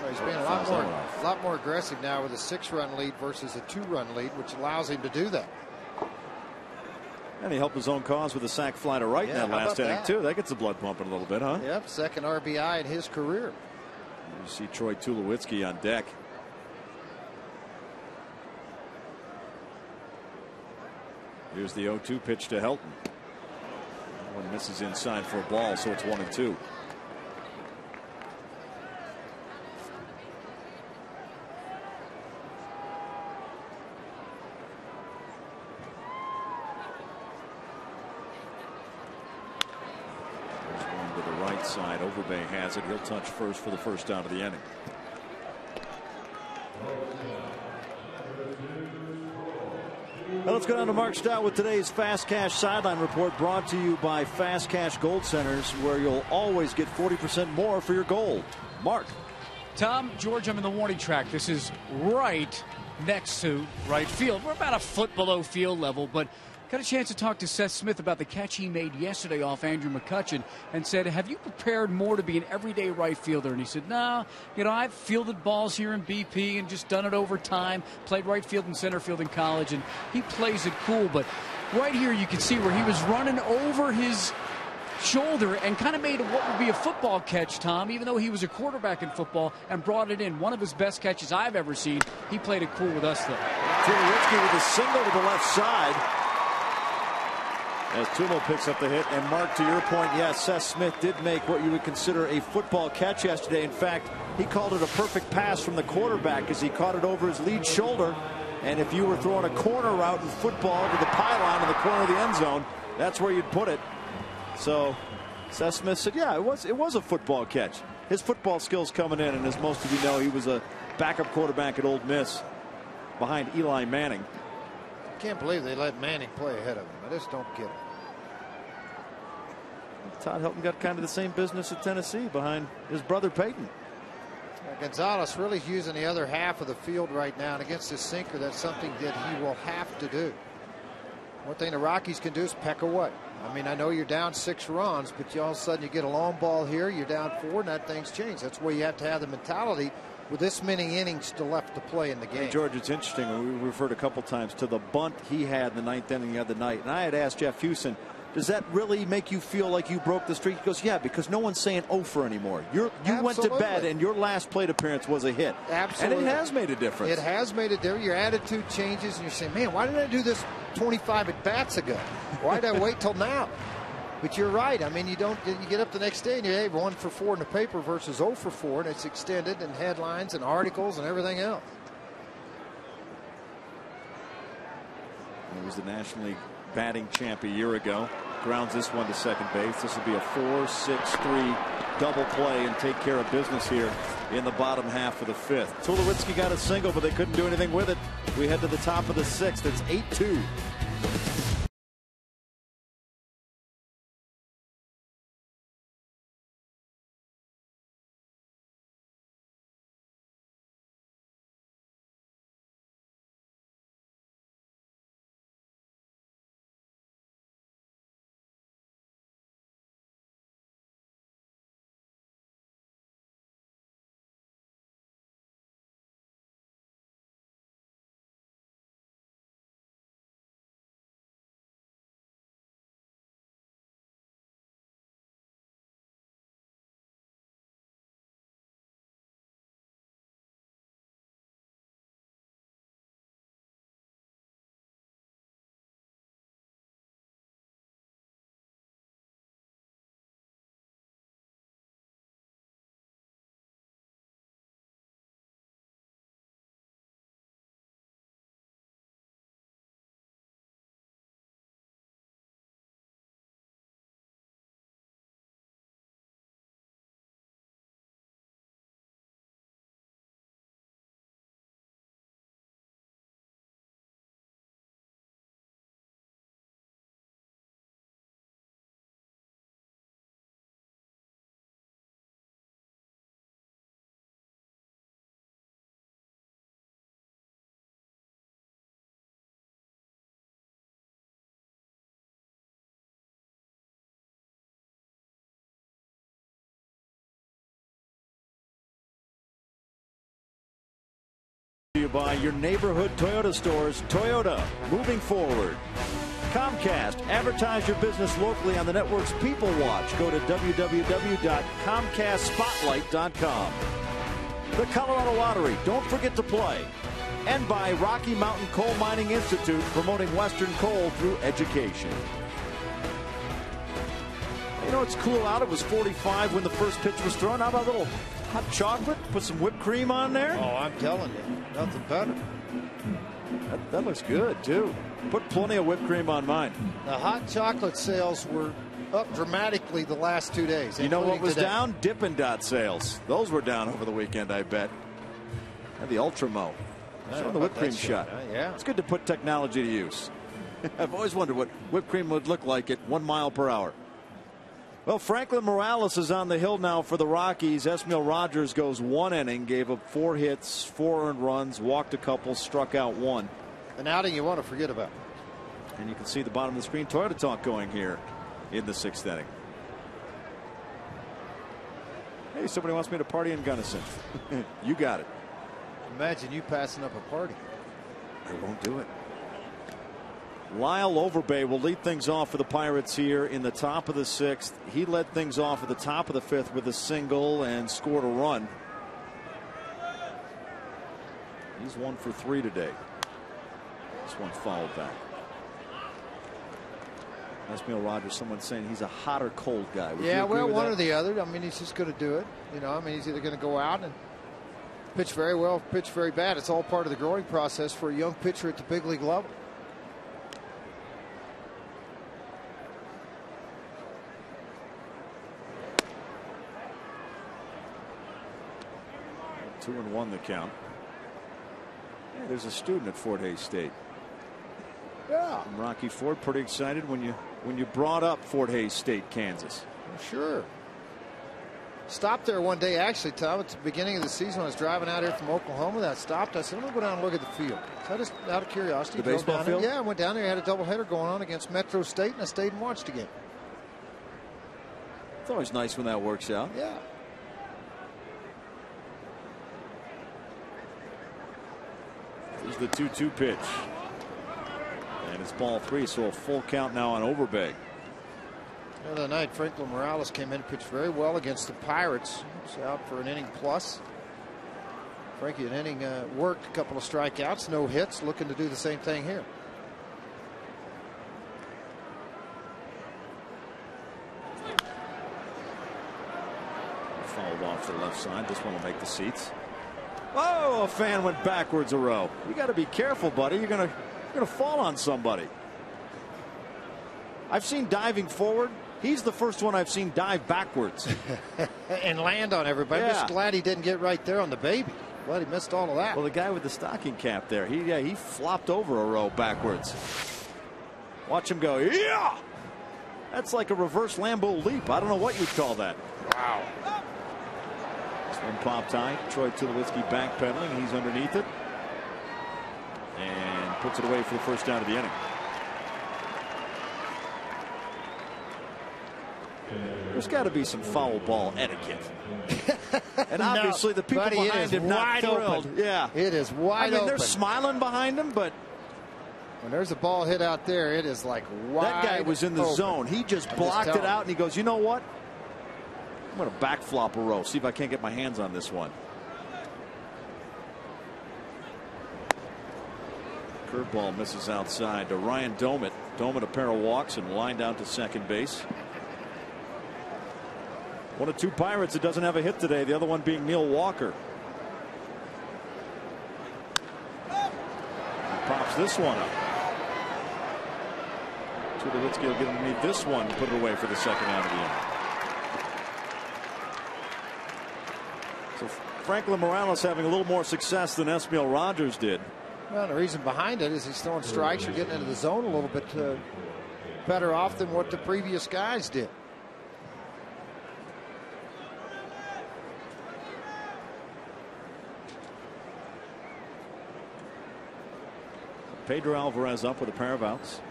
Well, he's being a lot more aggressive now with a 6-run lead versus a 2-run lead, which allows him to do that. And he helped his own cause with a sac fly to right in that last inning, too. That gets the blood pumping a little bit, huh? Yep, second RBI in his career. You see Troy Tulowitzki on deck. Here's the 0-2 pitch to Helton. One misses inside for a ball, so it's 1-2. Side. Overbay has it. He'll touch first for the first out of the inning. Well, let's go down to Mark Stout with today's Fast Cash Sideline Report, brought to you by Fast Cash Gold Centers, where you'll always get 40% more for your gold. Mark. Tom, George, I'm in the warning track. This is right next to right field. We're about a foot below field level, but got a chance to talk to Seth Smith about the catch he made yesterday off Andrew McCutchen and said, have you prepared more to be an everyday right fielder? And he said, no, I've fielded balls here in BP and just done it over time. Played right field and center field in college, and he plays it cool. But right here you can see where he was running over his shoulder and kind of made what would be a football catch, Tom, even though he was a quarterback in football, and brought it in. One of his best catches I've ever seen. He played it cool with us, though. Tulowitzki with a single to the left side. As Tulo picks up the hit. And Mark, to your point, yes, Seth Smith did make what you would consider a football catch yesterday. In fact, he called it a perfect pass from the quarterback as he caught it over his lead shoulder. And if you were throwing a corner route in football to the pylon in the corner of the end zone, that's where you'd put it. So Seth Smith said, yeah, it was a football catch. His football skills coming in, and as most of you know, he was a backup quarterback at Ole Miss behind Eli Manning. I can't believe they let Manning play ahead of him. I just don't get it. Todd Helton got kind of the same business at Tennessee behind his brother Peyton. Gonzalez really using the other half of the field right now, and against his sinker, that's something that he will have to do. One thing the Rockies can do is peck away. I mean, I know you're down 6 runs, but all of a sudden you get a long ball here, you're down 4, and that thing's changed. That's where you have to have the mentality with this many innings still left to play in the game. Hey, George, it's interesting. We referred a couple times to the bunt he had in the 9th inning the other night, and I had asked Jeff Hewson, does that really make you feel like you broke the streak? He goes, yeah, because no one's saying for anymore. You went to bed and your last plate appearance was a hit. Absolutely. And it has made a difference. It has made a difference. Your attitude changes and you're saying, man, why didn't I do this 25 at bats ago? Why did I wait till now? But you're right. I mean, you get up the next day and you're 1 for 4 in the paper versus 0 for 4, and it's extended in headlines and articles and everything else. He was the National League batting champ a year ago. Grounds this one to second base. This will be a 4-6-3 double play and take care of business here in the bottom half of the 5th. Tulowitzki got a single, but they couldn't do anything with it. We head to the top of the 6th. It's 8-2. by your neighborhood Toyota stores. Toyota, moving forward. Comcast, advertise your business locally on the network's People Watch. Go to www.comcastspotlight.com. The Colorado Lottery, don't forget to play. And by Rocky Mountain Coal Mining Institute, promoting Western coal through education. You know, it's cool out. It was 45 when the first pitch was thrown. How about a little hot chocolate? Put some whipped cream on there? Oh, I'm telling you, nothing better. That looks good, too. Put plenty of whipped cream on mine. The hot chocolate sales were up dramatically the last 2 days. You know what was today. down? Dippin' Dot sales. Those were down over the weekend, I bet. And the Ultramo. Showing the whipped cream shot. Yeah. It's good to put technology to use. I've always wondered what whipped cream would look like at 1 mile per hour. Well, Franklin Morales is on the hill now for the Rockies. Esmiel Rogers goes 1 inning, gave up 4 hits, 4 earned runs, walked a couple, struck out 1. An outing you want to forget about. And you can see the bottom of the screen Toyota Talk going here in the 6th inning. Hey, somebody wants me to party in Gunnison. You got it. Imagine you passing up a party. I won't do it. Lyle Overbay will lead things off for the Pirates here in the top of the 6th. He led things off at the top of the 5th with a single and scored a run. He's 1 for 3 today. This one fouled back. Esmiel Rogers, someone saying he's a hot or cold guy. Would yeah, well, one that? or the other. I mean, he's just going to do it. You know, I mean, he's either going to go out and pitch very well, pitch very bad. It's all part of the growing process for a young pitcher at the big league level. Two and 1 the count. Yeah, there's a student at Fort Hays State. Yeah. And Rocky Ford pretty excited when you brought up Fort Hays State, Kansas. Sure. Stopped there one day, actually, Tom, at the beginning of the season. I was driving out here from Oklahoma. That stopped. I said, I'm going to go down and look at the field. So I just, out of curiosity, the baseball down field? there. Yeah, I went down there. Had a doubleheader going on against Metro State, and I stayed and watched the game. It's always nice when that works out. Yeah. Here's the 2-2 pitch. And it's ball 3, so a full count now on Overbay. The other night, Franklin Morales came in and pitched very well against the Pirates. He's out for an inning plus. Frankie, an inning worked, a couple of strikeouts, no hits, looking to do the same thing here. Fouled off to the left side. This one will make the seats. Oh, a fan went backwards a row. You got to be careful, buddy. You're gonna fall on somebody. I've seen diving forward. He's the first one I've seen dive backwards and land on everybody. Yeah. I'm just glad he didn't get right there on the baby. Glad he missed all of that. Well, the guy with the stocking cap there, he flopped over a row backwards. Watch him go. Yeah, that's like a reverse Lambeau leap. I don't know what you'd call that. Wow. This one popped high. Troy Tulowitzki backpedaling. He's underneath it and puts it away for the first down of the inning. There's got to be some foul ball etiquette. And obviously the people buddy, behind him not thrilled. Open. Yeah. It is wide open. They're smiling behind him, but when there's a ball hit out there, it is like wide that guy was in the open. zone. He just blocked it out, and he goes, you know what? I'm going to back flop a row, see if I can't get my hands on this one. Curveball misses outside to Ryan Domit. Domit a pair of walks and line down to second base. One of 2 Pirates that doesn't have a hit today, the other one being Neil Walker. He pops this one up. Tulowitzki will get underneath this one, put it away for the second out of the inning. So Franklin Morales having a little more success than Esmiel Rogers did. Well, the reason behind it is he's throwing strikes or getting into the zone a little bit better off than what the previous guys did. Pedro Alvarez up with a pair of outs.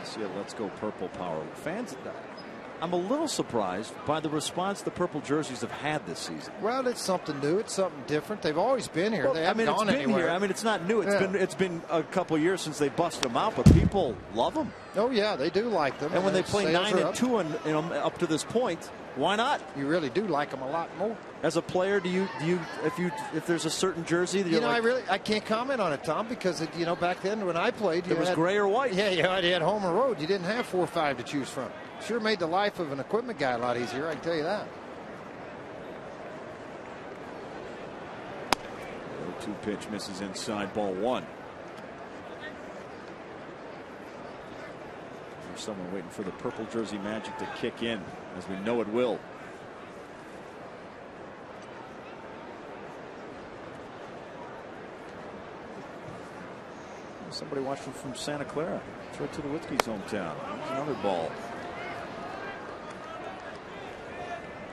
See a Let's Go Purple power. Fans I'm a little surprised by the response the purple jerseys have had this season. Well, it's something new. It's something different. They've always been here. Well, They haven't gone anywhere. Here. I mean, it's not new. It's been a couple years since they busted them out, but people love them. Oh yeah, they do like them. And when they play 9-2 and up to this point, why not? You really do like them a lot more. As a player, do you if there's a certain jersey that I can't comment on it, Tom, because back then when I played, it was gray or white. Yeah, you had home or road. You didn't have 4 or 5 to choose from. Sure made the life of an equipment guy a lot easier, I can tell you that. 0-2 pitch misses inside, ball 1. There's someone waiting for the purple jersey magic to kick in, as we know it will. Somebody watching from Santa Clara. It's right to the Witzke's hometown. There's another ball.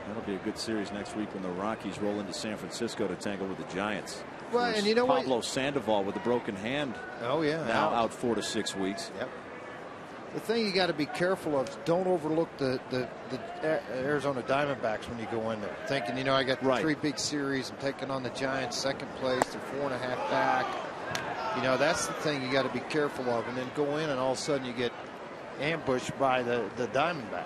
That'll be a good series next week when the Rockies roll into San Francisco to tangle with the Giants. Well, and you know what? Pablo Sandoval with a broken hand. Oh yeah, now out 4 to 6 weeks. Yep. The thing you got to be careful of is don't overlook the Arizona Diamondbacks when you go in there. Thinking, I got 3 big series. I'm taking on the Giants, second place. They're 4.5 back. That's the thing you got to be careful of, and then go in and all of a sudden you get ambushed by the Diamondbacks.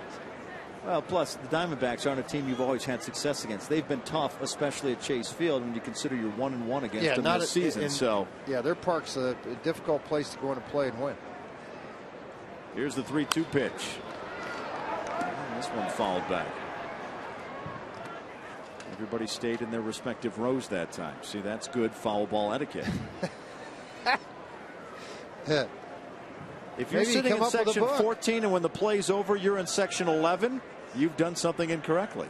Well, plus the Diamondbacks aren't a team you've always had success against. They've been tough, especially at Chase Field, when you consider you're 1-1 against them this season. Yeah, their park's a difficult place to go in and play and win. Here's the 3-2 pitch. And this one fouled back. Everybody stayed in their respective rows that time. See, that's good foul ball etiquette. If you're sitting in section 14 and when the play's over you're in section 11, you've done something incorrectly.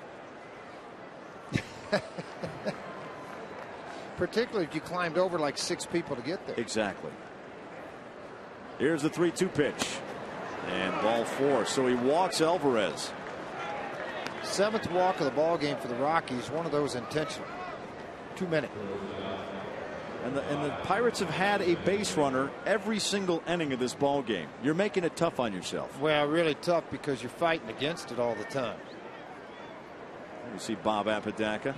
Particularly if you climbed over like 6 people to get there. Exactly. Here's the 3-2 pitch. And ball 4. So he walks Alvarez. 7th walk of the ball game for the Rockies. One of those intentional. Too many. And the Pirates have had a base runner every single inning of this ball game. You're making it tough on yourself. Well, really tough because you're fighting against it all the time. You see Bob Apodaca.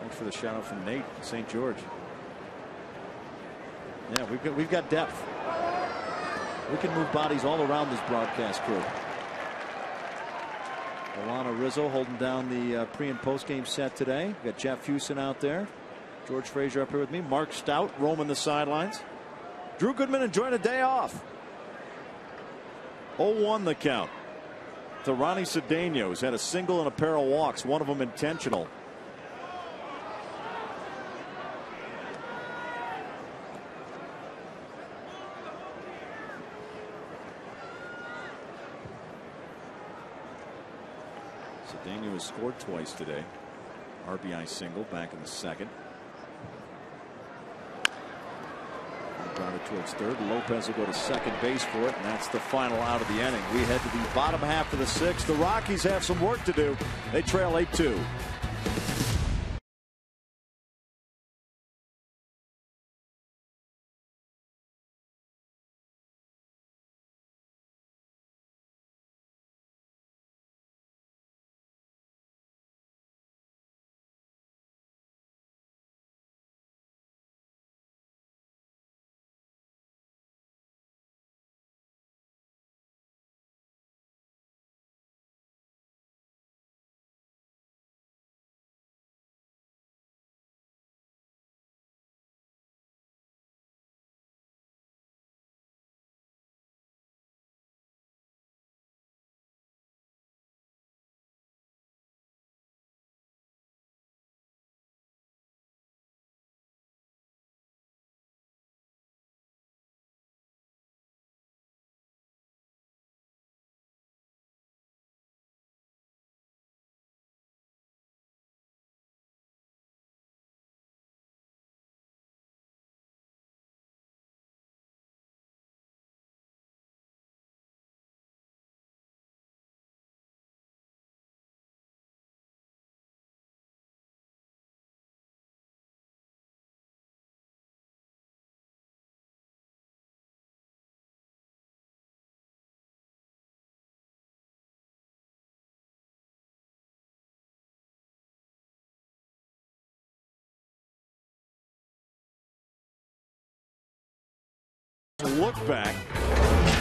Thanks for the shout out from Nate, St. George. Yeah, we've got depth. We can move bodies all around this broadcast crew. Alana Rizzo holding down the pre and post game set today. We've got Jeff Hewson out there. George Frazier up here with me. Mark Stout roaming the sidelines. Drew Goodman enjoying a day off. 0-1 the count to Ronnie Cedeno, who's had a single and a pair of walks, one of them intentional. Cedeno has scored twice today. RBI single back in the 2nd. Grounded towards 3rd. Lopez will go to 2nd base for it, and that's the final out of the inning. We head to the bottom half of the 6th. The Rockies have some work to do. They trail 8-2. look back.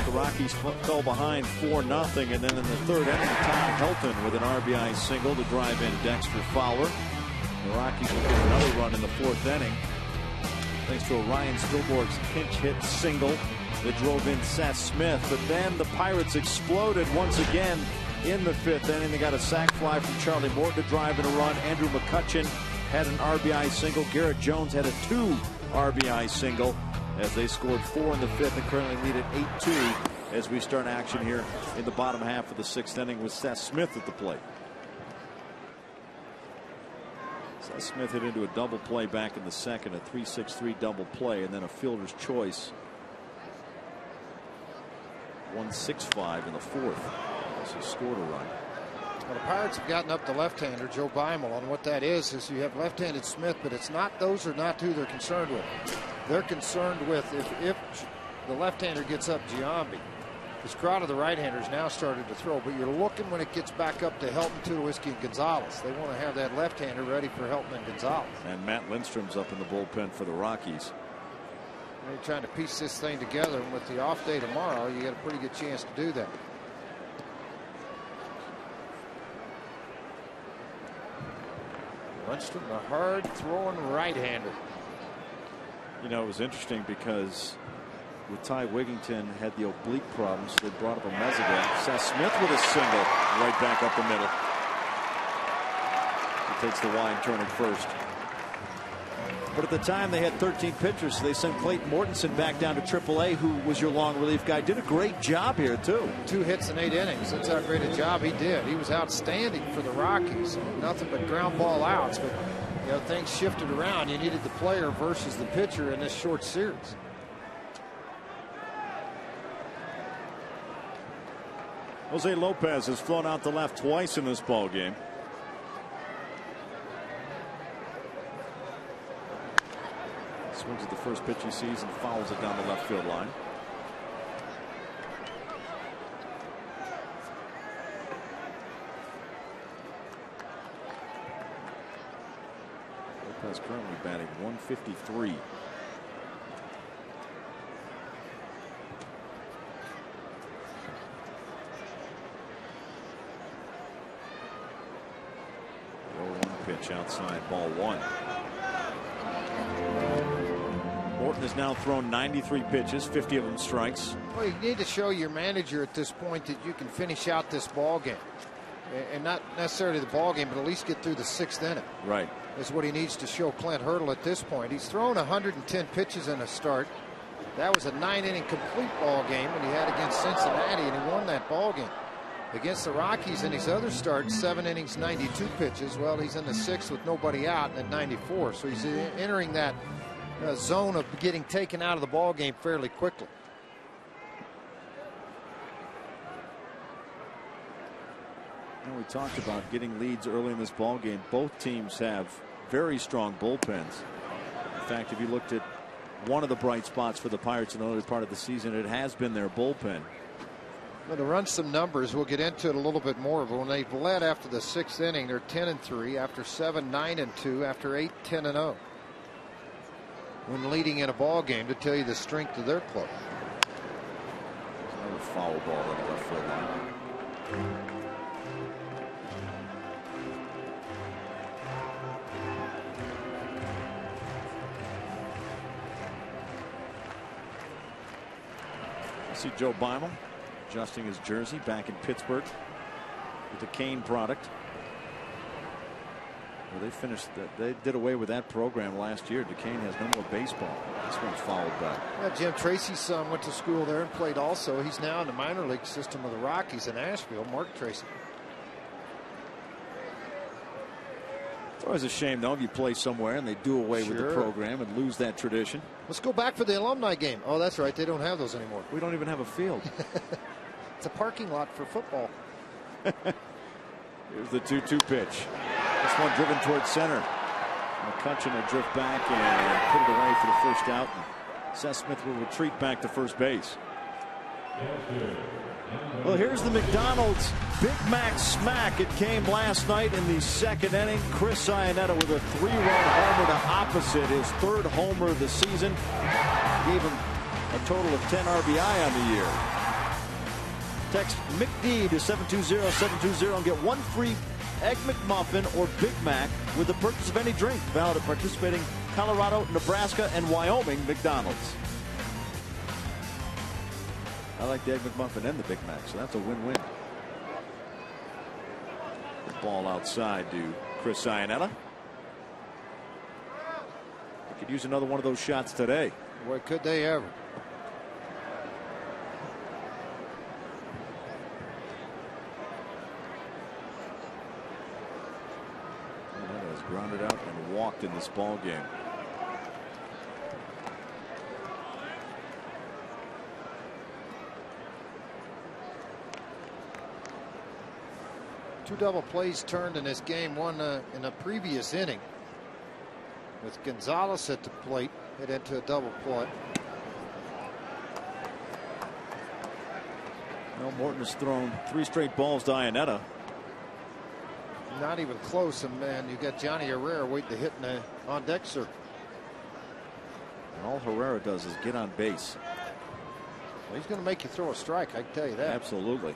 The Rockies fell behind 4-0, and then in the third inning, Tom Helton with an RBI single to drive in Dexter Fowler. The Rockies will get another run in the fourth inning thanks to a Ryan Spilborgh's pinch hit single that drove in Seth Smith. But then the Pirates exploded once again in the fifth inning. They got a sac fly from Charlie Morton to drive in a run. Andrew McCutchen had an RBI single. Garrett Jones had a 2 RBI single as they scored 4 in the fifth and currently lead at 8-2 as we start action here in the bottom half of the sixth inning with Seth Smith at the plate. Seth Smith hit into a double play back in the second, a 3-6-3 double play, and then a fielder's choice 1-6-5 in the fourth. So he scored a run. Well, the Pirates have gotten up the left-hander, Joe Beimel, and what that is you have left-handed Smith, but it's not, those are not who they're concerned with. They're concerned with if the left-hander gets up Giambi. This crowd of the right-handers now started to throw, but you're looking when it gets back up to Helton, Tulowitzki, and Gonzalez. They want to have that left-hander ready for Helton and Gonzalez. And Matt Lindstrom's up in the bullpen for the Rockies. They're trying to piece this thing together, and with the off day tomorrow, you got a pretty good chance to do that. Lindstrom, a hard-throwing right-hander. You know, it was interesting because with Ty Wigington had the oblique problems, so they brought up a Mezzagul. Seth Smith with a single right back up the middle. He takes the wide turn at first. But at the time they had 13 pitchers, so they sent Clayton Mortensen back down to AAA, who was your long relief guy. Did a great job here too. 2 hits in 8 innings. That's how great a job he did. He was outstanding for the Rockies. Nothing but ground ball outs, but you know, things shifted around. You needed the player versus the pitcher in this short series. Jose Lopez has flown out to left twice in this ball game. Swings at the first pitch he sees and fouls it down the left field line. Lopez currently batting .153. Pitch outside, ball 1. Morton has now thrown 93 pitches, 50 of them strikes. Well, you need to show your manager at this point that you can finish out this ball game, and not necessarily the ball game, but at least get through the 6th inning. Right. Is what he needs to show Clint Hurdle at this point. He's thrown 110 pitches in a start. That was a 9-inning complete ball game when he had against Cincinnati, and he won that ball game. Against the Rockies in his other start, 7 innings, 92 pitches. Well, he's in the 6th with nobody out at 94. So he's entering that zone of getting taken out of the ball game fairly quickly. And we talked about getting leads early in this ball game. Both teams have very strong bullpens. In fact, if you looked at one of the bright spots for the Pirates in the early part of the season, it has been their bullpen. Well, to run some numbers, we'll get into it a little bit more, but when they've led after the 6th inning, they're 10-3, after 7, 9-2, after 8, 10-0. When leading in a ball game, to tell you the strength of their club. Another foul ball on the left field line. See Joe Beimel adjusting his jersey back in Pittsburgh with the Kane product. Well, they finished that. They did away with that program last year. Duquesne has no more baseball. This one's fouled back. Yeah, Jim Tracy's son went to school there and played also. He's now in the minor league system of the Rockies in Asheville. Mark Tracy. It's always a shame, though, if you play somewhere and they do away with the program and lose that tradition. Let's go back for the alumni game. Oh, that's right. They don't have those anymore. We don't even have a field. It's a parking lot for football. Here's the 2-2 pitch. This one driven towards center. McCutchen will drift back and put it away for the first out. Seth Smith will retreat back to first base. Well, here's the McDonald's Big Mac smack. It came last night in the 2nd inning. Chris Iannetta with a 3-run homer to opposite his 3rd homer of the season. Gave him a total of 10 RBI on the year. Text McD to 720-720 and get one free Egg McMuffin or Big Mac with the purchase of any drink. Valid at participating Colorado, Nebraska, and Wyoming McDonald's. I like the Egg McMuffin and the Big Mac, so that's a win-win. The ball outside to Chris Iannetta. They could use another one of those shots today. Boy, could they ever. Iannetta has grounded out and walked in this ball game. Two double plays turned in this game, one in a previous inning. With Gonzalez at the plate, hit into a double play. Well, Morton has thrown 3 straight balls to Iannetta. Not even close, and man, you got Johnny Herrera waiting to hit in the on deck circle. And all Herrera does is get on base. Well, he's going to make you throw a strike, I can tell you that. Absolutely.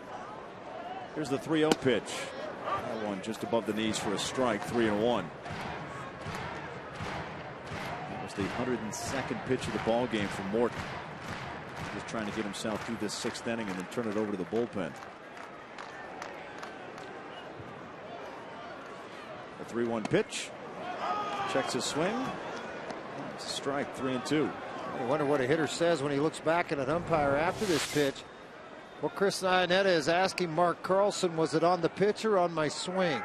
Here's the 3-0 pitch. That one just above the knees for a strike, 3-1. That was the 102nd pitch of the ball game for Morton. Just trying to get himself through this 6th inning and then turn it over to the bullpen. The 3-1 pitch. Checks his swing. It's a strike, 3-2. I wonder what a hitter says when he looks back at an umpire after this pitch. Well, Chris Iannetta is asking Mark Carlson, was it on the pitch or on my swing?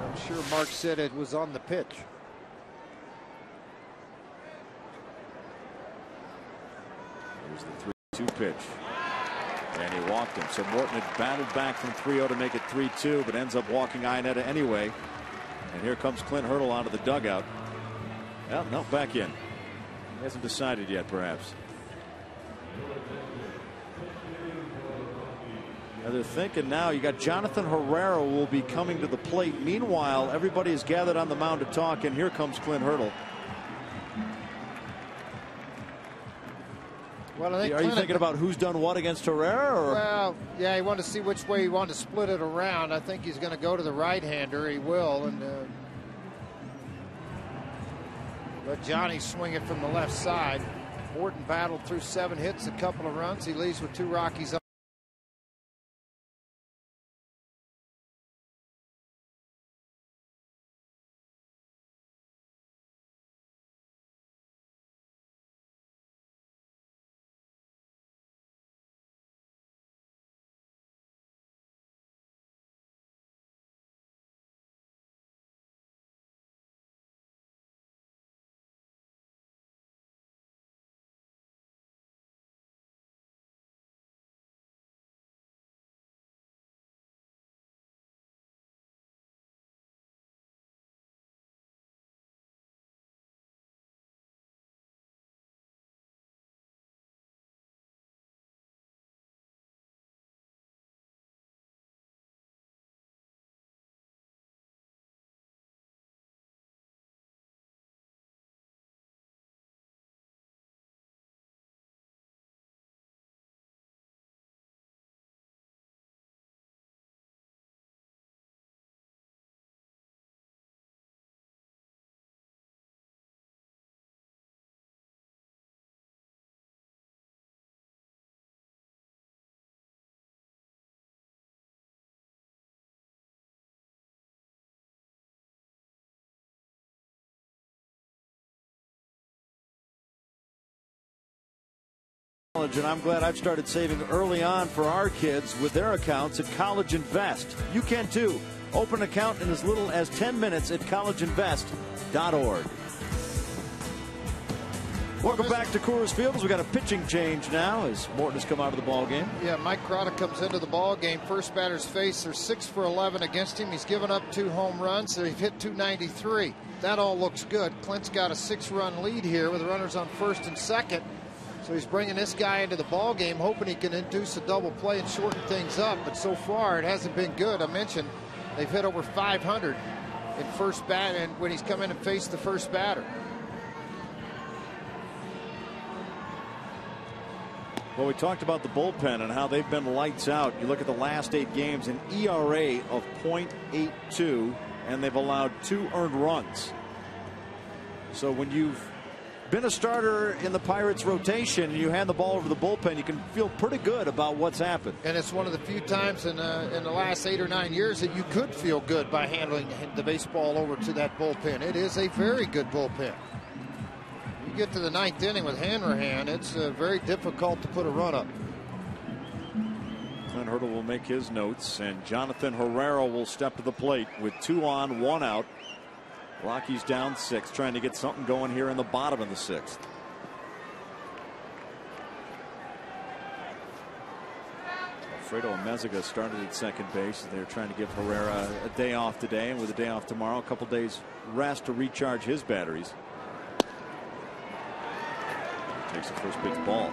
I'm sure Mark said it was on the pitch. Here's the 3-2 pitch. And he walked him. So Morton had battled back from 3-0 to make it 3-2, but ends up walking Iannetta anyway. And here comes Clint Hurdle out of the dugout. Well, no, back in. He hasn't decided yet, perhaps. Now they're thinking now you got Jonathan Herrera will be coming to the plate. Meanwhile, everybody is gathered on the mound to talk, and here comes Clint Hurdle. Well, I think Are you thinking about who's done what against Herrera? Or? Well, yeah, he wanted to see which way he wanted to split it around. I think he's going to go to the right-hander. He will, and let Johnny swing it from the left side. Morton battled through 7 hits, a couple of runs. He leaves with 2 Rockies up. And I'm glad I've started saving early on for our kids with their accounts at College Invest. You can too. Open an account in as little as 10 minutes at collegeinvest.org. Welcome back to Coors Field as we got a pitching change now as Morton has come out of the ball game. Yeah, Mike Crotta comes into the ball game. First batter's face. They're 6 for 11 against him. He's given up 2 home runs. So he's hit 293. That all looks good. Clint's got a 6-run lead here with runners on first and second. So he's bringing this guy into the ball game, hoping he can induce a double play and shorten things up. But so far, it hasn't been good. I mentioned they've hit over 500 in first bat, and when he's come in and faced the first batter. Well, we talked about the bullpen and how they've been lights out. You look at the last 8 games, an ERA of .82, and they've allowed 2 earned runs. So when you've been a starter in the Pirates rotation and you hand the ball over to the bullpen, you can feel pretty good about what's happened. And it's one of the few times in the last 8 or 9 years that you could feel good by handling the baseball over to that bullpen. It is a very good bullpen. You get to the 9th inning with Hanrahan, it's very difficult to put a run up. Clint Hurdle will make his notes, and Jonathan Herrera will step to the plate with 2 on, 1 out. Rockies down 6, trying to get something going here in the bottom of the 6th. Alfredo Amezaga started at second base. They're trying to give Herrera a day off today, and with a day off tomorrow, a couple days rest to recharge his batteries. Takes the first pitch ball.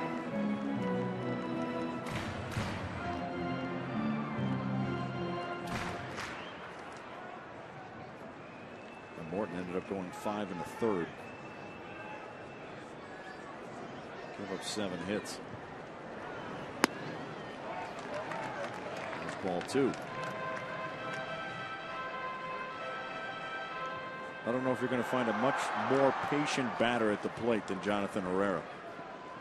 And Morton ended up going 5 1/3. Give up 7 hits. There's ball 2. I don't know if you're going to find a much more patient batter at the plate than Jonathan Herrera.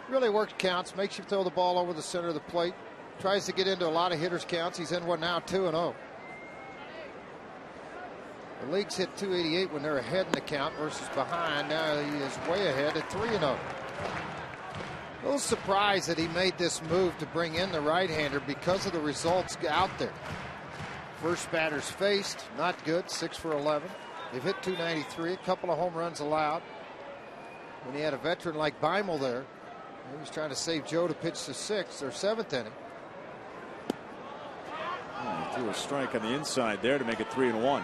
Really works counts, makes you throw the ball over the center of the plate. Tries to get into a lot of hitters' counts. He's in one now, 2-0. The league's hit .288 when they're ahead in the count versus behind. Now he is way ahead at 3-0. A little surprised that he made this move to bring in the right-hander because of the results out there. First batters faced, not good, 6 for 11. They've hit .293, a couple of home runs allowed. When he had a veteran like Beimel there, he was trying to save Joe to pitch the 6th or 7th inning. He threw a strike on the inside there to make it 3-1.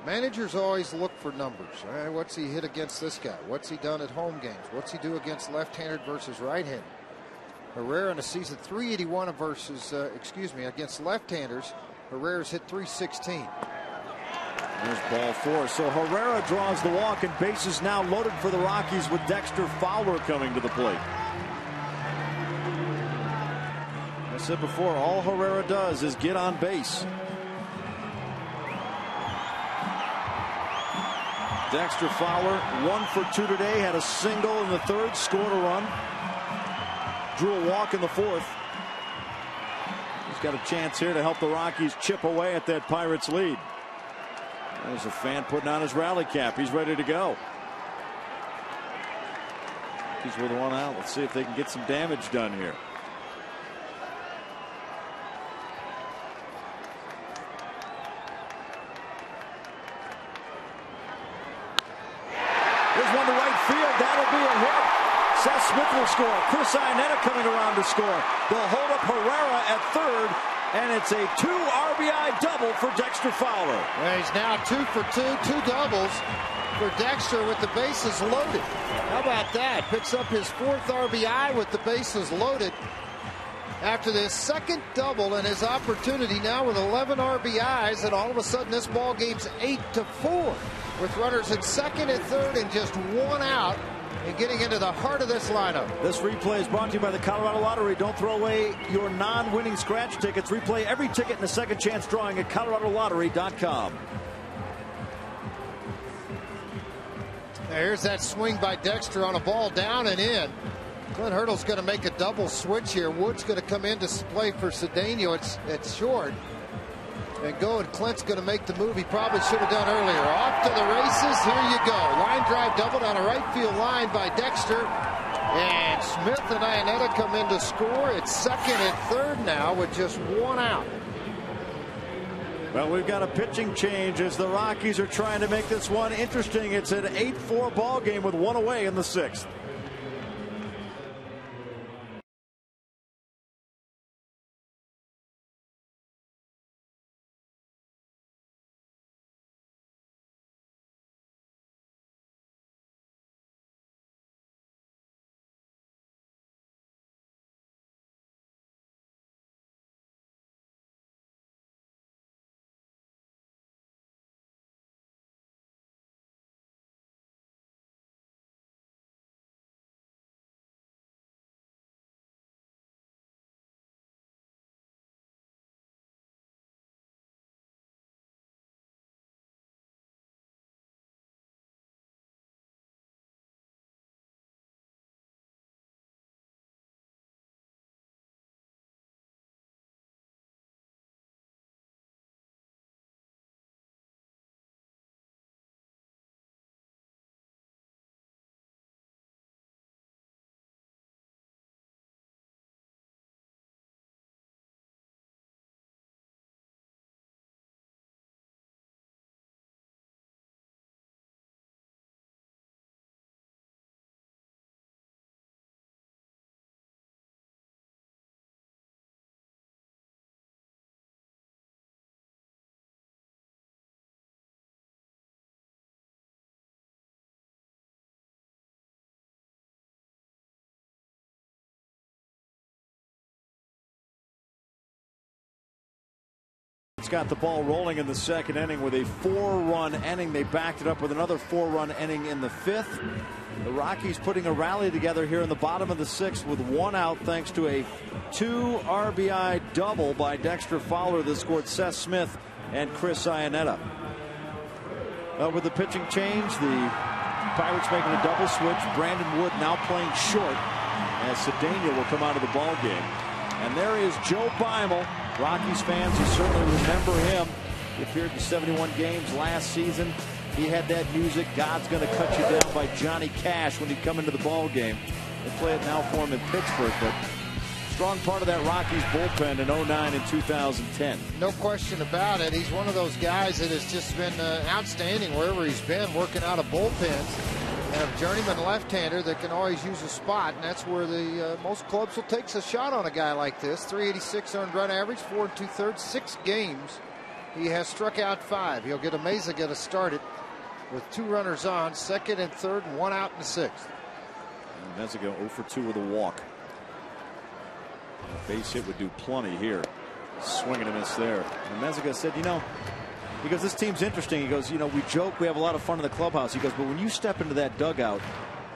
Managers always look for numbers. All right, what's he hit against this guy? What's he done at home games? What's he do against left-handed versus right-handed? Herrera in a season .381 versus, against left-handers. Herrera's hit .316. There's ball 4. So Herrera draws the walk, and bases now loaded for the Rockies with Dexter Fowler coming to the plate. I said before, all Herrera does is get on base. Dexter Fowler 1 for 2 today, had a single in the 3rd, scored a run, drew a walk in the 4th. He's got a chance here to help the Rockies chip away at that Pirates lead. There's a fan putting on his rally cap. He's ready to go. He's with 1 out. Let's see if they can get some damage done here. There's one to right field. That'll be a hit. Seth Smith will score. Chris Iannetta coming around to score. They'll hold up Herrera at 3rd. And it's a 2 RBI double for Dexter Fowler. Well, he's now 2 for 2, 2 doubles for Dexter with the bases loaded. How about that? Picks up his 4th RBI with the bases loaded. After this 2nd double and his opportunity now with 11 RBIs, and all of a sudden this ball game's 8-4 with runners at 2nd and 3rd and just 1 out. And getting into the heart of this lineup. This replay is brought to you by the Colorado Lottery. Don't throw away your non-winning scratch tickets. Replay every ticket in a second chance drawing at coloradolottery.com. Now here's that swing by Dexter on a ball down and in. Clint Hurdle's going to make a double switch here. Wood's going to come in to play for Cedeno. It's short. And Clint's going to make the move he probably should have done earlier. Off to the races. Here you go. Line drive double down a right field line by Dexter. And Smith and Iannetta come in to score. It's 2nd and 3rd now with just 1 out. Well, we've got a pitching change as the Rockies are trying to make this one interesting. It's an 8-4 ball game with 1 away in the 6th. Pirates got the ball rolling in the second inning with a 4-run inning. They backed it up with another 4-run inning in the fifth. The Rockies putting a rally together here in the bottom of the sixth with 1 out thanks to a 2 RBI double by Dexter Fowler that scored Seth Smith and Chris Iannetta. With the pitching change, the Pirates making a double switch. Brandon Wood now playing short as Cedeno will come out of the ball game. And there is Joe Beimel. Rockies fans who certainly remember him. He appeared in 71 games last season. He had that music, God's going to cut you down, by Johnny Cash when he'd come into the ball game. They play it now for him in Pittsburgh, but strong part of that Rockies bullpen in 09 and 2010. No question about it. He's one of those guys that has just been outstanding wherever he's been, working out of bullpens. And a journeyman left-hander that can always use a spot, and that's where the most clubs will take a shot on a guy like this. 386 earned run average, 4 2/3, 6 games. He has struck out 5. He'll get Amezaga to start it with 2 runners on, second and third, and 1 out in the sixth. Amezaga 0 for 2 with a walk. A base hit would do plenty here. Swing and a miss there. And Amezaga said, you know, he goes, this team's interesting. He goes, you know, we joke, we have a lot of fun in the clubhouse. He goes, but when you step into that dugout,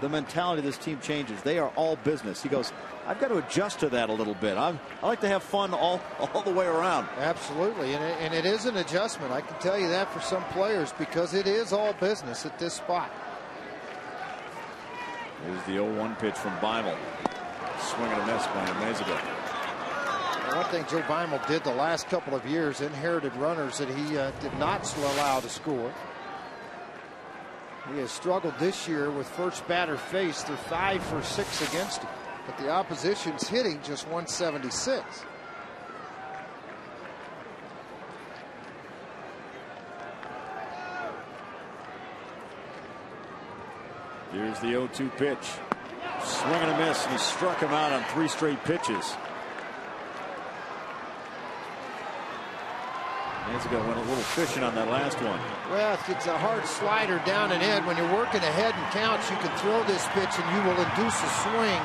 the mentality of this team changes. They are all business. He goes, I've got to adjust to that a little bit. I like to have fun all the way around. Absolutely, and it is an adjustment. I can tell you that for some players, because it is all business at this spot. Here's the 0-1 pitch from Beimel. Swing and a miss by Amezaga. One thing Joe Beimel did the last couple of years, inherited runners that he did not allow to score. He has struggled this year with first batter faced. They're 5 for 6 against him, but the opposition's hitting just 176. Here's the 0-2 pitch. Swing and a miss, and he struck him out on 3 straight pitches. Amezaga went a little fishing on that last one. Well, it's a hard slider down and in. When you're working ahead in counts, you can throw this pitch and you will induce a swing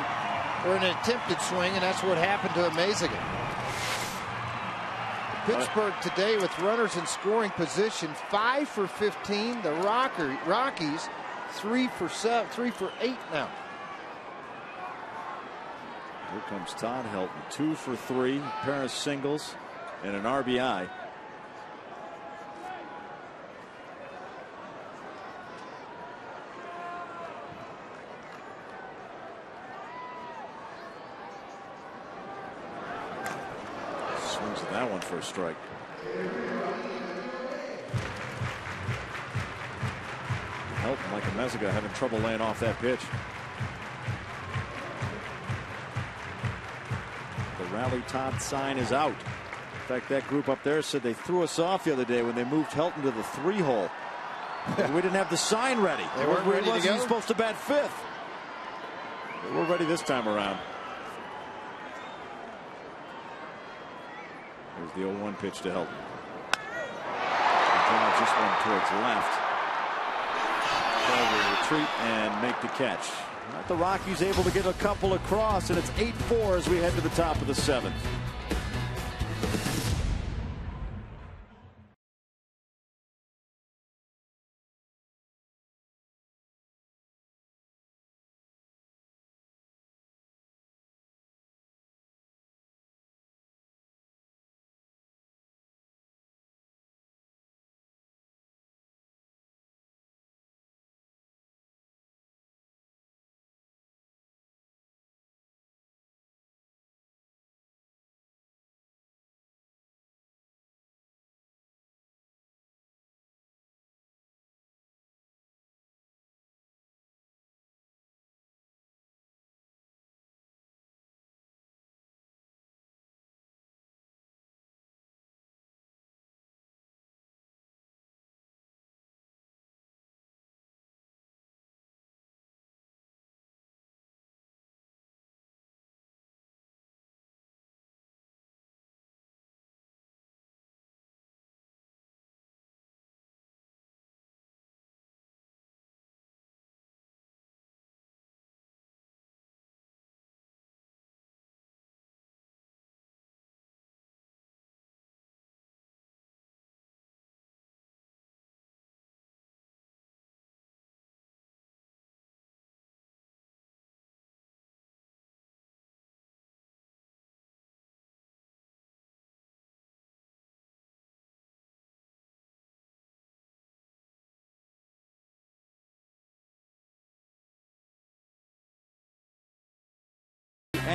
or an attempted swing, and that's what happened to Amezaga. Pittsburgh today with runners in scoring position, 5 for 15. The Rockies 3 for 8 now. Here comes Todd Helton, 2 for 3, pair of singles and an RBI. Swings at that one for a strike. Helton, like Amezaga, having trouble laying off that pitch. The Rally Todd sign is out. In fact, that group up there said they threw us off the other day when they moved Helton to the 3-hole. We didn't have the sign ready. They weren't ready to go. He was supposed to bat 5th. But we're ready this time around. Here's the 0-1 pitch to Helton. Just one towards left. Will retreat and make the catch. The Rockies able to get a couple across, and it's 8-4 as we head to the top of the 7th.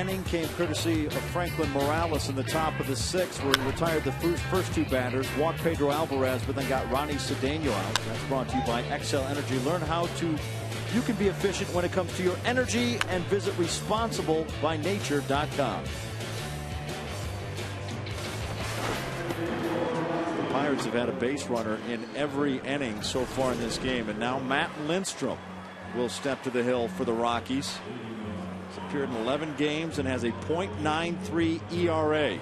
inning came courtesy of Franklin Morales in the top of the sixth, where he retired the first two batters, walked Pedro Alvarez, but then got Ronnie Cedeno out. That's brought to you by XL Energy. Learn how you can be efficient when it comes to your energy, and visit responsiblebynature.com. The Pirates have had a base runner in every inning so far in this game, and now Matt Lindstrom will step to the hill for the Rockies. He's appeared in 11 games and has a .93 ERA.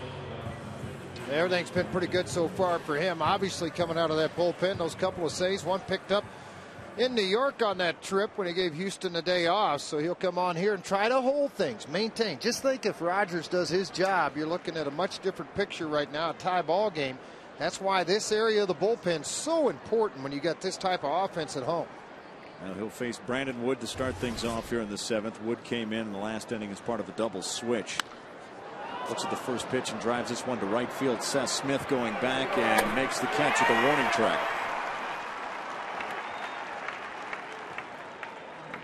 Everything's been pretty good so far for him. Obviously, coming out of that bullpen, those couple of saves, one picked up in New York on that trip when he gave Houston a day off. So he'll come on here and try to hold things, maintain. Just think, if Rogers does his job, you're looking at a much different picture right now, a tie ball game. That's why this area of the bullpen is so important when you got this type of offense at home. Now he'll face Brandon Wood to start things off here in the seventh. Wood came in the last inning as part of a double switch. Looks at the first pitch and drives this one to right field. Seth Smith going back and makes the catch at the warning track.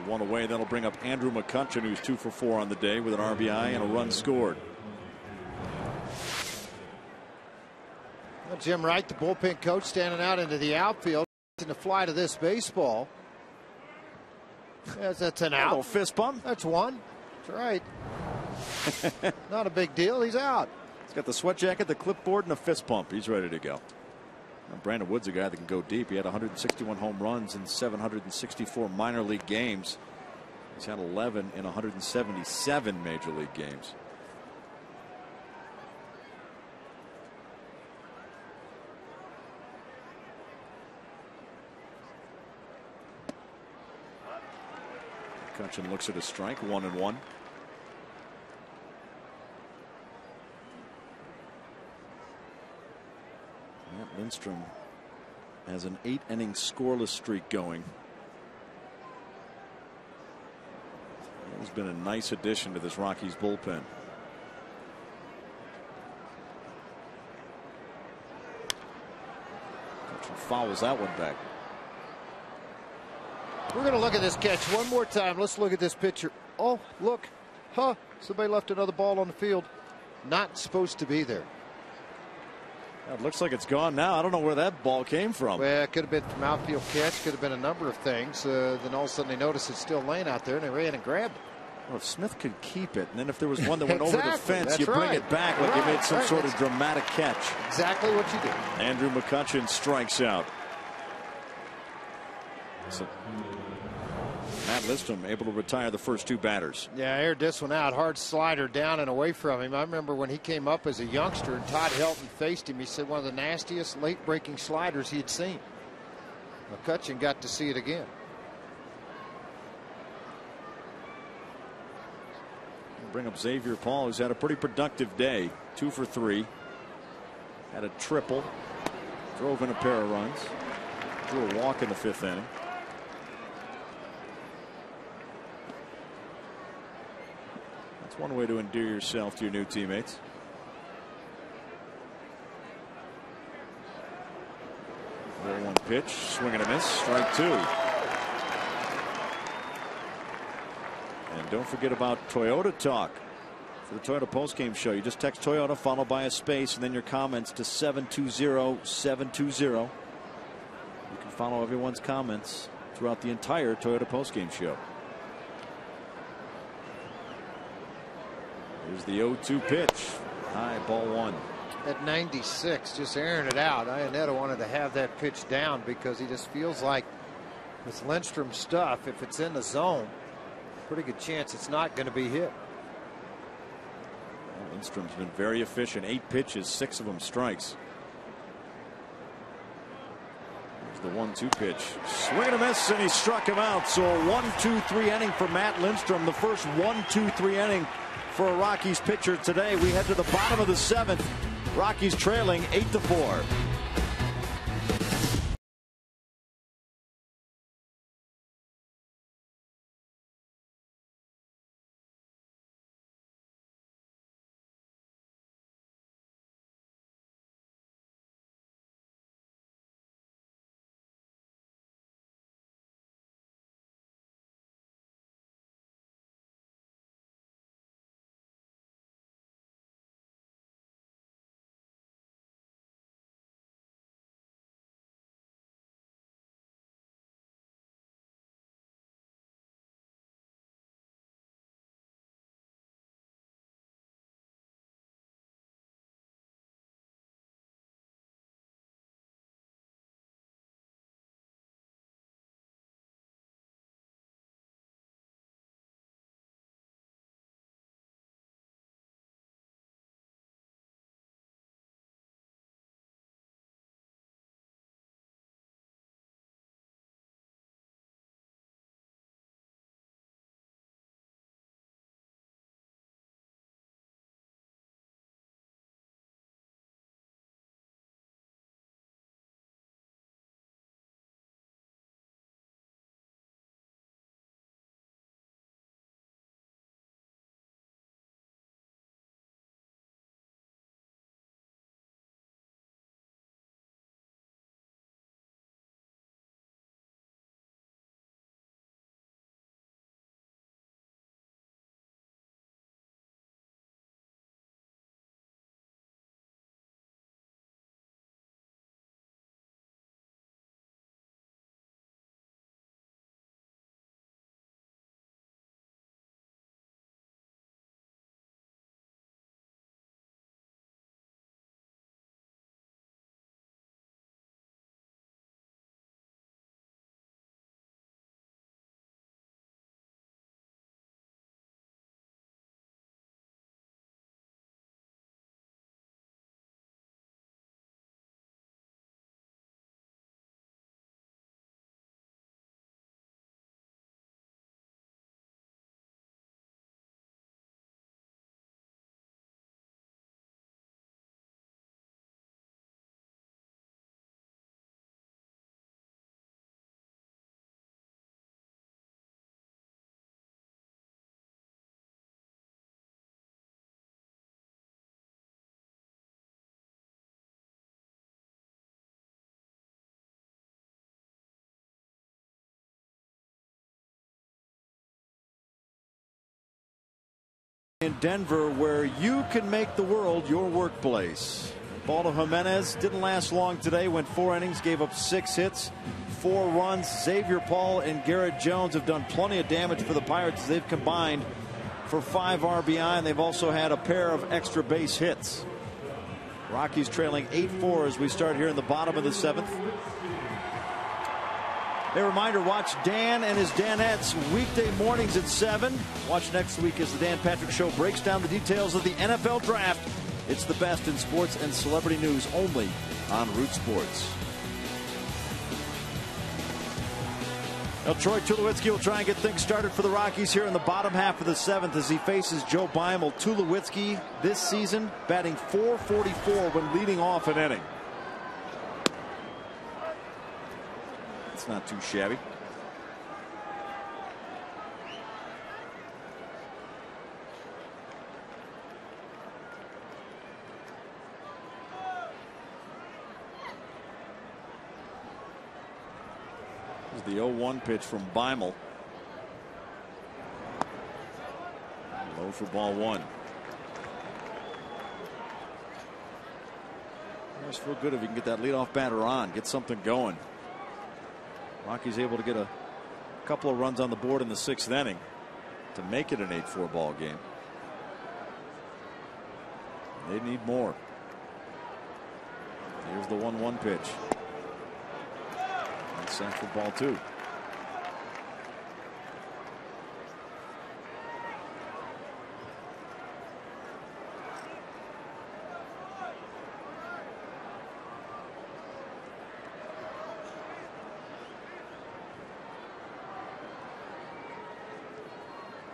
One away. That'll bring up Andrew McCutchen, who's 2 for 4 on the day with an RBI and a run scored. Well, Jim Wright, the bullpen coach, standing out into the outfield to fly to this baseball. Yes, that's an out. A little fist bump. That's one. That's right. Not a big deal. He's out. He's got the sweat jacket, the clipboard, and a fist pump. He's ready to go. Now, Brandon Wood's a guy that can go deep. He had 161 home runs in 764 minor league games. He's had 11 in 177 major league games. McCutchen looks at a strike, 1-1. Lindstrom has an 8-inning scoreless streak going. He's been a nice addition to this Rockies bullpen. Fouls that one back. We're going to look at this catch one more time. Let's look at this pitcher. Oh, look. Huh. Somebody left another ball on the field. Not supposed to be there. It looks like it's gone now. I don't know where that ball came from. Well, it could have been from outfield catch. Could have been a number of things. Then all of a sudden they noticed it's still laying out there and they ran and grabbed it. Well, if Smith could keep it, and then if there was one that went over the fence, That's you bring right. it back like you made some sort of dramatic catch. Exactly what you do. Andrew McCutchen strikes out. So Matt Lindstrom able to retire the first two batters. Yeah, I aired this one out. Hard slider down and away from him. I remember when he came up as a youngster and Todd Helton faced him. He said one of the nastiest late-breaking sliders he had seen. McCutchen got to see it again. Bring up Xavier Paul, who's had a pretty productive day. 2 for 3. Had a triple. Drove in a pair of runs. Drew a walk in the 5th inning. That's one way to endear yourself to your new teammates. One pitch, swing and a miss, strike 2. And don't forget about Toyota Talk for the Toyota postgame show. You just text Toyota followed by a space and then your comments to 720-720. You can follow everyone's comments throughout the entire Toyota postgame show. Here's the 0-2 pitch. High, ball 1. At 96, just airing it out. Iannetta wanted to have that pitch down because he just feels like with Lindstrom's stuff, if it's in the zone, pretty good chance it's not going to be hit. Well, Lindstrom's been very efficient. 8 pitches, 6 of them strikes. Here's the 1-2 pitch. Swing and a miss, and he struck him out. So a 1-2-3 inning for Matt Lindstrom. The first 1-2-3 inning for a Rockies pitcher today. We head to the bottom of the 7th. Rockies trailing 8-4. in Denver, where you can make the world your workplace. Ball to Jimenez, didn't last long today, went 4 innings, gave up 6 hits, 4 runs. Xavier Paul and Garrett Jones have done plenty of damage for the Pirates as they've combined for 5 RBI, and they've also had a pair of extra base hits. Rockies trailing 8-4 as we start here in the bottom of the 7th. A reminder, watch Dan and his Danettes weekday mornings at 7. Watch next week as the Dan Patrick Show breaks down the details of the NFL Draft. It's the best in sports and celebrity news only on Root Sports. Now, Troy Tulowitzki will try and get things started for the Rockies here in the bottom half of the 7th as he faces Joe Beimel. Tulowitzki this season batting .444 when leading off an inning. It's not too shabby. The 0-1 pitch from Beimel. Low for ball 1. Always feel good if you can get that leadoff batter on, get something going. Rockies able to get a couple of runs on the board in the 6th inning to make it an 8-4 ball game. They need more. Here's the 1-1 pitch. Set for ball 2.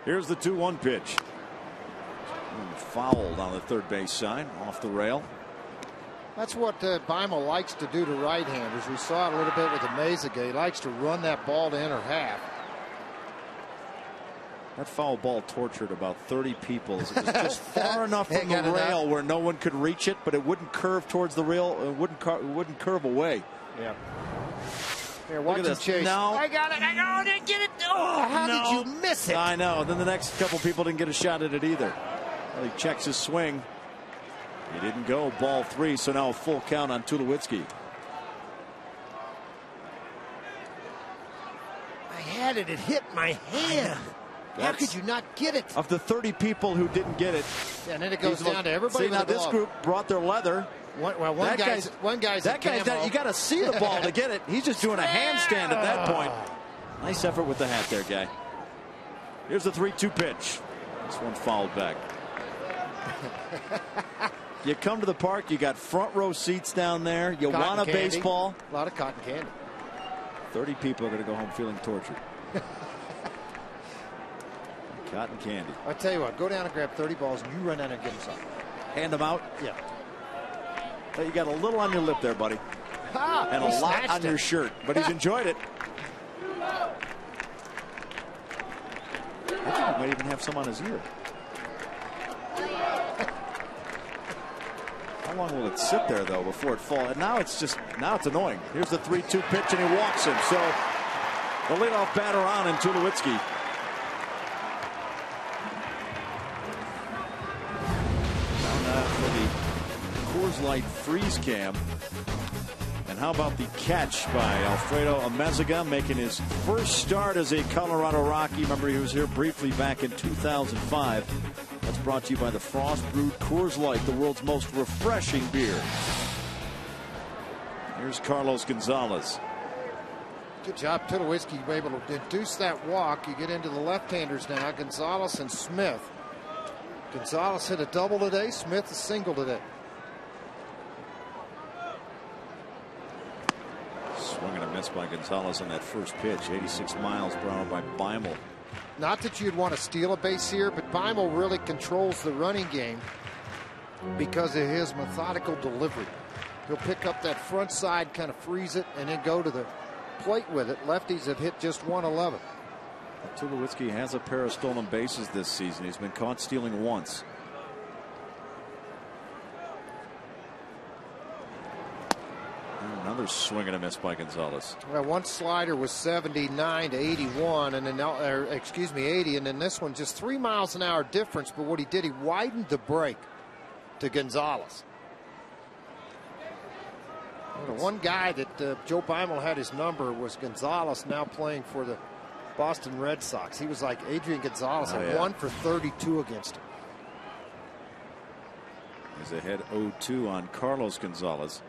Here's the 2-1 pitch. Fouled on the third base side, off the rail. That's what Beimel likes to do to right-handers. We saw it a little bit with Amezaga. He likes to run that ball to inner half. That foul ball tortured about 30 people. It was just far enough from the rail where no one could reach it, but it wouldn't curve towards the rail. It wouldn't curve away. Yeah. Here, watch him chase. No. I got it. I didn't get it. Oh, how did you miss it? I know. Then the next couple people didn't get a shot at it either. Well, he checks his swing. He didn't go. Ball 3, so now a full count on Tulowitzki. I had it. It hit my hand. How could you not get it? Of the 30 people who didn't get it. Yeah, and then it goes down to everybody. See, now this group brought their leather. One guy's you got to see the ball to get it. He's just doing a handstand at that point. Nice effort with the hat there, guy. Here's the 3-2 pitch. This one fouled back. You come to the park, you got front row seats down there. You want a baseball. A lot of cotton candy. 30 people are going to go home feeling tortured. Cotton candy. I'll tell you what, go down and grab 30 balls and you run down and give them some. Hand them out? Yeah. Well, you got a little on your lip there, buddy. And a lot on your shirt, but he's enjoyed it. I think he might even have some on his ear. How long will it sit there, though, before it falls? And now it's annoying. Here's the 3-2 pitch, and he walks him. So the leadoff batter on in Tulowitzki. Now for the Coors Light freeze cam. And how about the catch by Alfredo Amezaga, making his first start as a Colorado Rocky. Remember, he was here briefly back in 2005. That's brought to you by the Frost Brewed Coors Light, the world's most refreshing beer. Here's Carlos Gonzalez. Good job, Tulowitzki. You were able to induce that walk. You get into the left-handers now, Gonzalez and Smith. Gonzalez hit a double today. Smith a single today. Swing and a miss by Gonzalez on that first pitch. 86 miles per hour by Beimel. Not that you'd want to steal a base here, but Beimel really controls the running game because of his methodical delivery. He'll pick up that front side, kind of freeze it, and then go to the plate with it. Lefties have hit just 111. Tulowitzki has a pair of stolen bases this season. He's been caught stealing once. And another Another swing and a miss by Gonzalez. Well, one slider was 79 to 81, and then, excuse me, 80, and then this one just 3 miles an hour difference. But what he did, he widened the break to Gonzalez. Well, the one guy that Joe Beimel had his number was Gonzalez, now playing for the Boston Red Sox. He was like Adrian Gonzalez, had 1 for 32 against him. He's ahead 0-2 on Carlos Gonzalez.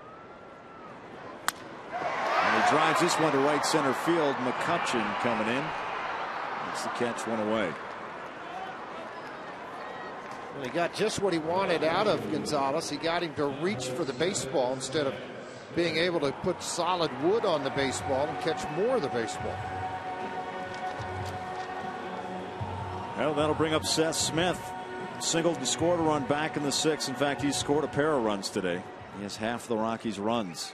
And he drives this one to right center field. McCutcheon coming in. Makes the catch, one away. Well, he got just what he wanted out of Gonzalez. He got him to reach for the baseball instead of being able to put solid wood on the baseball and catch more of the baseball. Well, that'll bring up Seth Smith. Singled and scored a run back in the 6th. In fact, he's scored a pair of runs today. He has half the Rockies' runs.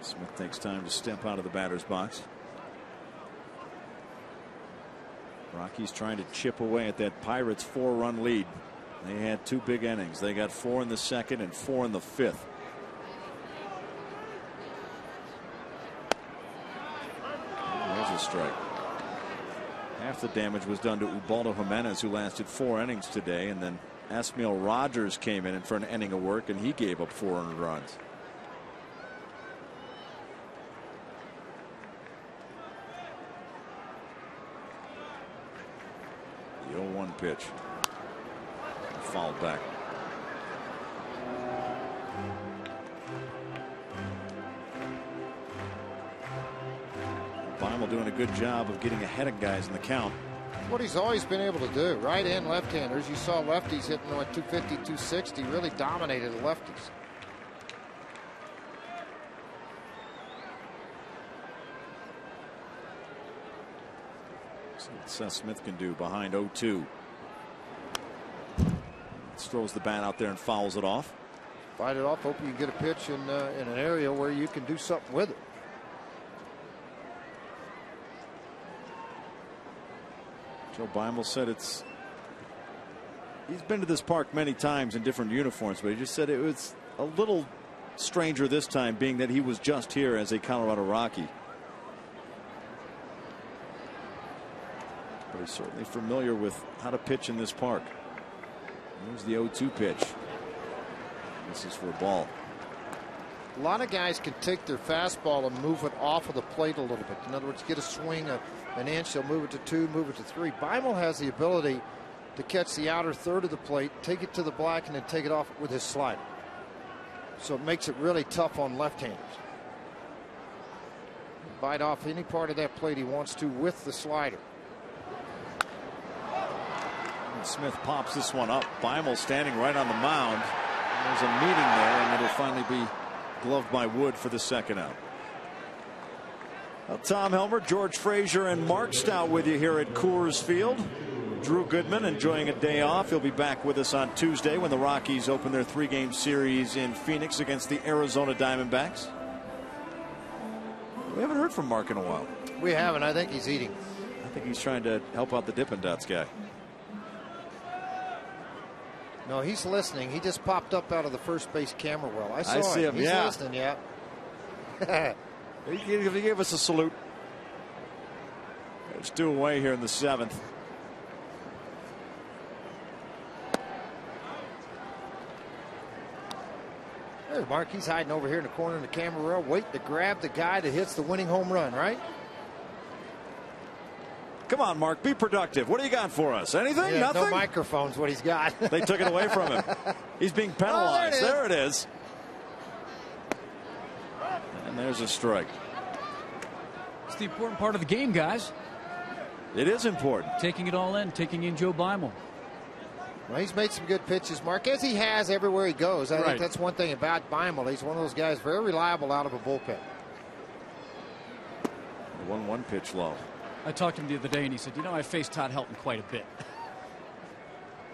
Smith takes time to step out of the batter's box. Rockies trying to chip away at that Pirates 4-run lead. They had 2 big innings. They got 4 in the 2nd and 4 in the 5th. There's a strike. Half the damage was done to Ubaldo Jimenez, who lasted 4 innings today, and then Asmiel Rogers came in for an inning of work, and he gave up 400 runs. The 0-1 pitch. Fouled back. Beimel doing a good job of getting ahead of guys in the count. What he's always been able to do, right and left-handers. You saw lefties hitting like 250, 260, really dominated the lefties. See what Seth Smith can do behind 0-2. Throws the bat out there and fouls it off. Fight it off. Hope you get a pitch in an area where you can do something with it. Joe Beimel said he's been to this park many times in different uniforms, but he just said it was a little stranger this time, being that he was just here as a Colorado Rocky. But he's certainly familiar with how to pitch in this park. Here's the 0-2 pitch. This is for a ball. A lot of guys can take their fastball and move it off of the plate a little bit. In other words, get a swing of an inch, they'll move it to 2, move it to 3. Beimel has the ability to catch the outer third of the plate, take it to the black, and then take it off with his slider. So it makes it really tough on left-handers. Bite off any part of that plate he wants to with the slider. Smith pops this one up. Beimel standing right on the mound. There's a meeting there, and it'll finally be gloved by Wood for the 2nd out. Well, Tom Helmer, George Frazier, and Mark Stout with you here at Coors Field. Drew Goodman enjoying a day off. He'll be back with us on Tuesday when the Rockies open their 3-game series in Phoenix against the Arizona Diamondbacks. We haven't heard from Mark in a while. We haven't. I think he's eating. I think he's trying to help out the Dippin' Dots guy. No, he's listening. He just popped up out of the first base camera well. I see him. He's listening, yeah. He gave us a salute. There's 2 away here in the 7th. There's Mark. He's hiding over here in the corner in the camera rail, waiting to grab the guy that hits the winning home run, right? Come on, Mark, be productive. What do you got for us? Anything? Yeah, nothing? No microphone's what he's got. They took it away from him. He's being penalized. Oh, there it is. And there's a strike. It's the important part of the game, guys. It is important. Taking it all in, taking in Joe Beimel. Well, he's made some good pitches, Mark, as he has everywhere he goes. I think that's one thing about Beimel. He's one of those guys very reliable out of a bullpen. The 1-1 pitch low. I talked to him the other day, and he said, I faced Todd Helton quite a bit.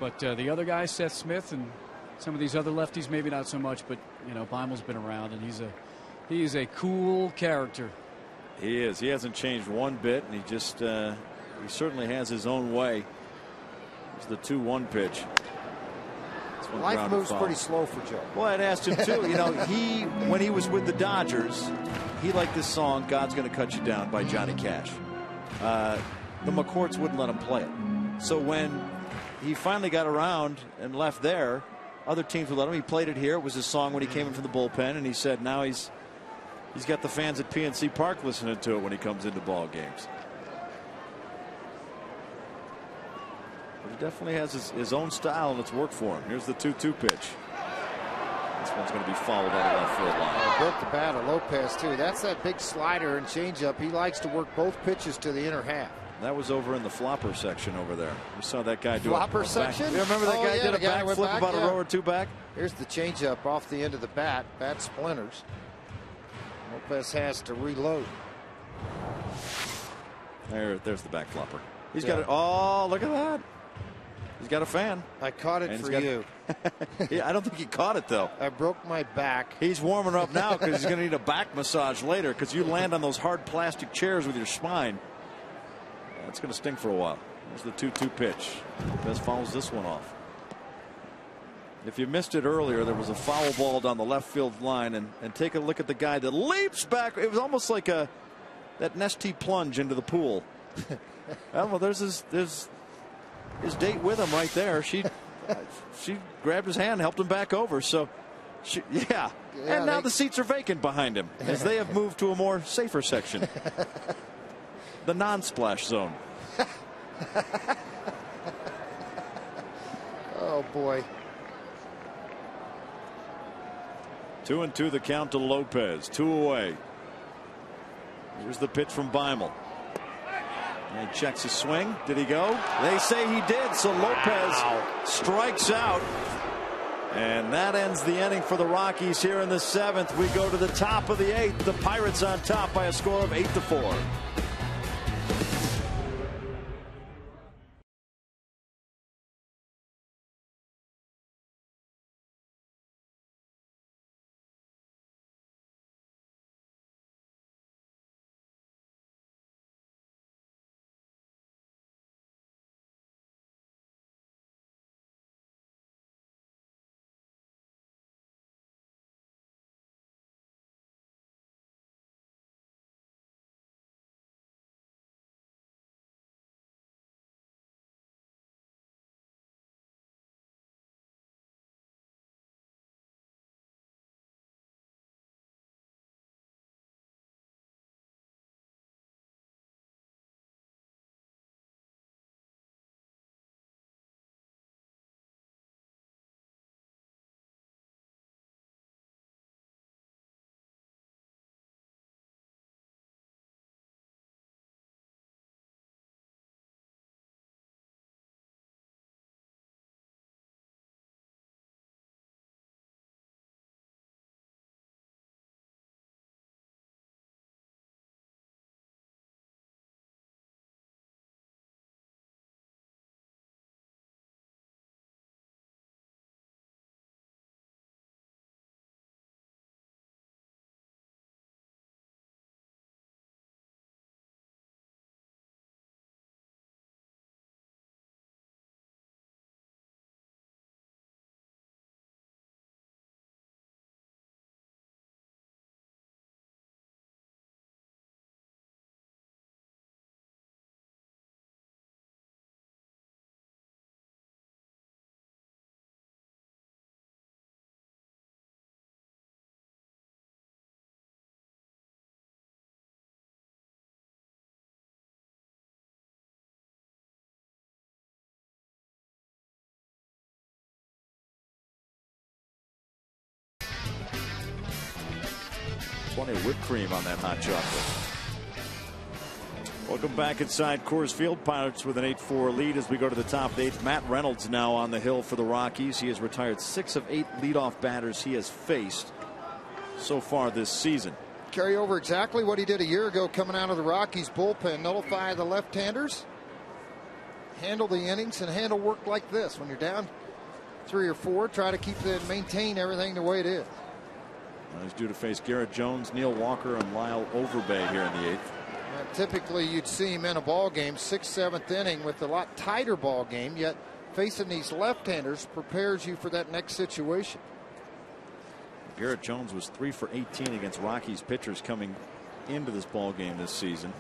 But the other guys, Seth Smith and some of these other lefties, maybe not so much. But, Beimel's been around, and he's a cool character. He is. He hasn't changed one bit, and he just he certainly has his own way. It's the 2-1 pitch. Life moves pretty slow for Joe. Well, I'd asked him too. You know, when he was with the Dodgers, he liked this song "God's Gonna Cut You Down" by Johnny Cash. The McCourts wouldn't let him play it. So when he finally got around and left there, other teams would let him. He played it here. It was his song when he came in from the bullpen, and he said now he's got the fans at PNC Park listening to it when he comes into ball games. But he definitely has his own style, and it's worked for him. Here's the 2-2 pitch. This one's going to be fouled out of left field line. Broke the bat of Lopez too. That's that big slider and changeup. He likes to work both pitches to the inner half. That was over in the flopper section over there. We saw that guy do flopper section. You remember that guy did a backflip about a row or two back? Here's the changeup off the end of the bat. Bat splinters. Lopez has to reload. There's the back flopper. He's got it. Oh, look at that. He's got a fan. I caught it for you. Yeah, I don't think he caught it, though. I broke my back. He's warming up now because he's going to need a back massage later because you land on those hard plastic chairs with your spine. It's going to sting for a while. There's the 2-2 pitch. Lopez fouls this one off. If you missed it earlier, there was a foul ball down the left field line, and take a look at the guy that leaps back. It was almost like that Nestea plunge into the pool. Well, there's his date with him right there. She grabbed his hand, helped him back over. So, and now the seats are vacant behind him as they have moved to a more safer section. The non-splash zone. Oh, boy. 2-2 the count to Lopez. 2 away. Here's the pitch from Beimel. And he checks his swing. Did he go? They say he did. So Lopez strikes out. And that ends the inning for the Rockies here in the 7th. We go to the top of the 8th. The Pirates on top by a score of 8-4. Plenty of whipped cream on that hot chocolate. Welcome back inside Coors Field. Pirates with an 8-4 lead as we go to the top 8. Matt Reynolds now on the hill for the Rockies. He has retired 6 of 8 leadoff batters he has faced so far this season. Carry over exactly what he did a year ago coming out of the Rockies bullpen. Nullify the left-handers. Handle the innings and handle work like this. When you're down 3 or 4, try to maintain everything the way it is. He's due to face Garrett Jones, Neil Walker, and Lyle Overbay here in the 8th. Typically, you'd see him in a ball game, 6th, 7th inning with a lot tighter ball game, yet facing these left-handers prepares you for that next situation. Garrett Jones was 3 for 18 against Rockies pitchers coming into this ball game this season,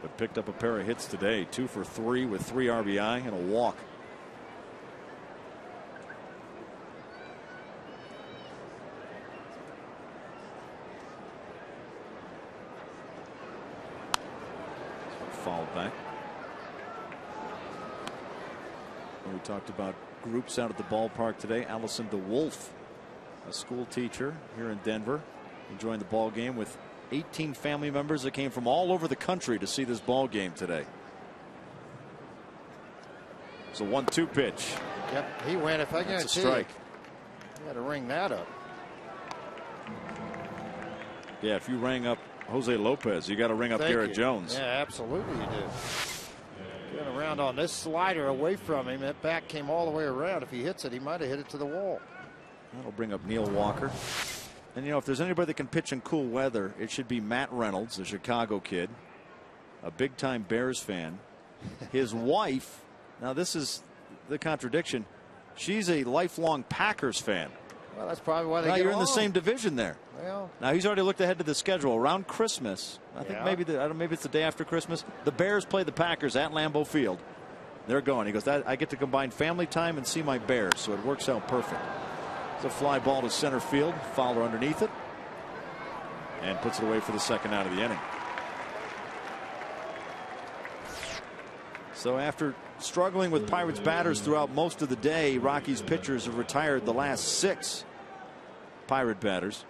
but picked up a pair of hits today. 2 for 3 with 3 RBI and a walk. Fouled back. We talked about groups out at the ballpark today. Allison DeWolf, a school teacher here in Denver, enjoying the ball game with 18 family members that came from all over the country to see this ball game today. It's a 1-2 pitch. Yep, he went. If I guarantee That's a strike. You got to ring that up. Yeah, if you rang up Jose Lopez, you got to ring up Garrett Jones. Yeah, absolutely you do. Get around on this slider away from him. That bat came all the way around. If he hits it, he might have hit it to the wall. That'll bring up Neil Walker. And, you know, if there's anybody that can pitch in cool weather, it should be Matt Reynolds, a Chicago kid, a big-time Bears fan. His wife, now this is the contradiction, she's a lifelong Packers fan. Well, that's probably why they now get you're along. in the same division there. Well, now he's already looked ahead to the schedule around Christmas. I think maybe it's the day after Christmas. The Bears play the Packers at Lambeau Field. They're going. He goes, I get to combine family time and see my Bears, so it works out perfect. It's a fly ball to center field. Fowler underneath it, and puts it away for the second out of the inning. So after struggling with Pirates batters throughout most of the day, Rockies pitchers have retired the last 6 Pirate batters.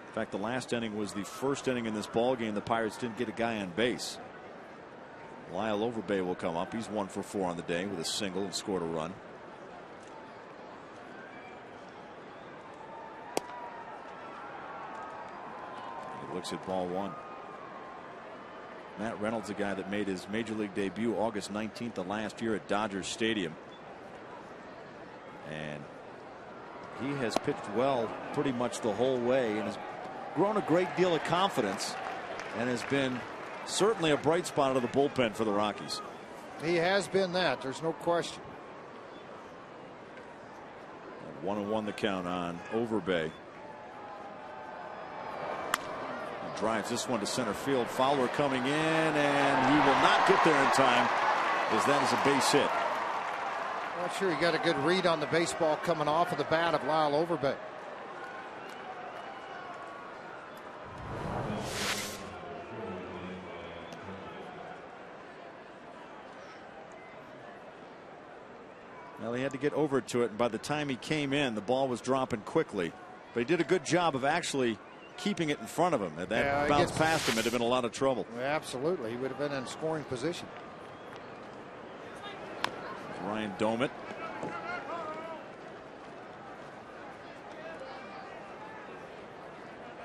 In fact, the last inning was the first inning in this ball game the Pirates didn't get a guy on base. Lyle Overbay will come up. He's 1 for 4 on the day with a single and scored a run. He looks at ball 1. Matt Reynolds, a guy that made his major league debut August 19th of last year at Dodgers Stadium. And he has pitched well pretty much the whole way and has grown a great deal of confidence and has been certainly a bright spot out of the bullpen for the Rockies. he has been that. There's no question. 1-1 the count on Overbay. Drives this one to center field. Fowler coming in, and he will not get there in time, as that is a base hit. Not sure he got a good read on the baseball coming off of the bat of Lyle Overbay. Well, he had to get over to it, and by the time he came in, the ball was dropping quickly. But he did a good job of actually keeping it in front of him. If that bounced past him, it'd have been a lot of trouble. Absolutely. He would have been in scoring position. Ryan Domit.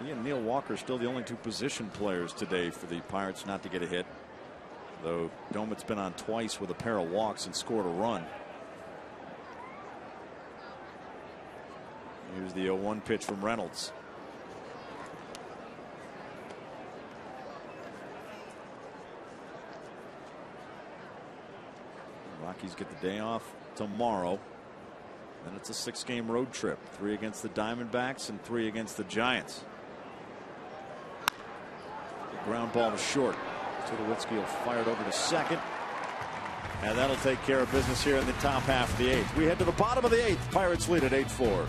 He and Neil Walker still the only 2 position players today for the Pirates not to get a hit. Though Domit's been on twice with a pair of walks and scored a run. Here's the 0-1 pitch from Reynolds. Rockies get the day off tomorrow. Then it's a 6-game road trip. 3 against the Diamondbacks and 3 against the Giants. The ground ball to short. Tulowitzki will fire it over to second. And that'll take care of business here in the top half of the 8th. We head to the bottom of the 8th. Pirates lead at 8-4.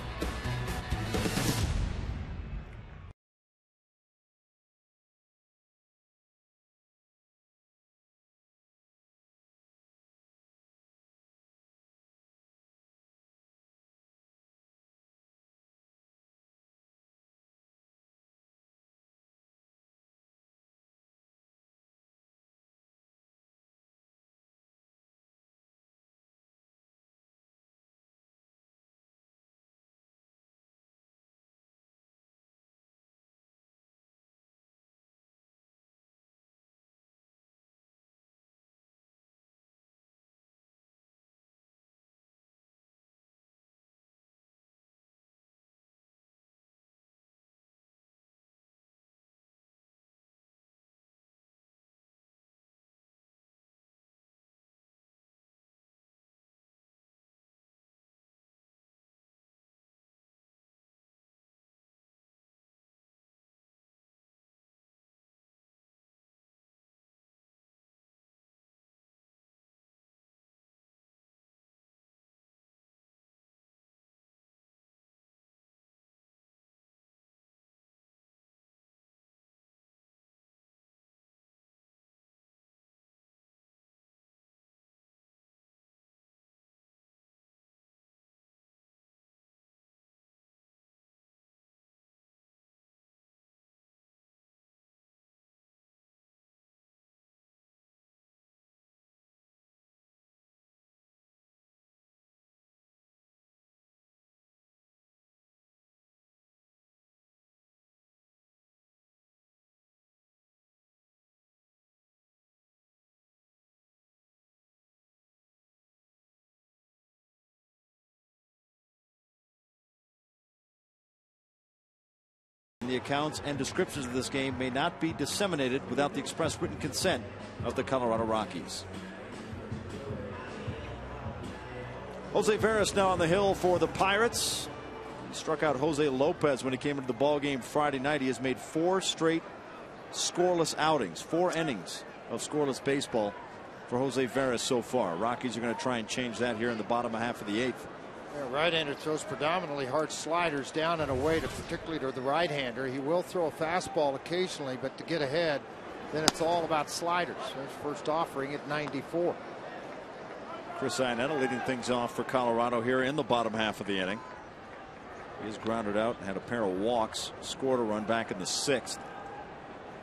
the accounts and descriptions of this game may not be disseminated without the express written consent of the Colorado Rockies. Jose Veras now on the hill for the Pirates. He struck out Jose Lopez when he came into the ball game Friday night. He has made 4 straight scoreless outings, 4 innings of scoreless baseball for Jose Veras so far. Rockies are going to try and change that here in the bottom half of the 8th. Yeah, right-hander throws predominantly hard sliders down and away, particularly to the right-hander. He will throw a fastball occasionally, but to get ahead, then it's all about sliders. His first offering at 94. Chris Iannetta leading things off for Colorado here in the bottom half of the inning. He is grounded out and had a pair of walks, scored a run back in the 6th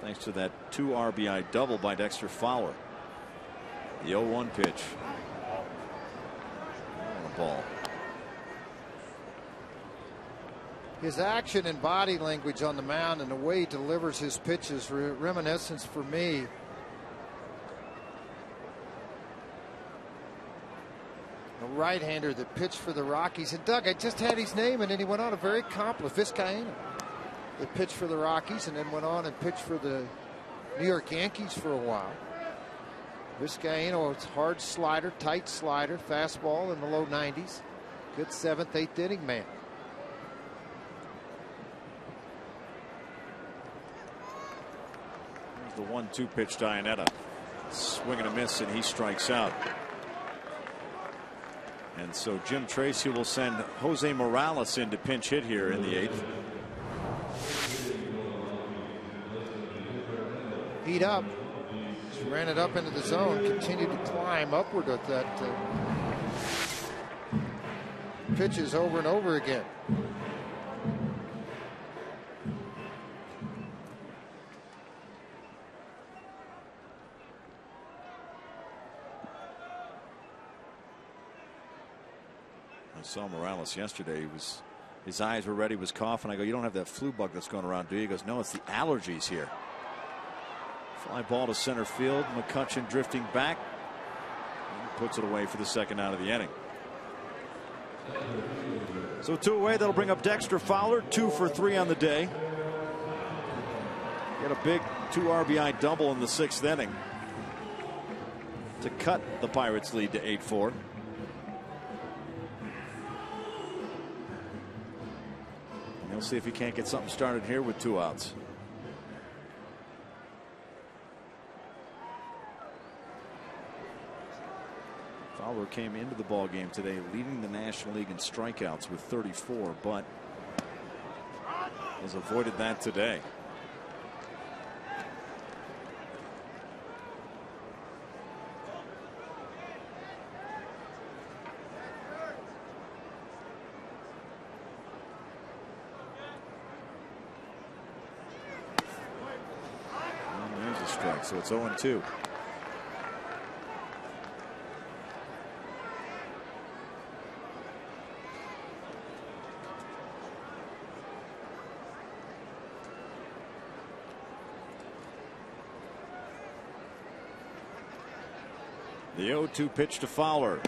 thanks to that 2 RBI double by Dexter Fowler. The 0-1 pitch. On a ball. His action and body language on the mound and the way he delivers his pitches, reminiscence for me a right-hander that pitched for the Rockies. And Doug, I just had his name, and then he went on a very accomplished Vizcaíno that pitched for the Rockies and then went on and pitched for the New York Yankees for a while. Vizcaíno, it's hard slider, tight slider, fastball in the low 90s. Good 7th, 8th inning man. The 1-2 pitch to Iannetta. Swing and a miss, and he strikes out. And so Jim Tracy will send Jose Morales in to pinch hit here in the 8th. Heat up. Just ran it up into the zone. Continued to climb upward with that pitches over and over again. I saw Morales yesterday. His eyes were red. He was coughing. I go, you don't have that flu bug that's going around, do you? He goes, no, it's the allergies here. Fly ball to center field. McCutchen drifting back. And puts it away for the 2nd out of the inning. So 2 away. That'll bring up Dexter Fowler. 2 for 3 on the day. Get a big 2 RBI double in the 6th inning to cut the Pirates' lead to 8-4. We'll see if he can't get something started here with 2 outs. Fowler came into the ball game today leading the National League in strikeouts with 34, but has avoided that today. So it's 0-2. The 0-2 pitch to Fowler.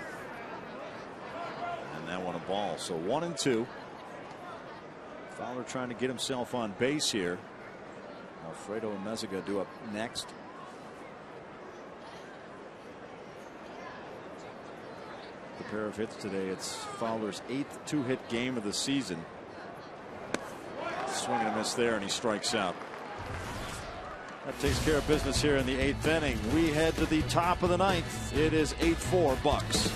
And that one a ball. So 1-2. Fowler trying to get himself on base here. Alfredo and Meziga due up next. The pair of hits today. It's Fowler's 8th 2-hit game of the season. Swing and a miss there, and he strikes out. That takes care of business here in the 8th inning. We head to the top of the 9th. It is 8-4 Bucks.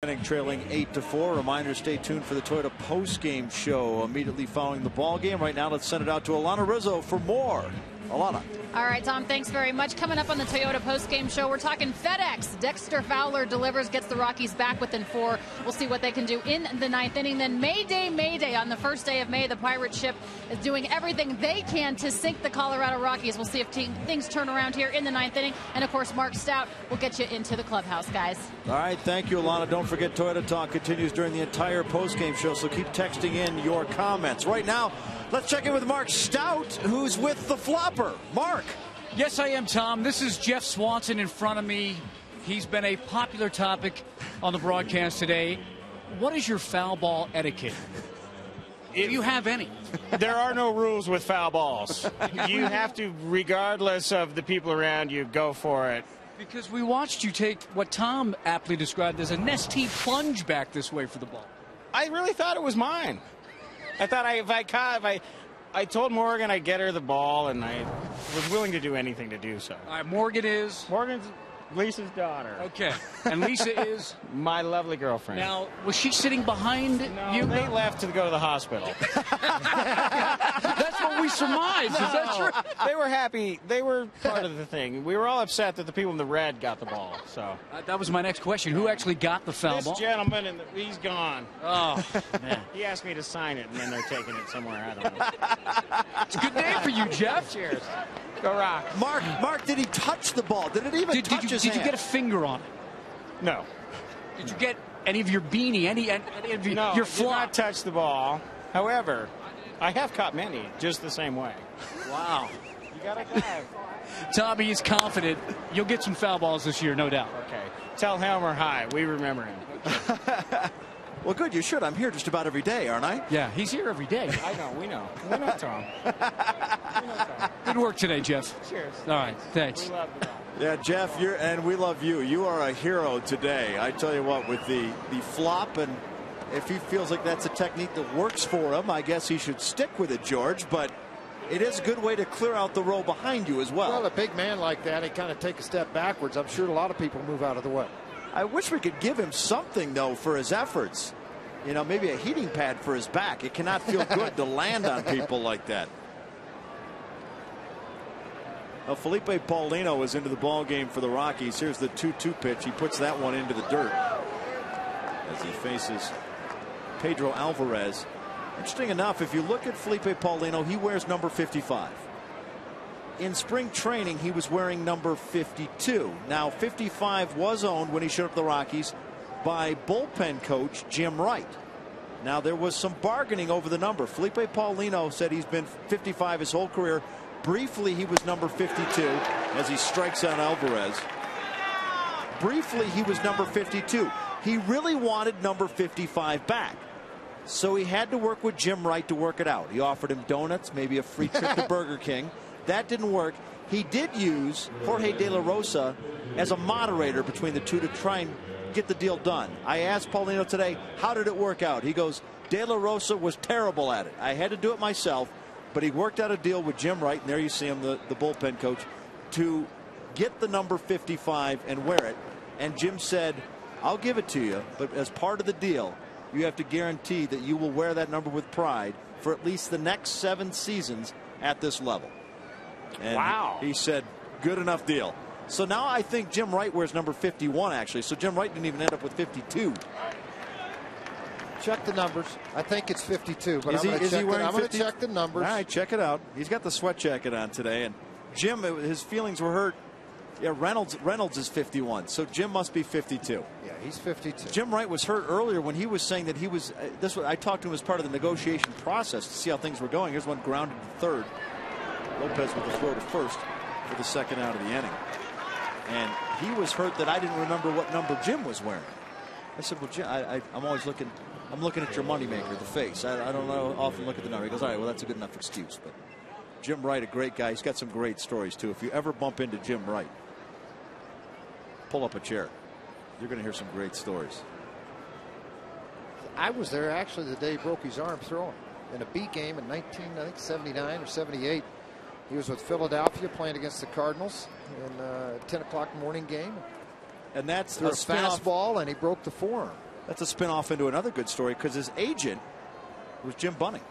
Trailing 8-4. Reminder, stay tuned for the Toyota post-game show immediately following the ball game. Right now, let's send it out to Alana Rizzo for more. Alana. All right, Tom, thanks very much. Coming up on the Toyota post-game show, we're talking FedEx. Dexter Fowler delivers, gets the Rockies back within 4. We'll see what they can do in the 9th inning. Then May Day on the first day of May. The Pirate ship is doing everything they can to sink the Colorado Rockies. We'll see if things turn around here in the 9th inning. And, of course, Mark Stout will get you into the clubhouse, guys. All right, thank you, Alana. Don't forget, Toyota Talk continues during the entire post-game show, so keep texting in your comments. Right now, let's check in with Mark Stout, who's with the Flopper. Mark. Yes, I am, Tom. This is Jeff Swanson in front of me. He's been a popular topic on the broadcast today. What is your foul ball etiquette? If you have any. There are no rules with foul balls. You have to, regardless of the people around you, go for it. Because we watched you take what Tom aptly described as a Nestea plunge back this way for the ball. I really thought it was mine. I thought I told Morgan I'd get her the ball, and I was willing to do anything to do so. All right, Morgan's Lisa's daughter. Okay. And Lisa is? My lovely girlfriend. Now, was she sitting behind you? They left to go to the hospital. That's what we surmised. Is that true? They were happy. They were part of the thing. We were all upset that the people in the red got the ball. So that was my next question. Who actually got the foul ball? This gentleman, he's gone. Oh, man. He asked me to sign it, and then they're taking it somewhere. I don't know. It's a good day for you, Jeff. Cheers. Go Rock. Mark, did he touch the ball? Did it even touch his hand? Did you get a finger on it? No. Did you get any of your beanie, any of your No, flop? did not touch the ball. However, I have caught many just the same way. Wow. You got to dive. Tommy is confident you'll get some foul balls this year, no doubt. Okay. Tell Helmer hi. We remember him. Well, good. You should. I'm here just about every day, aren't I? Yeah, he's here every day. I know. We know. We know Tom. Good work today, Jeff. Cheers. All right. Thanks. We love you. Yeah, Jeff, and we love you. You are a hero today. I tell you what, with the flop, and if he feels like that's a technique that works for him, I guess he should stick with it, George. But it is a good way to clear out the row behind you as well. Well, a big man like that, he kind of take a step backwards. I'm sure a lot of people move out of the way. I wish we could give him something, though, for his efforts. You know, maybe a heating pad for his back. It cannot feel good to land on people like that. Well, Felipe Paulino is into the ball game for the Rockies. Here's the 2-2 pitch. He puts that one into the dirt as he faces Pedro Alvarez. Interesting enough, if you look at Felipe Paulino, he wears number 55. In spring training, he was wearing number 52. Now, 55 was owned when he showed up the Rockies by bullpen coach Jim Wright. Now, there was some bargaining over the number. Felipe Paulino said he's been 55 his whole career. Briefly, he was number 52 as he strikes out Alvarez. Briefly, he was number 52. He really wanted number 55 back. So he had to work with Jim Wright to work it out. He offered him donuts, maybe a free trip to Burger King. That didn't work. He did use Jorge De La Rosa as a moderator between the two to try and get the deal done. I asked Paulino today, how did it work out? He goes, De La Rosa was terrible at it. I had to do it myself. But he worked out a deal with Jim Wright, and there you see him, the bullpen coach, to get the number 55 and wear it. And Jim said, I'll give it to you, but as part of the deal, you have to guarantee that you will wear that number with pride for at least the next 7 seasons at this level. And wow. He said, good enough deal. So now I think Jim Wright wears number 51, actually. So Jim Wright didn't even end up with 52. Check the numbers. I think it's 52, but I'm going to check the numbers. All right, check it out. He's got the sweat jacket on today, and Jim, his feelings were hurt. Yeah, Reynolds is 51, so Jim must be 52. Yeah, he's 52. Jim Wright was hurt earlier when he was saying that he was. I talked to him as part of the negotiation process to see how things were going. Here's one grounded to third. Lopez with the throw to first for the second out of the inning, and he was hurt that I didn't remember what number Jim was wearing. I said, well, Jim, I'm always looking. I'm looking at your moneymaker, the face. I don't know, often look at the number. He goes, all right, well, that's a good enough excuse. But Jim Wright, a great guy. He's got some great stories, too. If you ever bump into Jim Wright, pull up a chair. You're going to hear some great stories. I was there, actually, the day he broke his arm throwing. In a B game in 1979 or 78. He was with Philadelphia playing against the Cardinals in a 10 o'clock morning game. And that's a fastball, and he broke the forearm. That's a spin-off into another good story because his agent was Jim Bunning.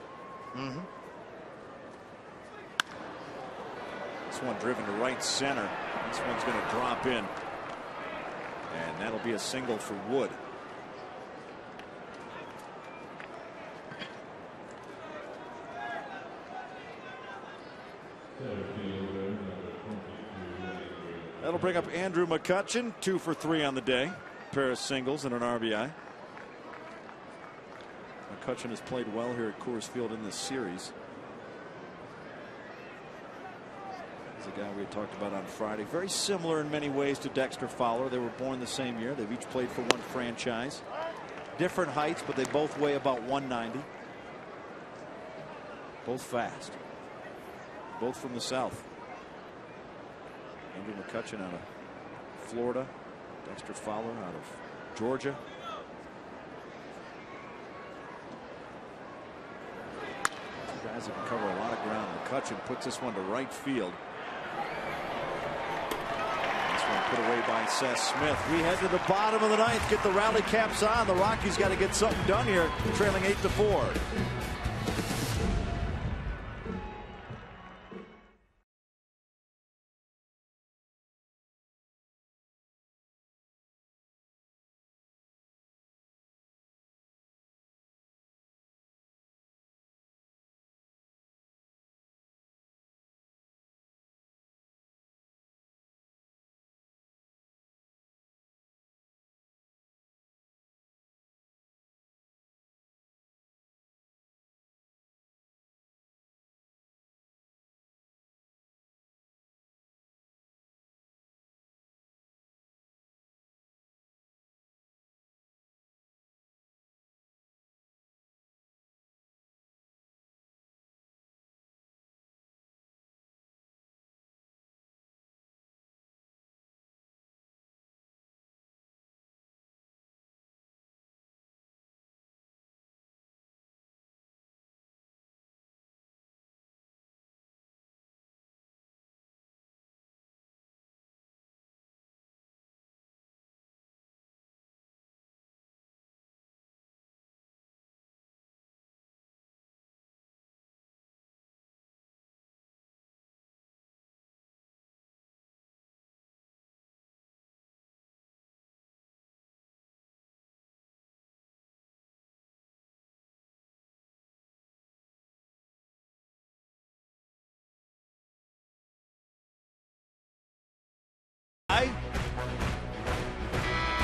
This one driven to right center. This one's going to drop in. And that'll be a single for Wood. That'll bring up Andrew McCutchen, 2 for 3 on the day. A pair of singles and an RBI. McCutchen has played well here at Coors Field in this series. He's a guy we had talked about on Friday. Very similar in many ways to Dexter Fowler. They were born the same year. They've each played for one franchise. Different heights, but they both weigh about 190. Both fast. Both from the South. Andrew McCutchen out of Florida. Dexter Fowler out of Georgia. Two guys that can cover a lot of ground. McCutchen puts this one to right field. This one put away by Seth Smith. We head to the bottom of the ninth. Get the rally caps on. The Rockies got to get something done here. Trailing 8-4.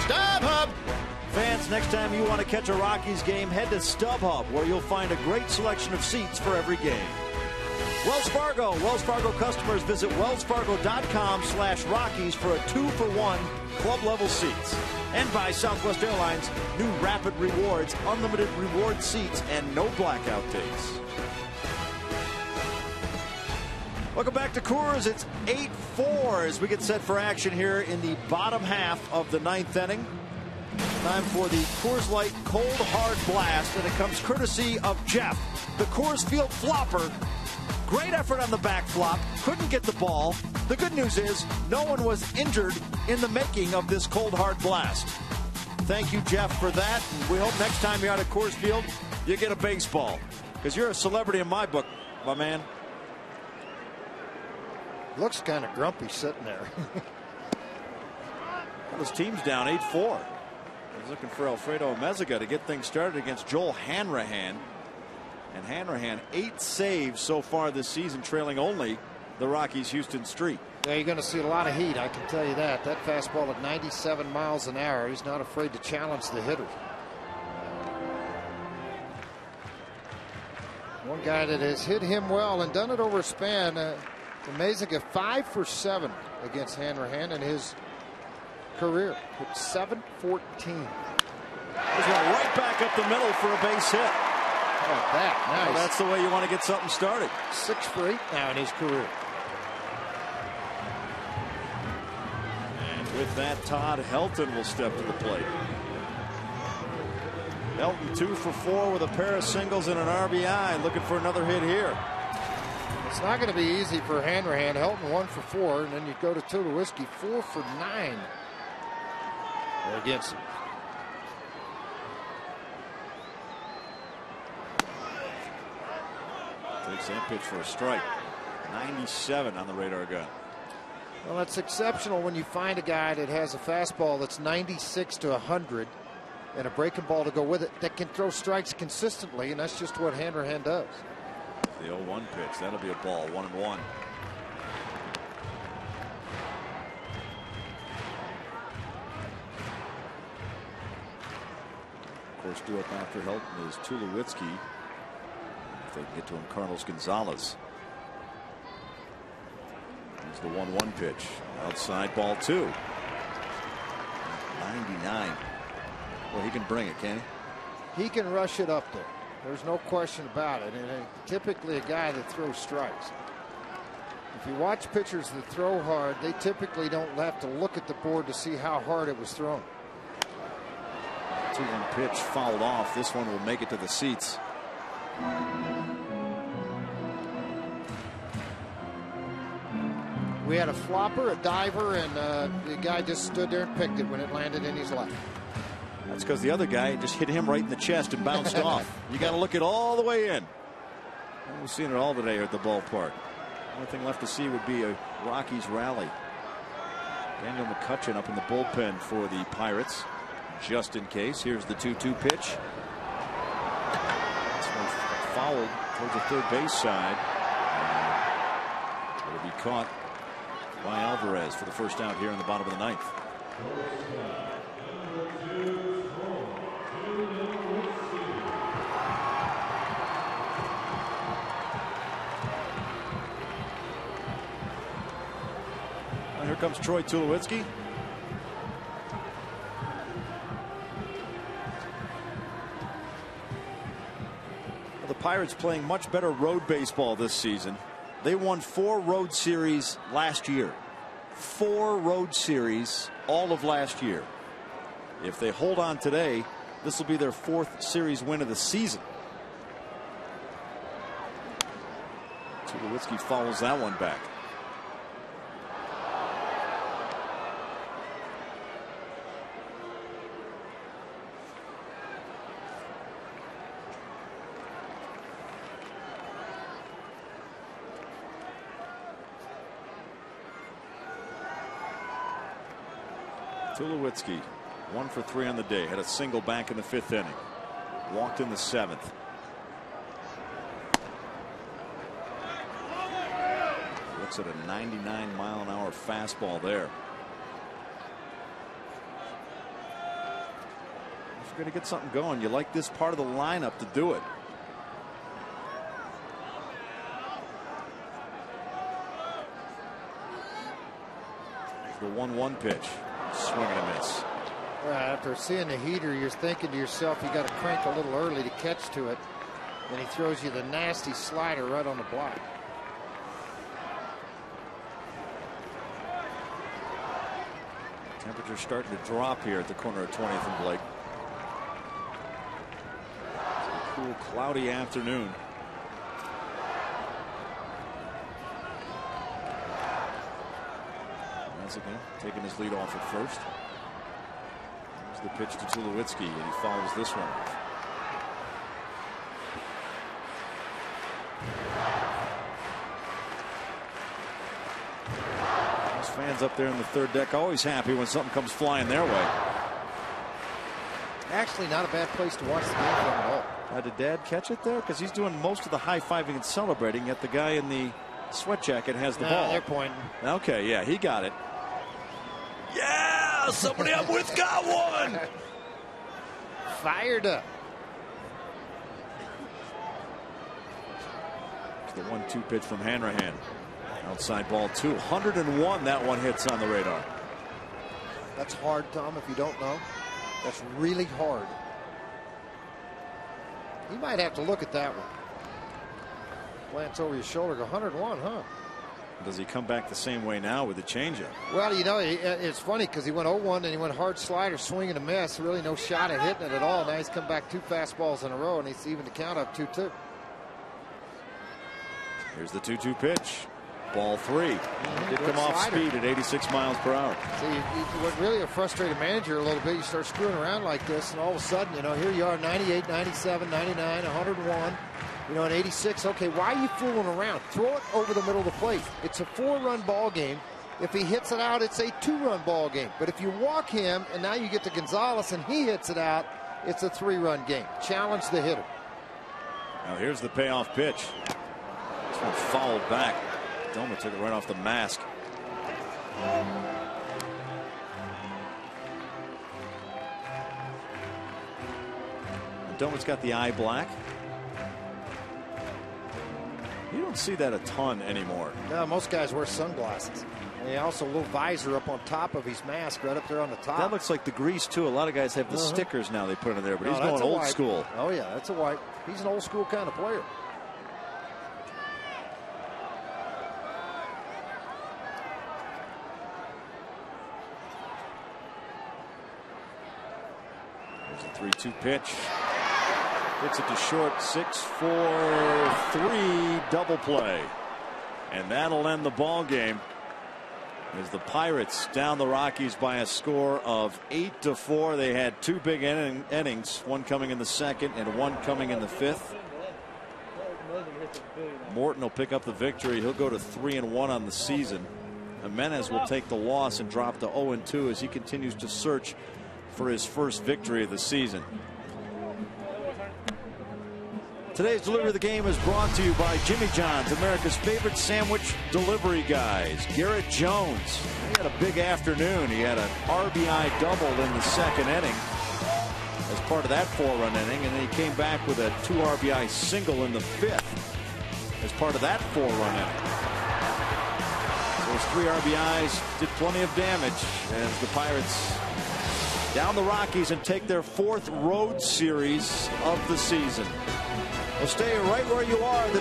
StubHub! Fans, next time you want to catch a Rockies game, head to StubHub, where you'll find a great selection of seats for every game. Wells Fargo. Wells Fargo customers visit wellsfargo.com/Rockies for a 2-for-1 club level seats. And by Southwest Airlines, new Rapid Rewards, unlimited reward seats, and no blackout dates. Welcome back to Coors. It's 8-4 as we get set for action here in the bottom half of the ninth inning. Time for the Coors Light Cold Hard Blast, and it comes courtesy of Jeff, the Coors Field flopper. Great effort on the back flop. Couldn't get the ball. The good news is no one was injured in the making of this Cold Hard Blast. Thank you, Jeff, for that. And we hope next time you're out at Coors Field, you get a baseball, because you're a celebrity in my book, my man. Looks kind of grumpy sitting there. Well, his team's down 8-4. He's looking for Alfredo Meziga to get things started against Joel Hanrahan. And Hanrahan 8 saves so far this season, trailing only the Rockies' Houston Street. Yeah, you're going to see a lot of heat, I can tell you that. That fastball at 97 miles an hour. He's not afraid to challenge the hitter. One guy that has hit him well and done it over a span. Meziga 5 for 7 against Hanrahan in his career. Hit .714. He's going right back up the middle for a base hit. How about that? Nice. Well, that's the way you want to get something started. 6 for 8 now in his career. And with that, Todd Helton will step to the plate. Helton 2 for 4 with a pair of singles and an RBI, looking for another hit here. It's not going to be easy for Hanrahan. Helton 1 for 4, and then you go to Tulowitzki 4 for 9 against him. Takes that pitch for a strike. 97 on the radar gun. Well, that's exceptional when you find a guy that has a fastball that's 96 to 100 and a breaking ball to go with it that can throw strikes consistently, and that's just what Hanrahan does. The 0-1 pitch. That'll be a ball. 1-1. Of course, due up after Helton is Tulowitzki. If they can get to him, Carlos Gonzalez. Here's the 1-1 pitch. Outside, ball 2. 99. Well, he can bring it, can he? He can rush it up there. There's no question about it. And typically a guy that throws strikes. If you watch pitchers that throw hard, they typically don't have to look at the board to see how hard it was thrown. 2-1 pitch fouled off. This one will make it to the seats. We had a flopper, a diver, and the guy just stood there and picked it when it landed in his lap. That's because the other guy just hit him right in the chest and bounced off. You got to look it all the way in. We've seen it all today here at the ballpark. Only thing left to see would be a Rockies rally. Daniel McCutcheon up in the bullpen for the Pirates, just in case. Here's the 2-2 pitch. This one fouled towards the third base side. It'll be caught by Alvarez for the first out here in the bottom of the ninth. And here comes Troy Tulowitzki. The Pirates playing much better road baseball this season. They won 4 road series last year. 4 road series all of last year. If they hold on today, this will be their 4th series win of the season. Tulowitzki follows that one back. Tulowitzki 1 for 3 on the day. Had a single back in the 5th inning. Walked in the 7th. Looks at a 99-mile-an-hour fastball there. If you're going to get something going, you like this part of the lineup to do it. The 1-1 pitch. Swing and a miss. After seeing the heater, you're thinking to yourself, you got to crank a little early to catch to it. Then he throws you the nasty slider right on the block. Temperature starting to drop here at the corner of 20th and Blake. It's a cool, cloudy afternoon. Again, taking his lead off at first. Here's the pitch to Tulowitzki, and he follows this one. Those fans up there in the third deck always happy when something comes flying their way. Actually, not a bad place to watch the game at all. Did Dad catch it there? Because he's doing most of the high-fiving and celebrating, yet the guy in the sweat jacket has the ball. They're pointing. Okay, yeah, he got it. Yeah, somebody I'm with got one. Fired up. The 1-2 pitch from Hanrahan. Outside ball 2. 101 that one hits on the radar. That's hard, Tom, if you don't know. That's really hard. You might have to look at that one. Glance over your shoulder. Go 101, huh? Does he come back the same way now with the changeup? Well, you know, it's funny because he went 0-1 and he went hard slider, swing and a miss. Really no shot at hitting it at all. Now he's come back 2 fastballs in a row and he's even the count up 2-2. Here's the 2-2 pitch. Ball 3. Did come off speed at 86 miles per hour. See, what really a frustrated manager a little bit. You start screwing around like this, and all of a sudden, you know, here you are, 98, 97, 99, 101. You know, in 86, okay, why are you fooling around? Throw it over the middle of the plate. It's a 4-run ball game. If he hits it out, it's a 2-run ball game. But if you walk him and now you get to Gonzalez and he hits it out, it's a 3-run game. Challenge the hitter. Now here's the payoff pitch. This one fouled back. Doma took it right off the mask. Doma's got the eye black. You don't see that a ton anymore. No, most guys wear sunglasses. And also a little visor up on top of his mask, right up there on the top. That looks like the grease too. A lot of guys have the stickers now they put in there, but he's going old school. Oh yeah, that's a white. He's an old school kind of player. There's a 3-2 pitch. Hits it to short. 6-4-3 double play. And that'll end the ball game as the Pirates down the Rockies by a score of 8-4. They had 2 big innings, one coming in the second and one coming in the fifth. Morton will pick up the victory. He'll go to 3-1 on the season. Jimenez will take the loss and drop to 0-2 as he continues to search for his first victory of the season. Today's delivery of the game is brought to you by Jimmy John's, America's favorite sandwich delivery guys. Garrett Jones, he had a big afternoon. He had an RBI double in the second inning as part of that 4-run inning, and then he came back with a 2 RBI single in the fifth as part of that 4-run inning. Those 3 RBIs did plenty of damage as the Pirates down the Rockies and take their 4th road series of the season. Well, stay right where you are. The